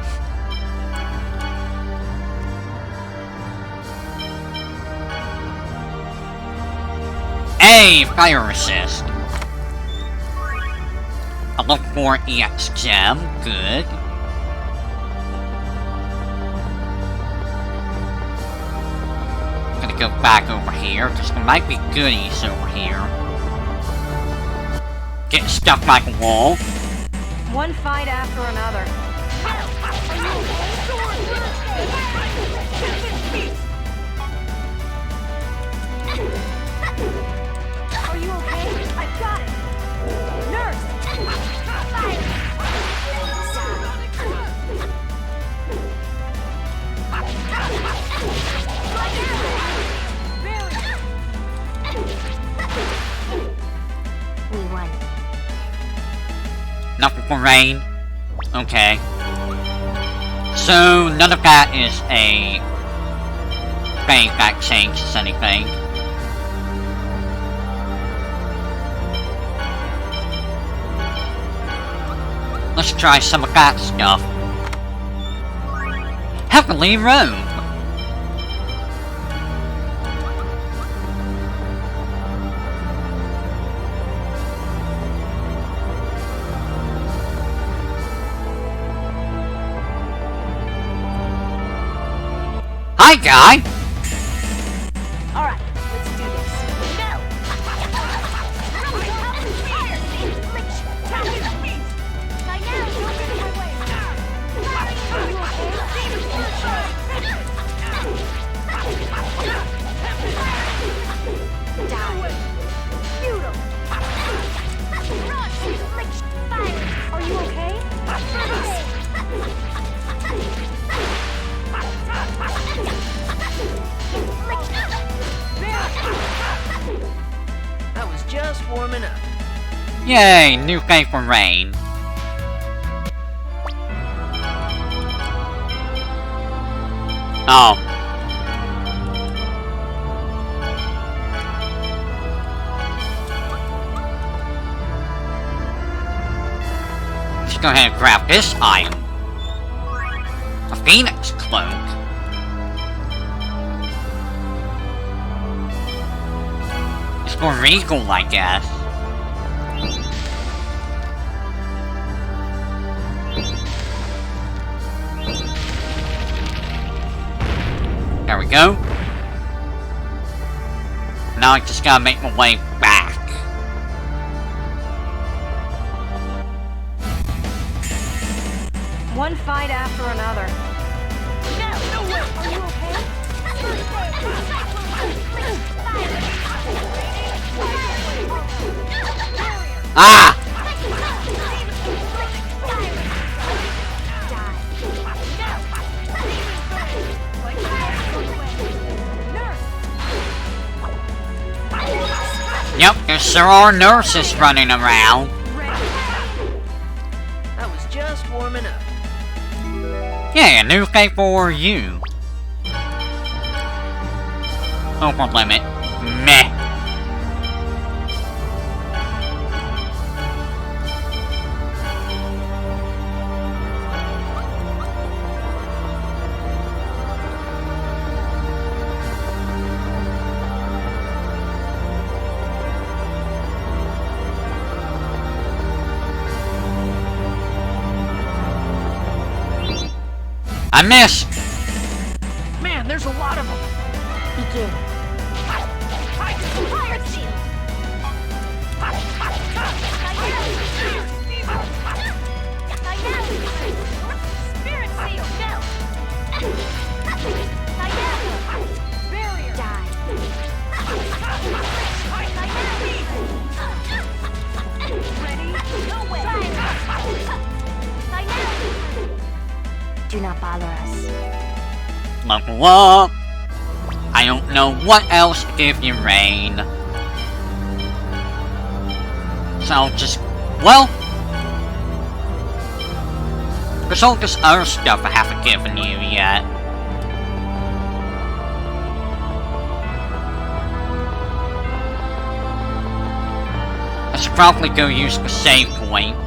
Hey, fire resist. I look for EX gem, good. I'm gonna go back over here, because there might be goodies over here. Getting stuck like a wall. One fight after another. Are you okay? I've got it! Nurse! We won. Nothing for rain. Okay. So, none of that is a thing that changes anything. Let's try some of that stuff. Heavenly Robe. Hi, guy. All right, let's do this. Go! warming up. Yay, new thing for rain. Oh. Let's go ahead and grab this item. A Phoenix cloak. It's for Regal, I guess. There we go. Now I just gotta make my way back. One fight after another. No way! Are you okay? Ah! Yep, there sure are nurses running around. I was just warming up. Yeah, new thing for you. Over limit. Meh. I missed! Man, there's a lot of them. Begin. Fire shield! Spirit seal! No! Barrier! Die! Ready? No way! Do not bother us. Level up! I don't know what else to give you, Rain. So I'll just... well... there's all this other stuff I haven't given you yet. I should probably go use the save point.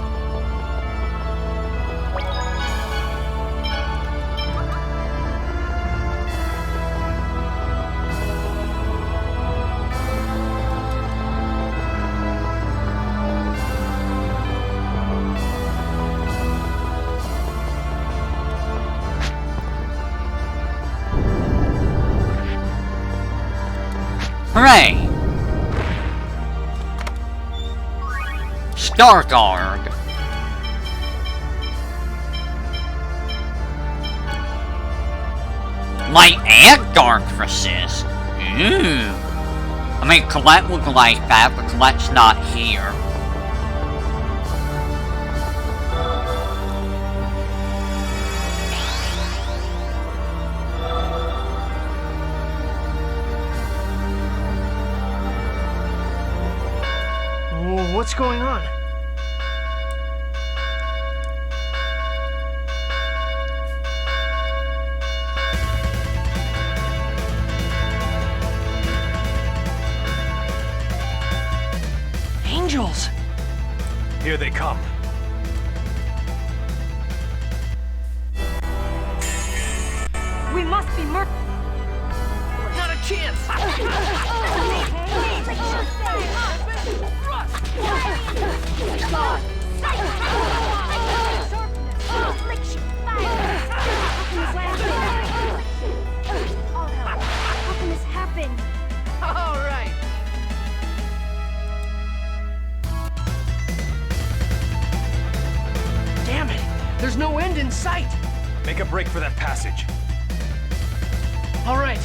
Hooray! Star Guard. Light and dark resist. Ooh. I mean, Colette would like that, but Colette's not here. What's going on? Angels! Here they come. We must be Not a chance! How can this happen? All right. Damn it! There's no end in sight. Make a break for that passage. All right.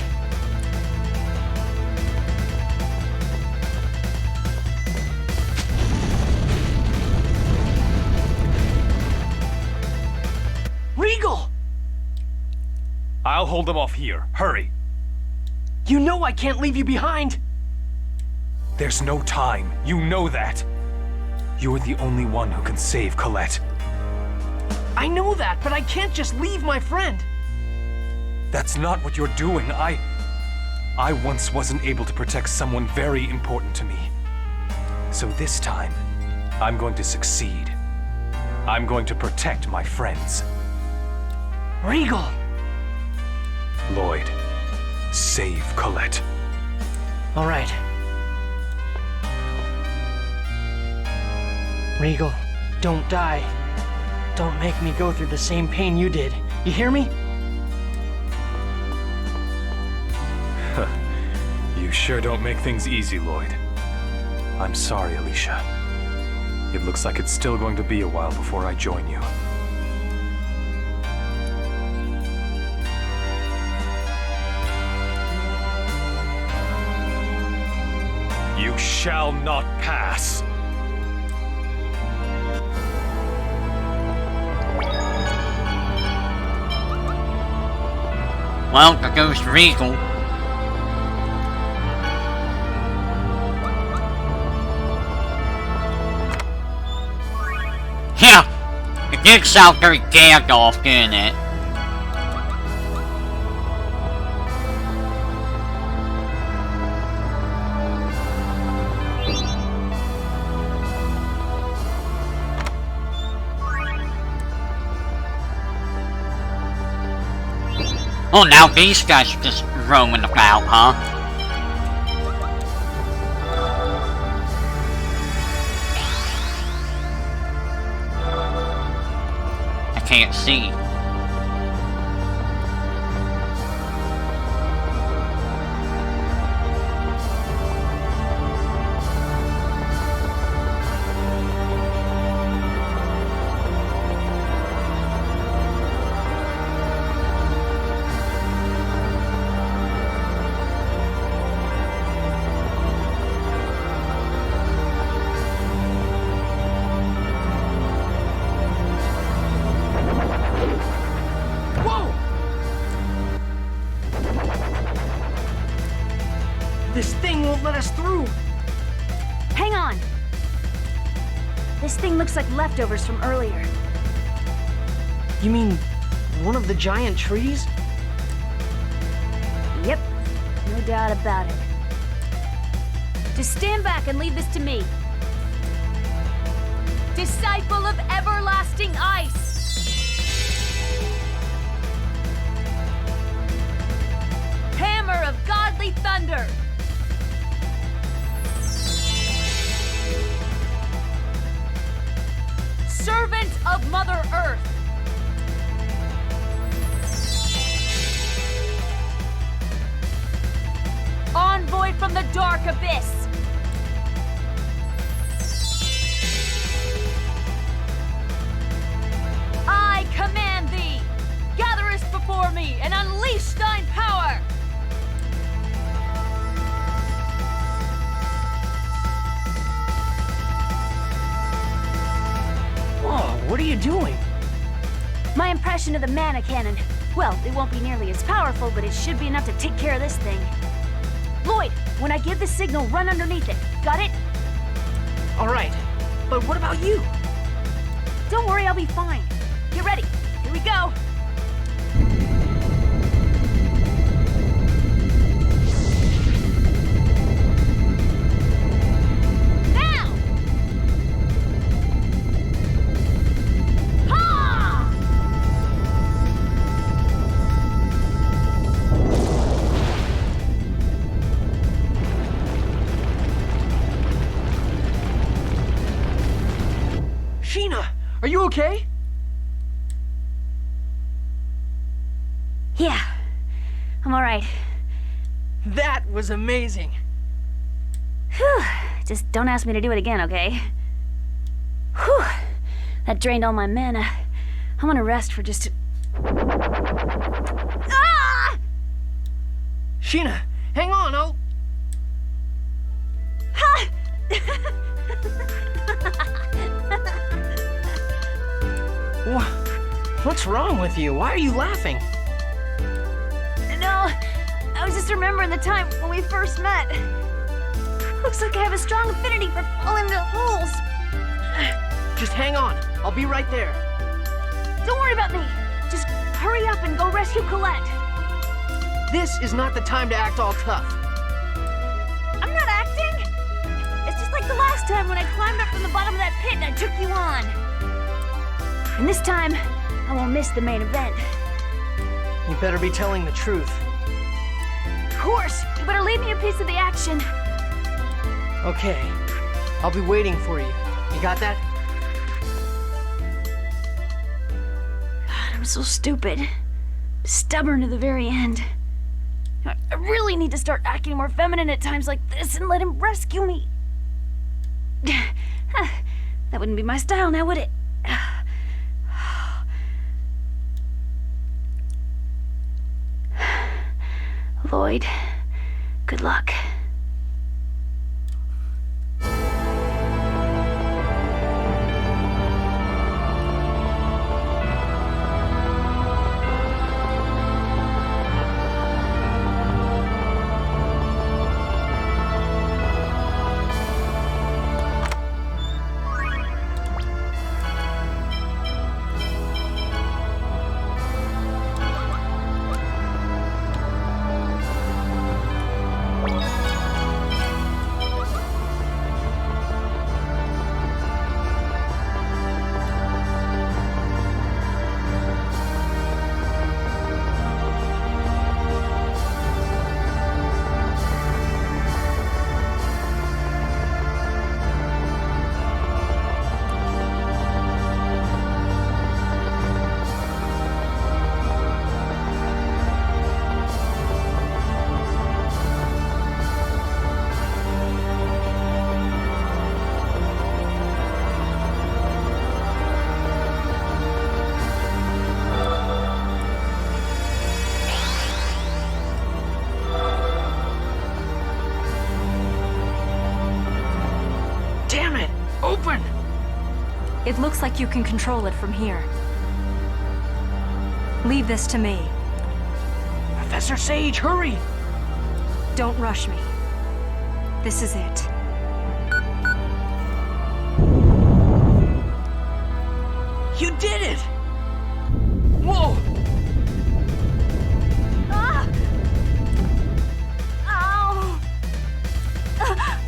Regal! I'll hold them off here. Hurry. You know I can't leave you behind. There's no time. You know that. You're the only one who can save Colette. I know that, but I can't just leave my friend. That's not what you're doing. I once wasn't able to protect someone very important to me. So this time, I'm going to succeed. I'm going to protect my friends. Regal! Lloyd, save Colette. All right. Regal, don't die. Don't make me go through the same pain you did. You hear me? You sure don't make things easy, Lloyd. I'm sorry, Alicia. It looks like it's still going to be a while before I join you. You shall not pass. Well, there goes Regal. Yeah, it did sound very Gandalf, didn't it? Oh, now these guys are just roaming about, huh? I can't see. This thing won't let us through. Hang on! This thing looks like leftovers from earlier. You mean one of the giant trees? Yep, no doubt about it. Just stand back and leave this to me. Disciple of everlasting ice! Hammer of godly thunder! Servant of Mother Earth! Envoy from the dark abyss! I command thee! Gatherest before me and unleash thine power! Whoa, what are you doing? My impression of the mana cannon. Well, it won't be nearly as powerful, but it should be enough to take care of this thing. Lloyd, when I give the signal, run underneath it. Got it? All right, but what about you? Don't worry, I'll be fine. Get ready. Here we go. Now! Ha! Sheena, are you okay? Yeah, I'm all right. That was amazing. Whew. Just don't ask me to do it again, okay? Whew. That drained all my mana. I'm gonna rest for just Ah! Sheena, hang on, I'll... Ha! What's wrong with you? Why are you laughing? No, I was just remembering the time when we first met. Looks like I have a strong affinity for falling into holes. Just hang on. I'll be right there. Don't worry about me. Just hurry up and go rescue Colette. This is not the time to act all tough. I'm not acting. It's just like the last time when I climbed up from the bottom of that pit and I took you on. And this time, I won't miss the main event. You better be telling the truth. Of course. You better leave me a piece of the action. Okay. I'll be waiting for you. You got that? God, I'm so stupid. Stubborn to the very end. I really need to start acting more feminine at times like this and let him rescue me. That wouldn't be my style now, would it? Lloyd, good luck. It looks like you can control it from here. Leave this to me. Professor Sage, hurry! Don't rush me. This is it. You did it! Whoa! Ah! Ow! Ah!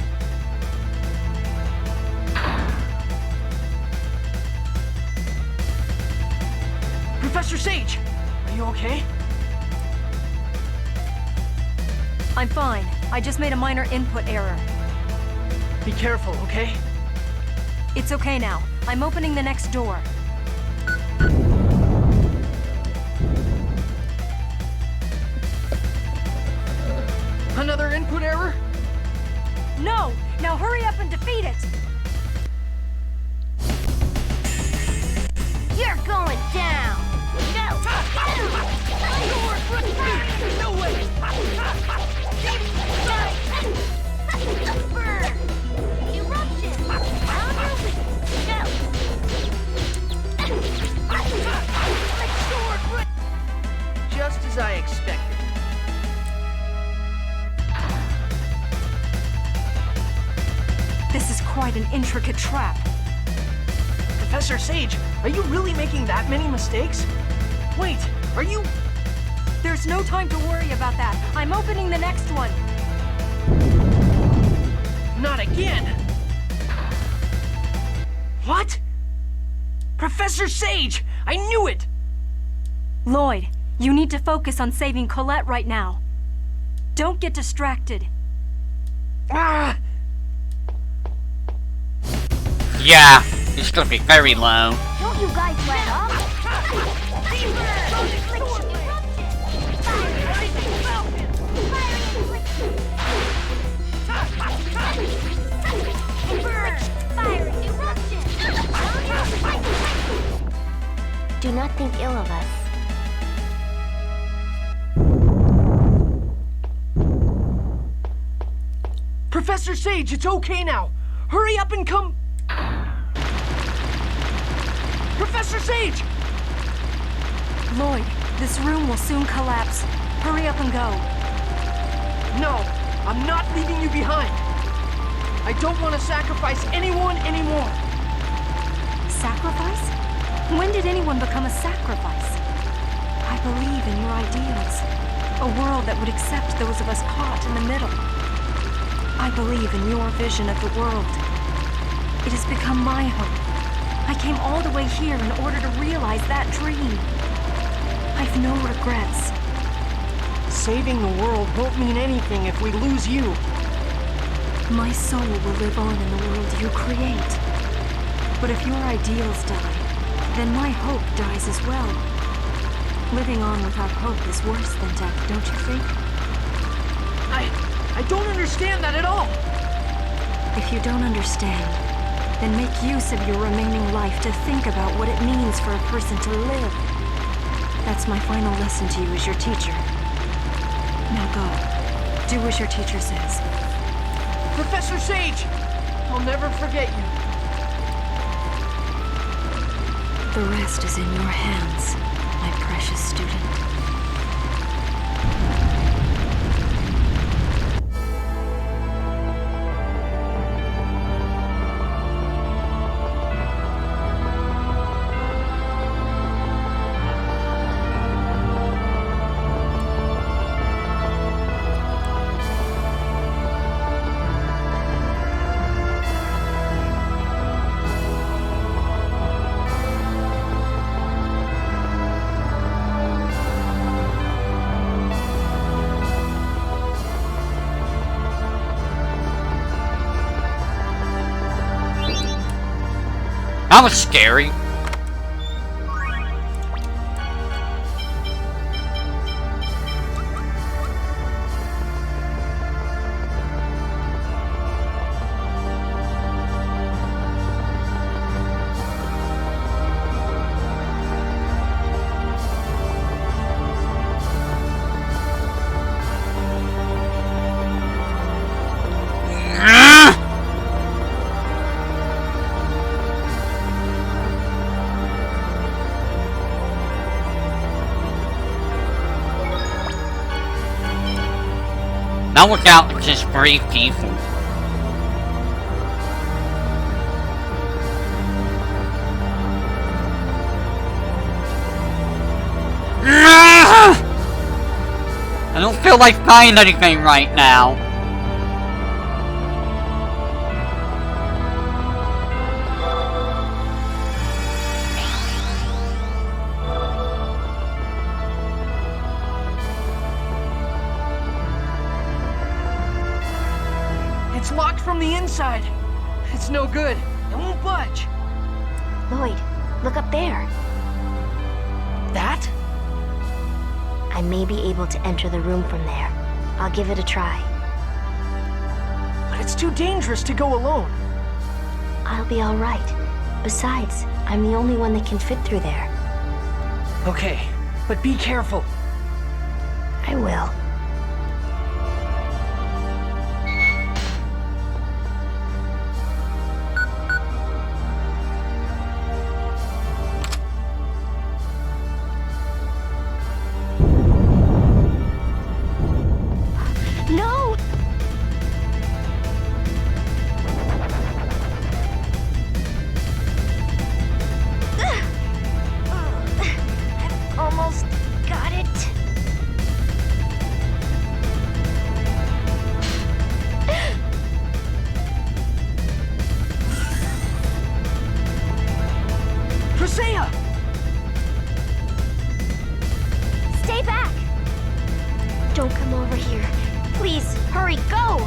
Professor Sage, are you okay? I'm fine. I just made a minor input error. Be careful, okay? It's okay now. I'm opening the next door. Another input error? No! Now hurry up and defeat it! You're going down! Go! No way! Burn! Eruption! Down your way! Go! Just as I expected. This is quite an intricate trap. Professor Sage, are you really making that many mistakes? Wait, are you... There's no time to worry about that. I'm opening the next one. Not again! What? Professor Sage! I knew it! Lloyd, you need to focus on saving Colette right now. Don't get distracted. Ah! Yeah, it's gonna be very low. Don't you guys let up? Do not think ill of us. Professor Sage, it's okay now. Hurry up and come... Professor Sage! Lloyd, this room will soon collapse. Hurry up and go. No, I'm not leaving you behind. I don't want to sacrifice anyone anymore. Sacrifice? When did anyone become a sacrifice? I believe in your ideals. A world that would accept those of us caught in the middle. I believe in your vision of the world. It has become my hope. I came all the way here in order to realize that dream. I've no regrets. Saving the world won't mean anything if we lose you. My soul will live on in the world you create. But if your ideals die, then my hope dies as well. Living on without hope is worse than death, don't you think? I don't understand that at all. If you don't understand, then make use of your remaining life to think about what it means for a person to live. That's my final lesson to you as your teacher. Now go. Do as your teacher says. Professor Sage! I'll never forget you. The rest is in your hands, my precious student. That was scary. Now look out for just brave people. I don't feel like buying anything right now. It's locked from the inside. It's no good. It won't budge. Lloyd, look up there. That? I may be able to enter the room from there. I'll give it a try. But it's too dangerous to go alone. I'll be all right. Besides, I'm the only one that can fit through there. Okay, but be careful. I will. No! I've almost got it. Priscilla! Stay back! Don't come over here. Please, hurry, go!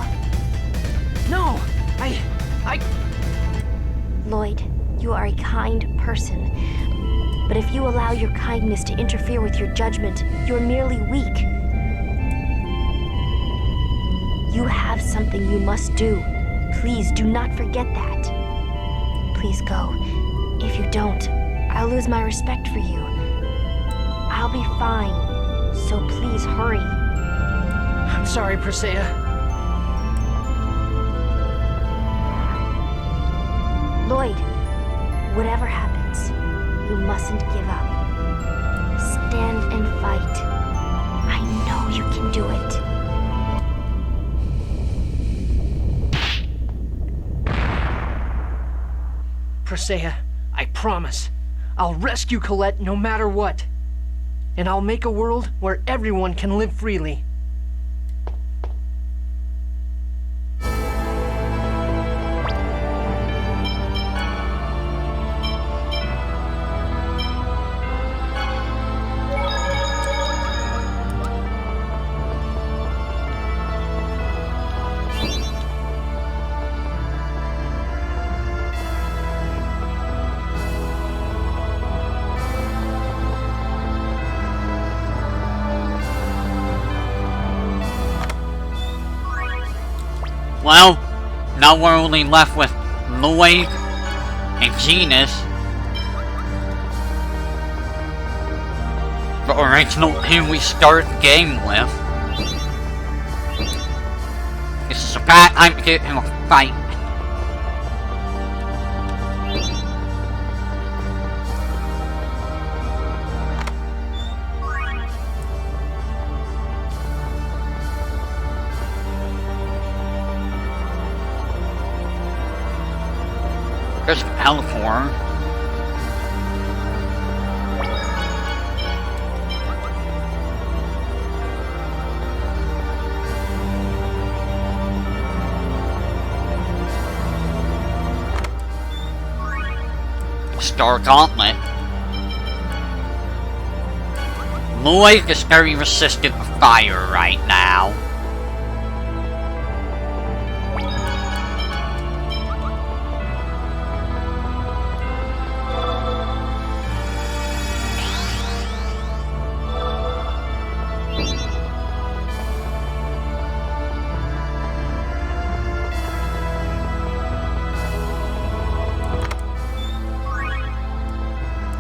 No, Lloyd, you are a kind person. But if you allow your kindness to interfere with your judgment, you're merely weak. You have something you must do. Please do not forget that. Please go. If you don't, I'll lose my respect for you. I'll be fine, so please hurry. I'm sorry, Priscilla. Lloyd, whatever happens, you mustn't give up. Stand and fight. I know you can do it. Chrysaea, I promise. I'll rescue Colette no matter what. And I'll make a world where everyone can live freely. Well, now we're only left with Lloyd and Genus. The original team we started the game with. This is a bad time to get in a fight. There's Alicorn. Star Gauntlet. Lloyd is very resistant to fire right now.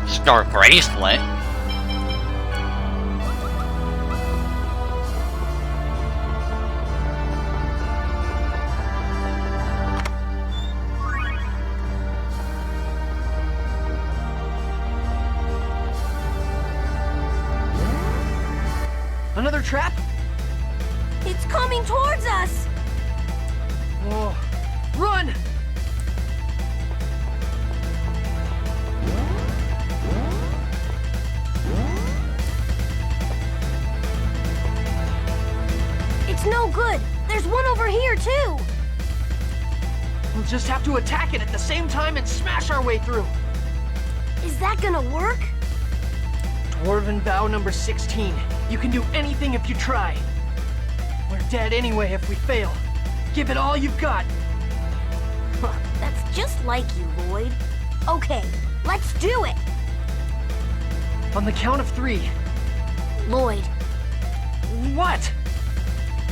Star Bracelet. Another trap? It's coming towards us! Whoa. Run! It's no good. There's one over here, too. We'll just have to attack it at the same time and smash our way through. Is that gonna work? Dwarven vow number 16. You can do anything if you try. We're dead anyway if we fail. Give it all you've got. That's just like you, Lloyd. Okay, let's do it. On the count of 3. Lloyd. What?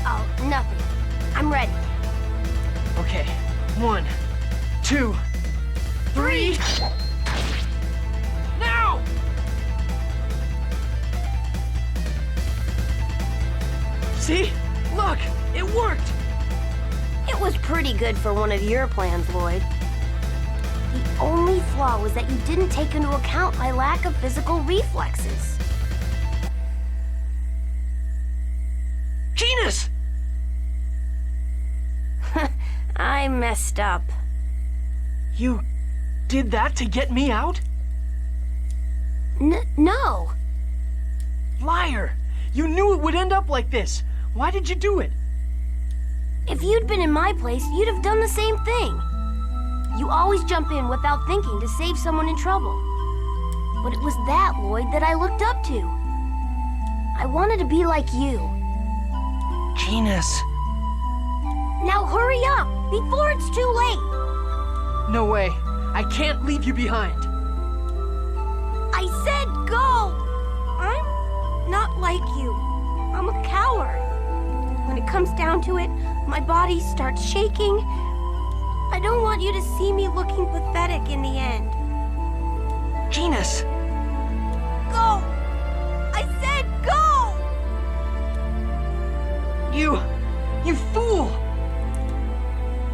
Oh, nothing. I'm ready. Okay. 1, 2, 3. Now! See? Look! It worked! It was pretty good for one of your plans, Lloyd. The only flaw was that you didn't take into account my lack of physical reflexes. Genus! I messed up. You did that to get me out? No. Liar! You knew it would end up like this. Why did you do it? If you'd been in my place, you'd have done the same thing. You always jump in without thinking to save someone in trouble. But it was that, Lloyd, that I looked up to. I wanted to be like you. Genus. Now hurry up, before it's too late. No way. I can't leave you behind. I said go! I'm not like you. I'm a coward. When it comes down to it, my body starts shaking. I don't want you to see me looking pathetic in the end. Genus! Go! I said go! You fool!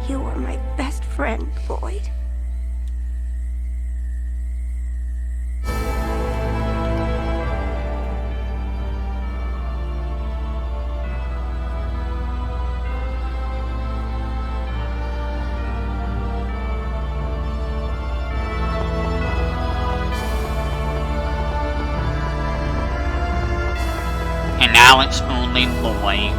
You are my best friend, Lloyd. now it's only Lloyd.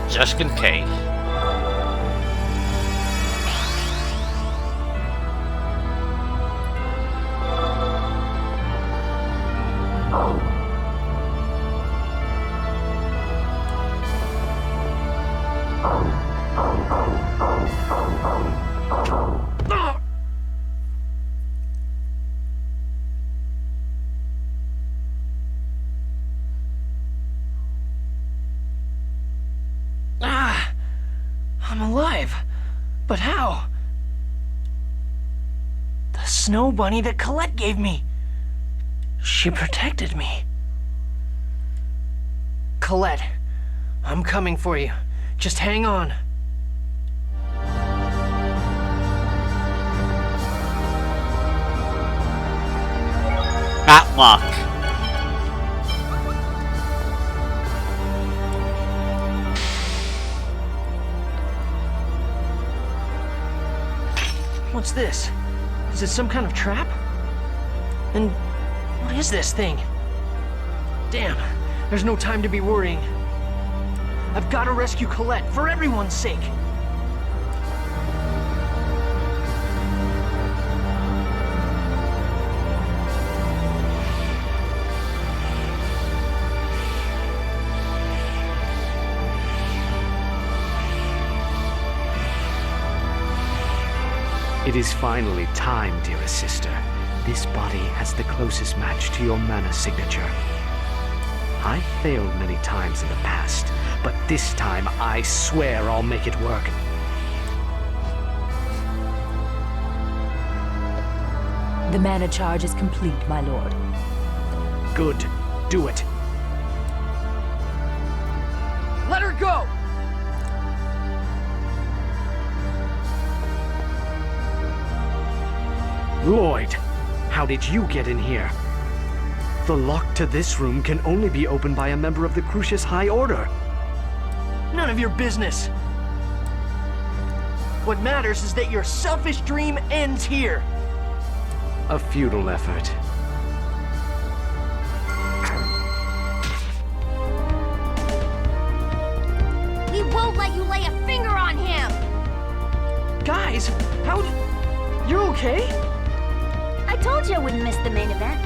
Just in case. I'm alive. But how? The snow bunny that Colette gave me. She protected me. Colette, I'm coming for you. Just hang on. Bad luck. What's this? Is it some kind of trap? And what is this thing? Damn, there's no time to be worrying. I've got to rescue Colette for everyone's sake. It is finally time, dearest sister. This body has the closest match to your mana signature. I've failed many times in the past, but this time I swear I'll make it work. The mana charge is complete, my lord. Good. Do it. Let her go! Lloyd, how did you get in here? The lock to this room can only be opened by a member of the Crucius High Order. None of your business. What matters is that your selfish dream ends here. A futile effort. We won't let you lay a finger on him! Guys, how did... You're okay? I told you I wouldn't miss the main event.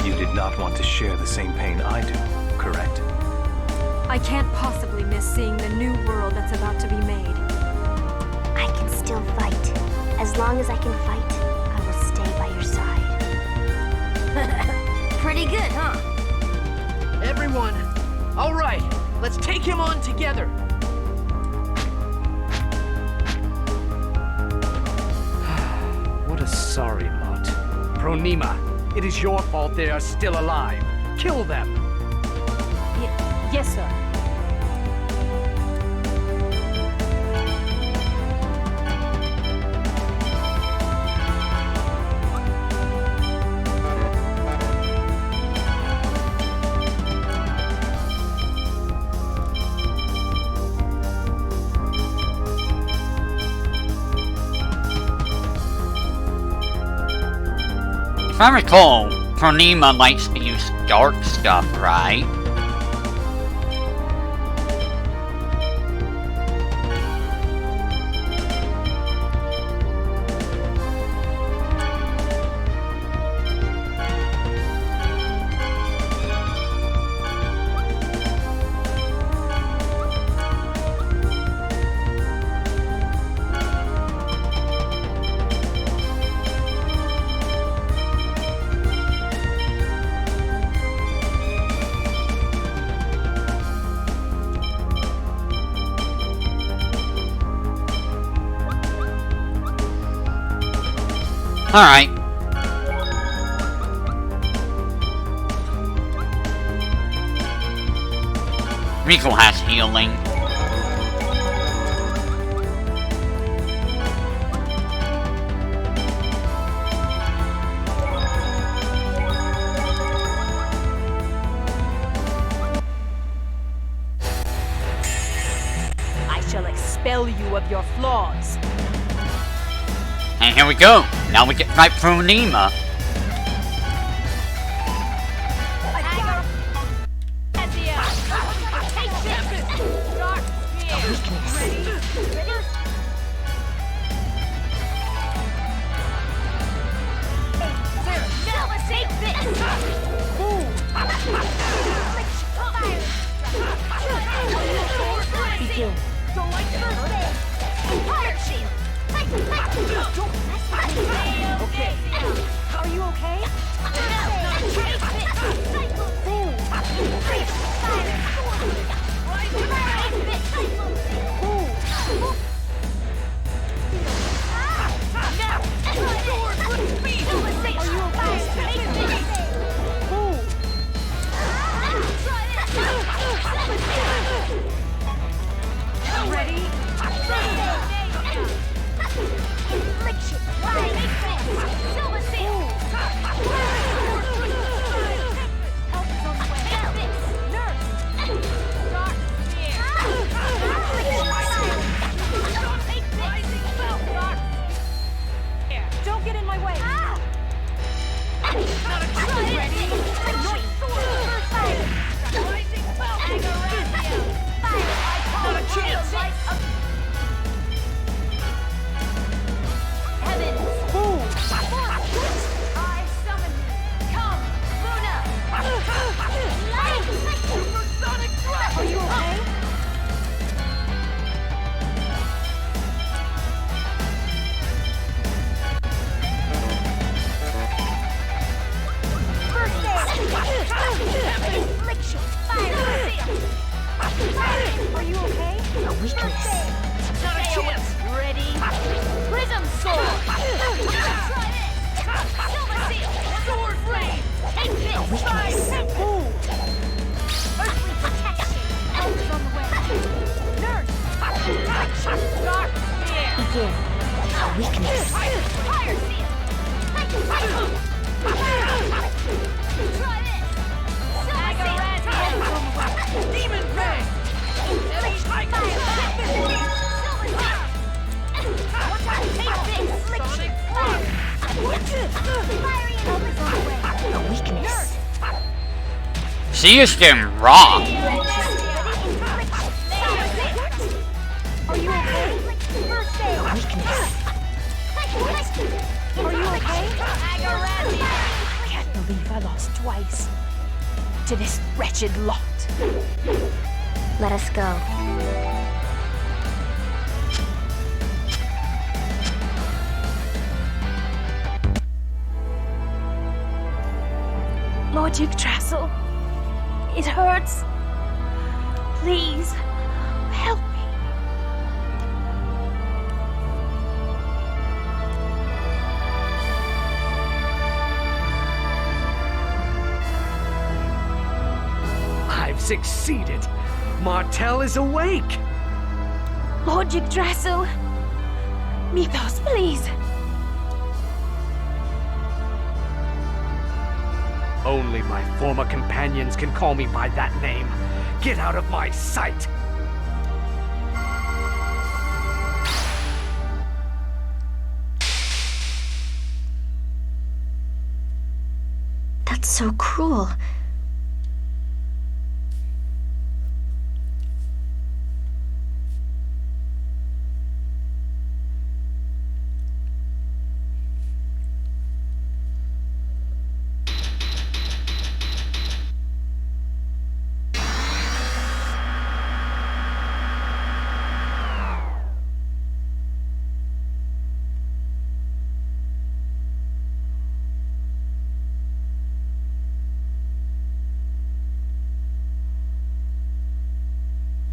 You did not want to share the same pain I do, correct? I can't possibly miss seeing the new world that's about to be made. I can still fight. As long as I can fight, I will stay by your side. Pretty good, huh? Everyone, all right, let's take him on together. What a sorry lot. Pronema, it is your fault they are still alive. Kill them. Yes, sir. If I recall, Pronema likes to use dark stuff, right? Alright. Rico has healing. I shall expel you of your flaws. And here we go. Now we get right through Nima. Okay. Are you okay? Ready? Don't get in my way. Not a chance. I summon you. Come, Luna. Light. Supersonic breath. Are you okay? Affliction. Fire. Are you okay? A weakness. Not a chance. Ready? Prism sword. Try this. Silver seal. Sword blade. Take this. A weakness. Earthly protection. Elves on the way. Nurse. Dark spear. Begin. A weakness. Fire seal. Try this. Silver seal. Demon ray. A weakness. She is getting raw. Are you okay? First aid. A weakness. Are you okay? I can't believe I lost twice to this wretched lot. Let us go. Lord Yggdrasil, it hurts. Please, help me. I've succeeded. Martel is awake. Lord Yggdrasil, Mythos, please. Only my former companions can call me by that name. Get out of my sight! That's so cruel.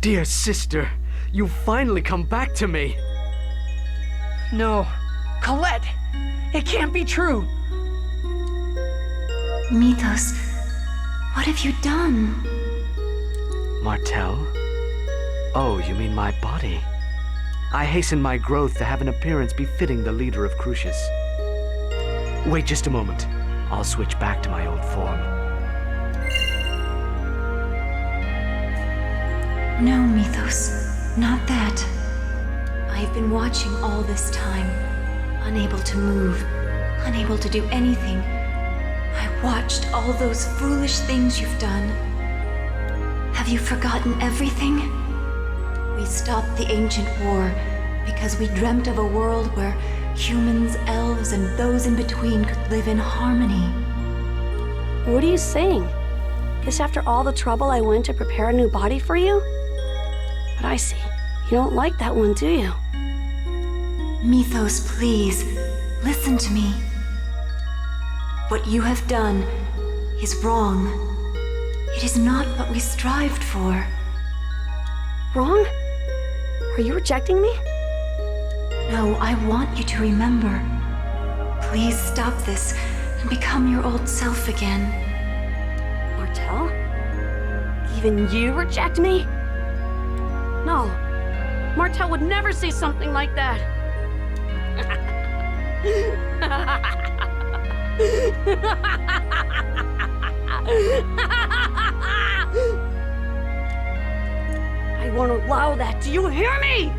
Dear sister, you've finally come back to me. No. Colette! It can't be true. Mythos, what have you done? Martel? Oh, you mean my body? I hasten my growth to have an appearance befitting the leader of Crucius. Wait just a moment. I'll switch back to my old form. No, Mythos, not that. I've been watching all this time, unable to move, unable to do anything. I watched all those foolish things you've done. Have you forgotten everything? We stopped the ancient war because we dreamt of a world where humans, elves, and those in between could live in harmony. What are you saying? This after all the trouble I went to prepare a new body for you? But I see. You don't like that one, do you? Mythos, please, listen to me. What you have done is wrong. It is not what we strived for. Wrong? Are you rejecting me? No, I want you to remember. Please stop this and become your old self again. Martel? Even you reject me? No. Martel would never say something like that. I won't allow that. Do you hear me?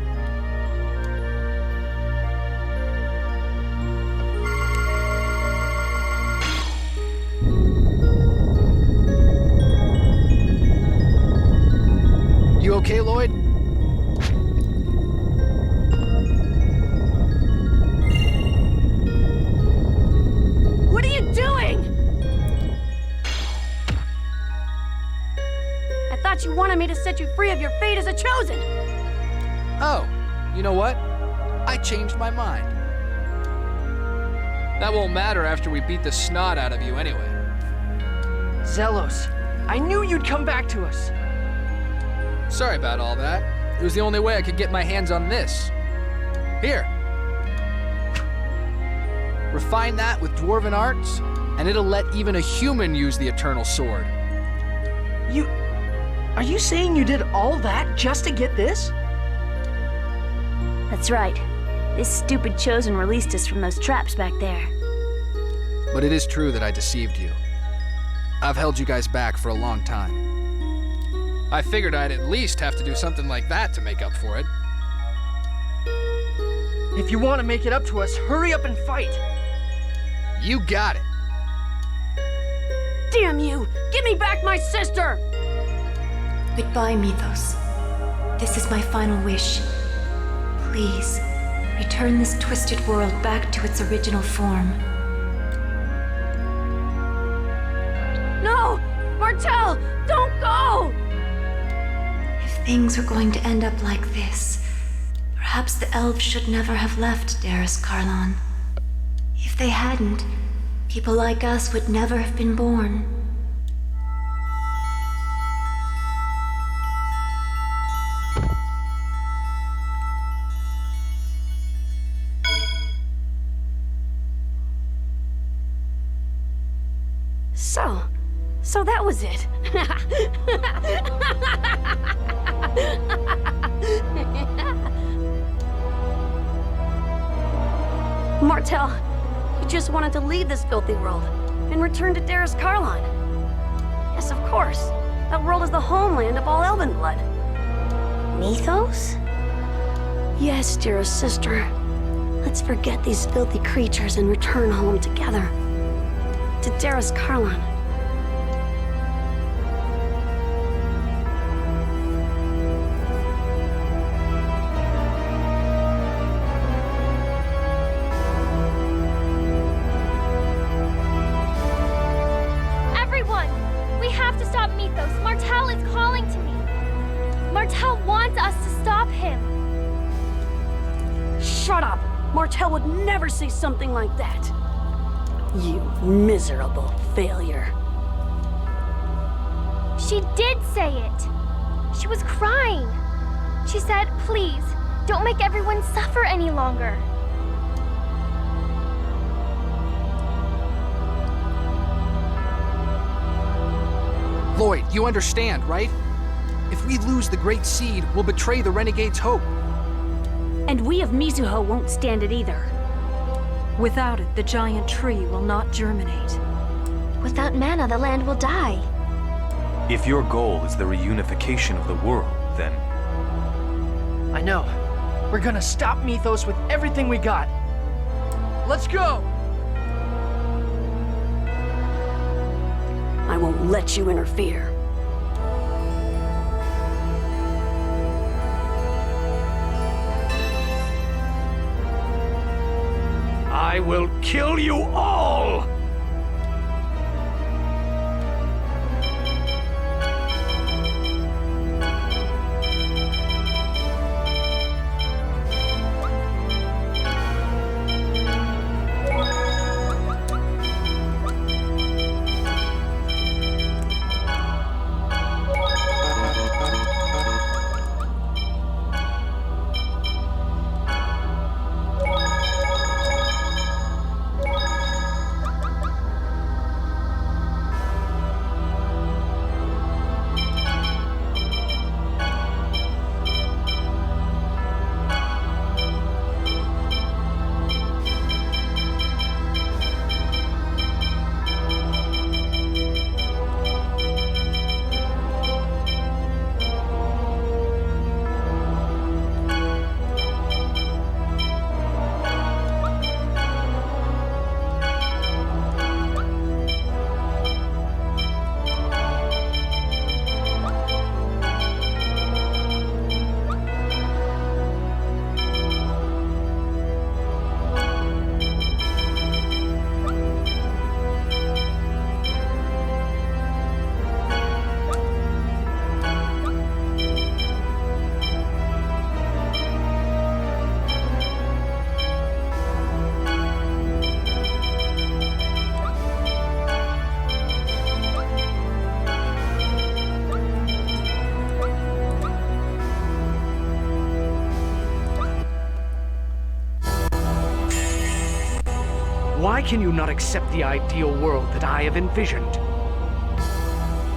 You okay, Lloyd? What are you doing? I thought you wanted me to set you free of your fate as a chosen. Oh, you know what? I changed my mind. That won't matter after we beat the snot out of you anyway. Zelos, I knew you'd come back to us. Sorry about all that. It was the only way I could get my hands on this. Here. Refine that with dwarven arts, and it'll let even a human use the Eternal Sword. Are you saying you did all that just to get this? That's right. This stupid chosen released us from those traps back there. But it is true that I deceived you. I've held you guys back for a long time. I figured I'd at least have to do something like that to make up for it. If you want to make it up to us, hurry up and fight. You got it. Damn you! Give me back my sister! Goodbye, Mythos. This is my final wish. Please, return this twisted world back to its original form. No! Martel! Don't go! If things are going to end up like this, perhaps the elves should never have left Darus Carlon. If they hadn't, people like us would never have been born. So that was it. Martel, you just wanted to leave this filthy world and return to Darus Carlon. Yes, of course. That world is the homeland of all elven blood. Mythos? Yes, dearest sister. Let's forget these filthy creatures and return home together. To Darus Carlon. Everyone! We have to stop Mythos. Martel is calling to me. Martel wants us to stop him. Shut up! Martel would never say something like that. You miserable failure. She did say it. She was crying. She said, please, don't make everyone suffer any longer. Lloyd, you understand, right? If we lose the Great Seed, we'll betray the Renegade's hope. And we of Mizuho won't stand it either. Without it, the giant tree will not germinate. Without mana, the land will die. If your goal is the reunification of the world, then... I know. We're gonna stop Mythos with everything we got. Let's go! I won't let you interfere. I will kill you all! Why can you not accept the ideal world that I have envisioned?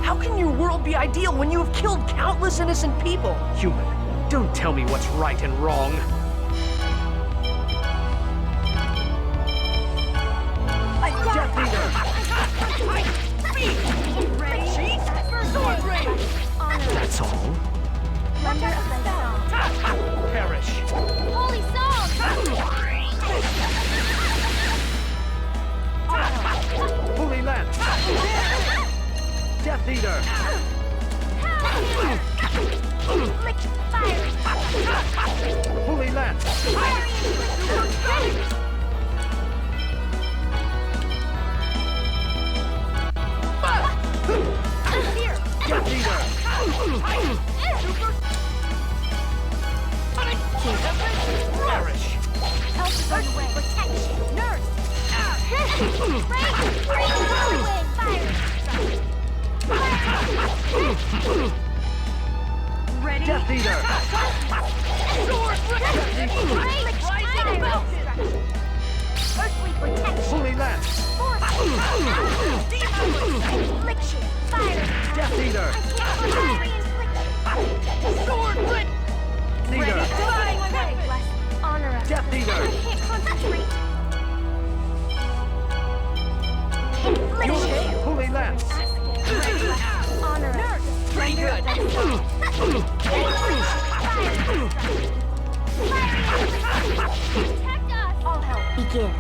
How can your world be ideal when you have killed countless innocent people? Human, don't tell me what's right and wrong. Death Eater! Ready? Sword Raid! That's all? Wonder of the Song. Perish! Holy Song! Holy Lance! Death Eater! Lick fire! Holy Lance! Here! Death Eater! Perish! Help is on the way. Protection! Nurse! Ready? Death Eater! Sword! Earthly protection! Holy Lance! Affliction! Fire! Death Eater! Sword! Eater! Honor us! Death Eater! I can't concentrate! Holy Lance! Honor us! Pretty good! Protect us! All help! Begin!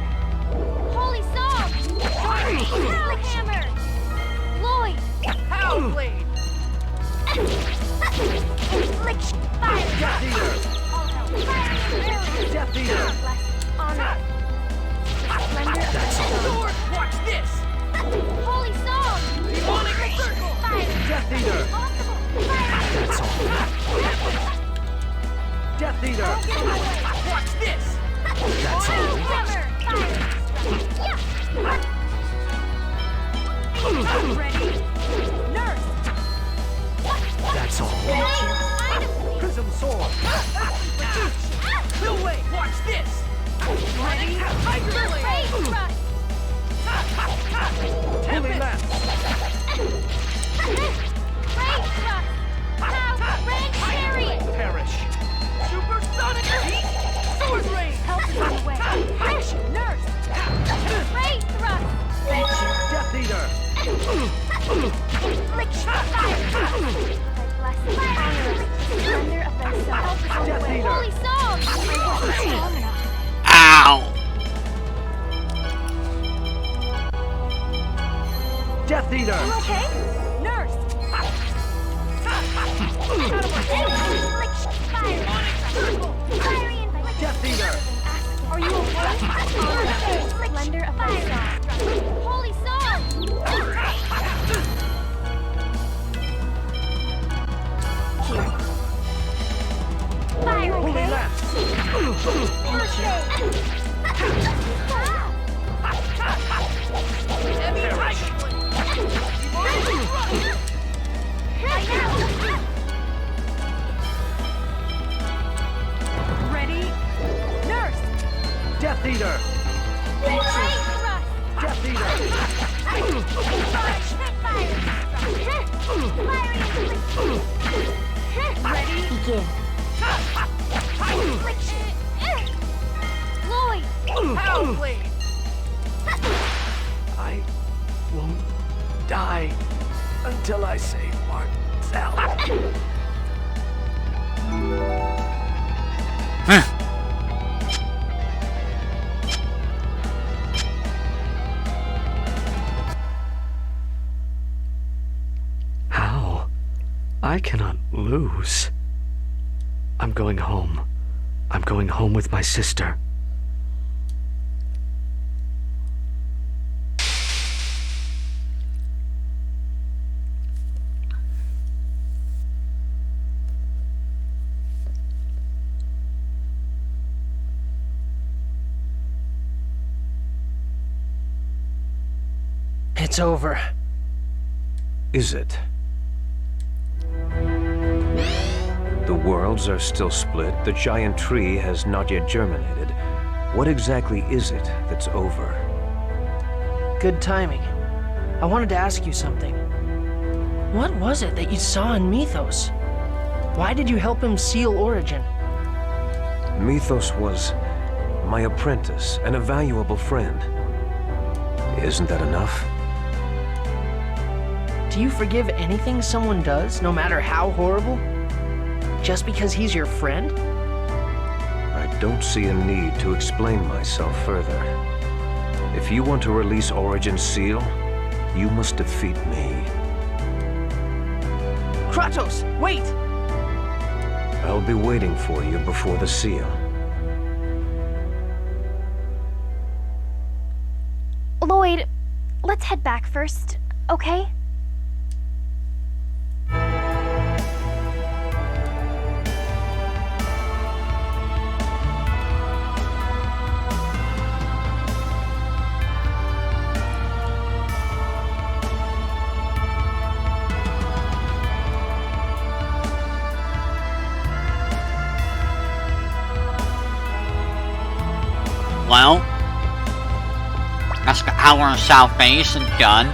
Holy Song! Hammer! Lloyd! Power Blade! Affliction! Fire! Death Eater! All help! Fire! Death Eater! Honor! Splendor! That's all. Sword! Watch this! Holy Song! Demonic Circle! Death Eater! That's all. Death Eater! Watch this! That's all. Ready? Nurse! That's all. Prism Sword! No way! Watch this! Ready? Tiger Blade! Holy Lance! perish. Supersonic heat! Sword rain! Help is on the way. Fresh nurse! Ray thrust! Death Eater! Infliction fire! Splendor of thy soul. Help is on the way. Holy song! I wasn't strong enough. Ow! Death Eater! You okay? Nurse! Infliction fire! Death Eater! Are you okay? Splendor of thy soul. Holy song! Here. Fire, Holy okay? Lance! First aid! Heavy tiger! Ready? Nurse! Death Eater! Death Eater! Ready? Begin. Lloyd! Pound Blade! I won't die until I save Marcel. How? I cannot lose. I'm going home. I'm going home with my sister. It's over. Is it? The worlds are still split. The giant tree has not yet germinated. What exactly is it that's over? Good timing. I wanted to ask you something. What was it that you saw in Mythos? Why did you help him seal Origin? Mythos was my apprentice and a valuable friend. Isn't that enough? Do you forgive anything someone does, no matter how horrible? Just because he's your friend? I don't see a need to explain myself further. If you want to release Origin's seal, you must defeat me. Kratos, wait! I'll be waiting for you before the seal. Lloyd, let's head back first, okay? Well, that's the hour of salvation done.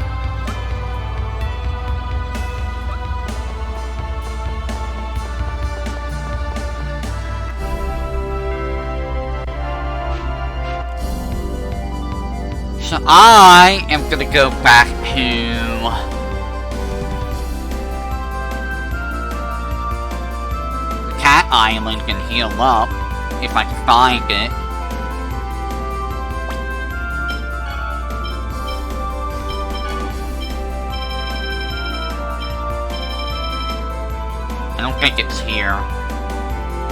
So I am gonna go back to the Cat Island and heal up if I can find it. I don't think it's here.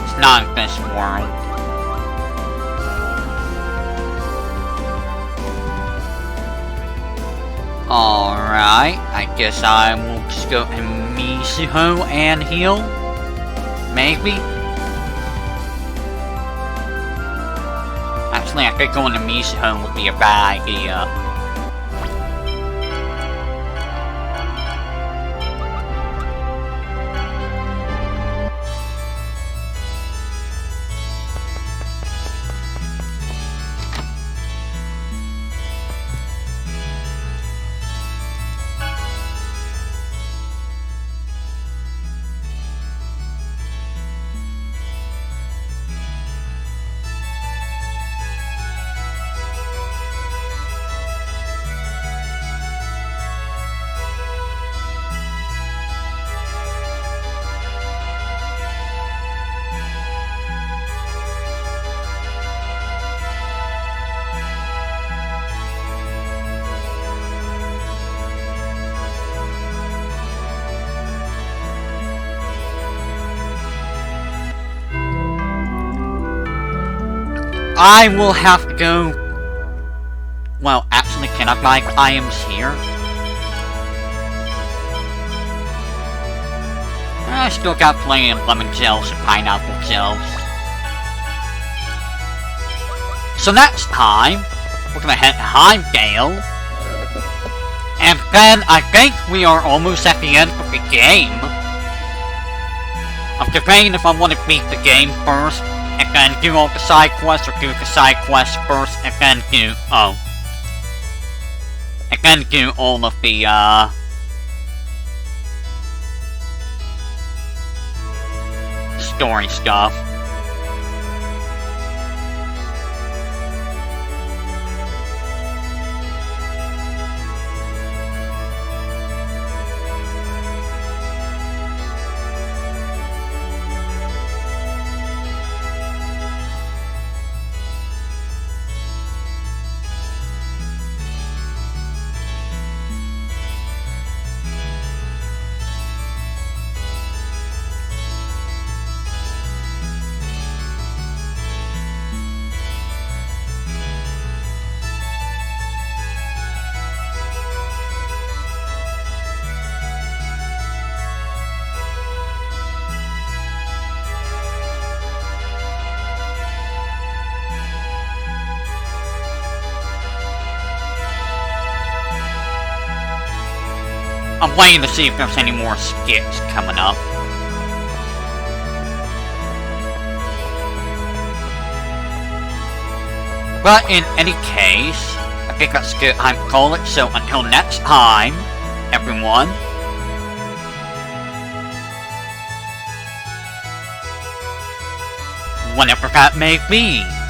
It's not in this world. Alright, I guess I will just go to Mizuho and heal. Maybe? Actually, I think going to Mizuho would be a bad idea. I will have to go... Well, actually, can I buy items here? I still got plenty of lemon gels and pineapple gels. So next time, we're gonna head to Heimdall. And then I think we are almost at the end of the game. I'm debating if I want to beat the game first, and then do all the side quests, or do the side quests first, and then do... Oh. And then do all of the, story stuff. I'm waiting to see if there's any more skits coming up. But in any case, I think that's good time to call it. So until next time, everyone. Whenever that may be.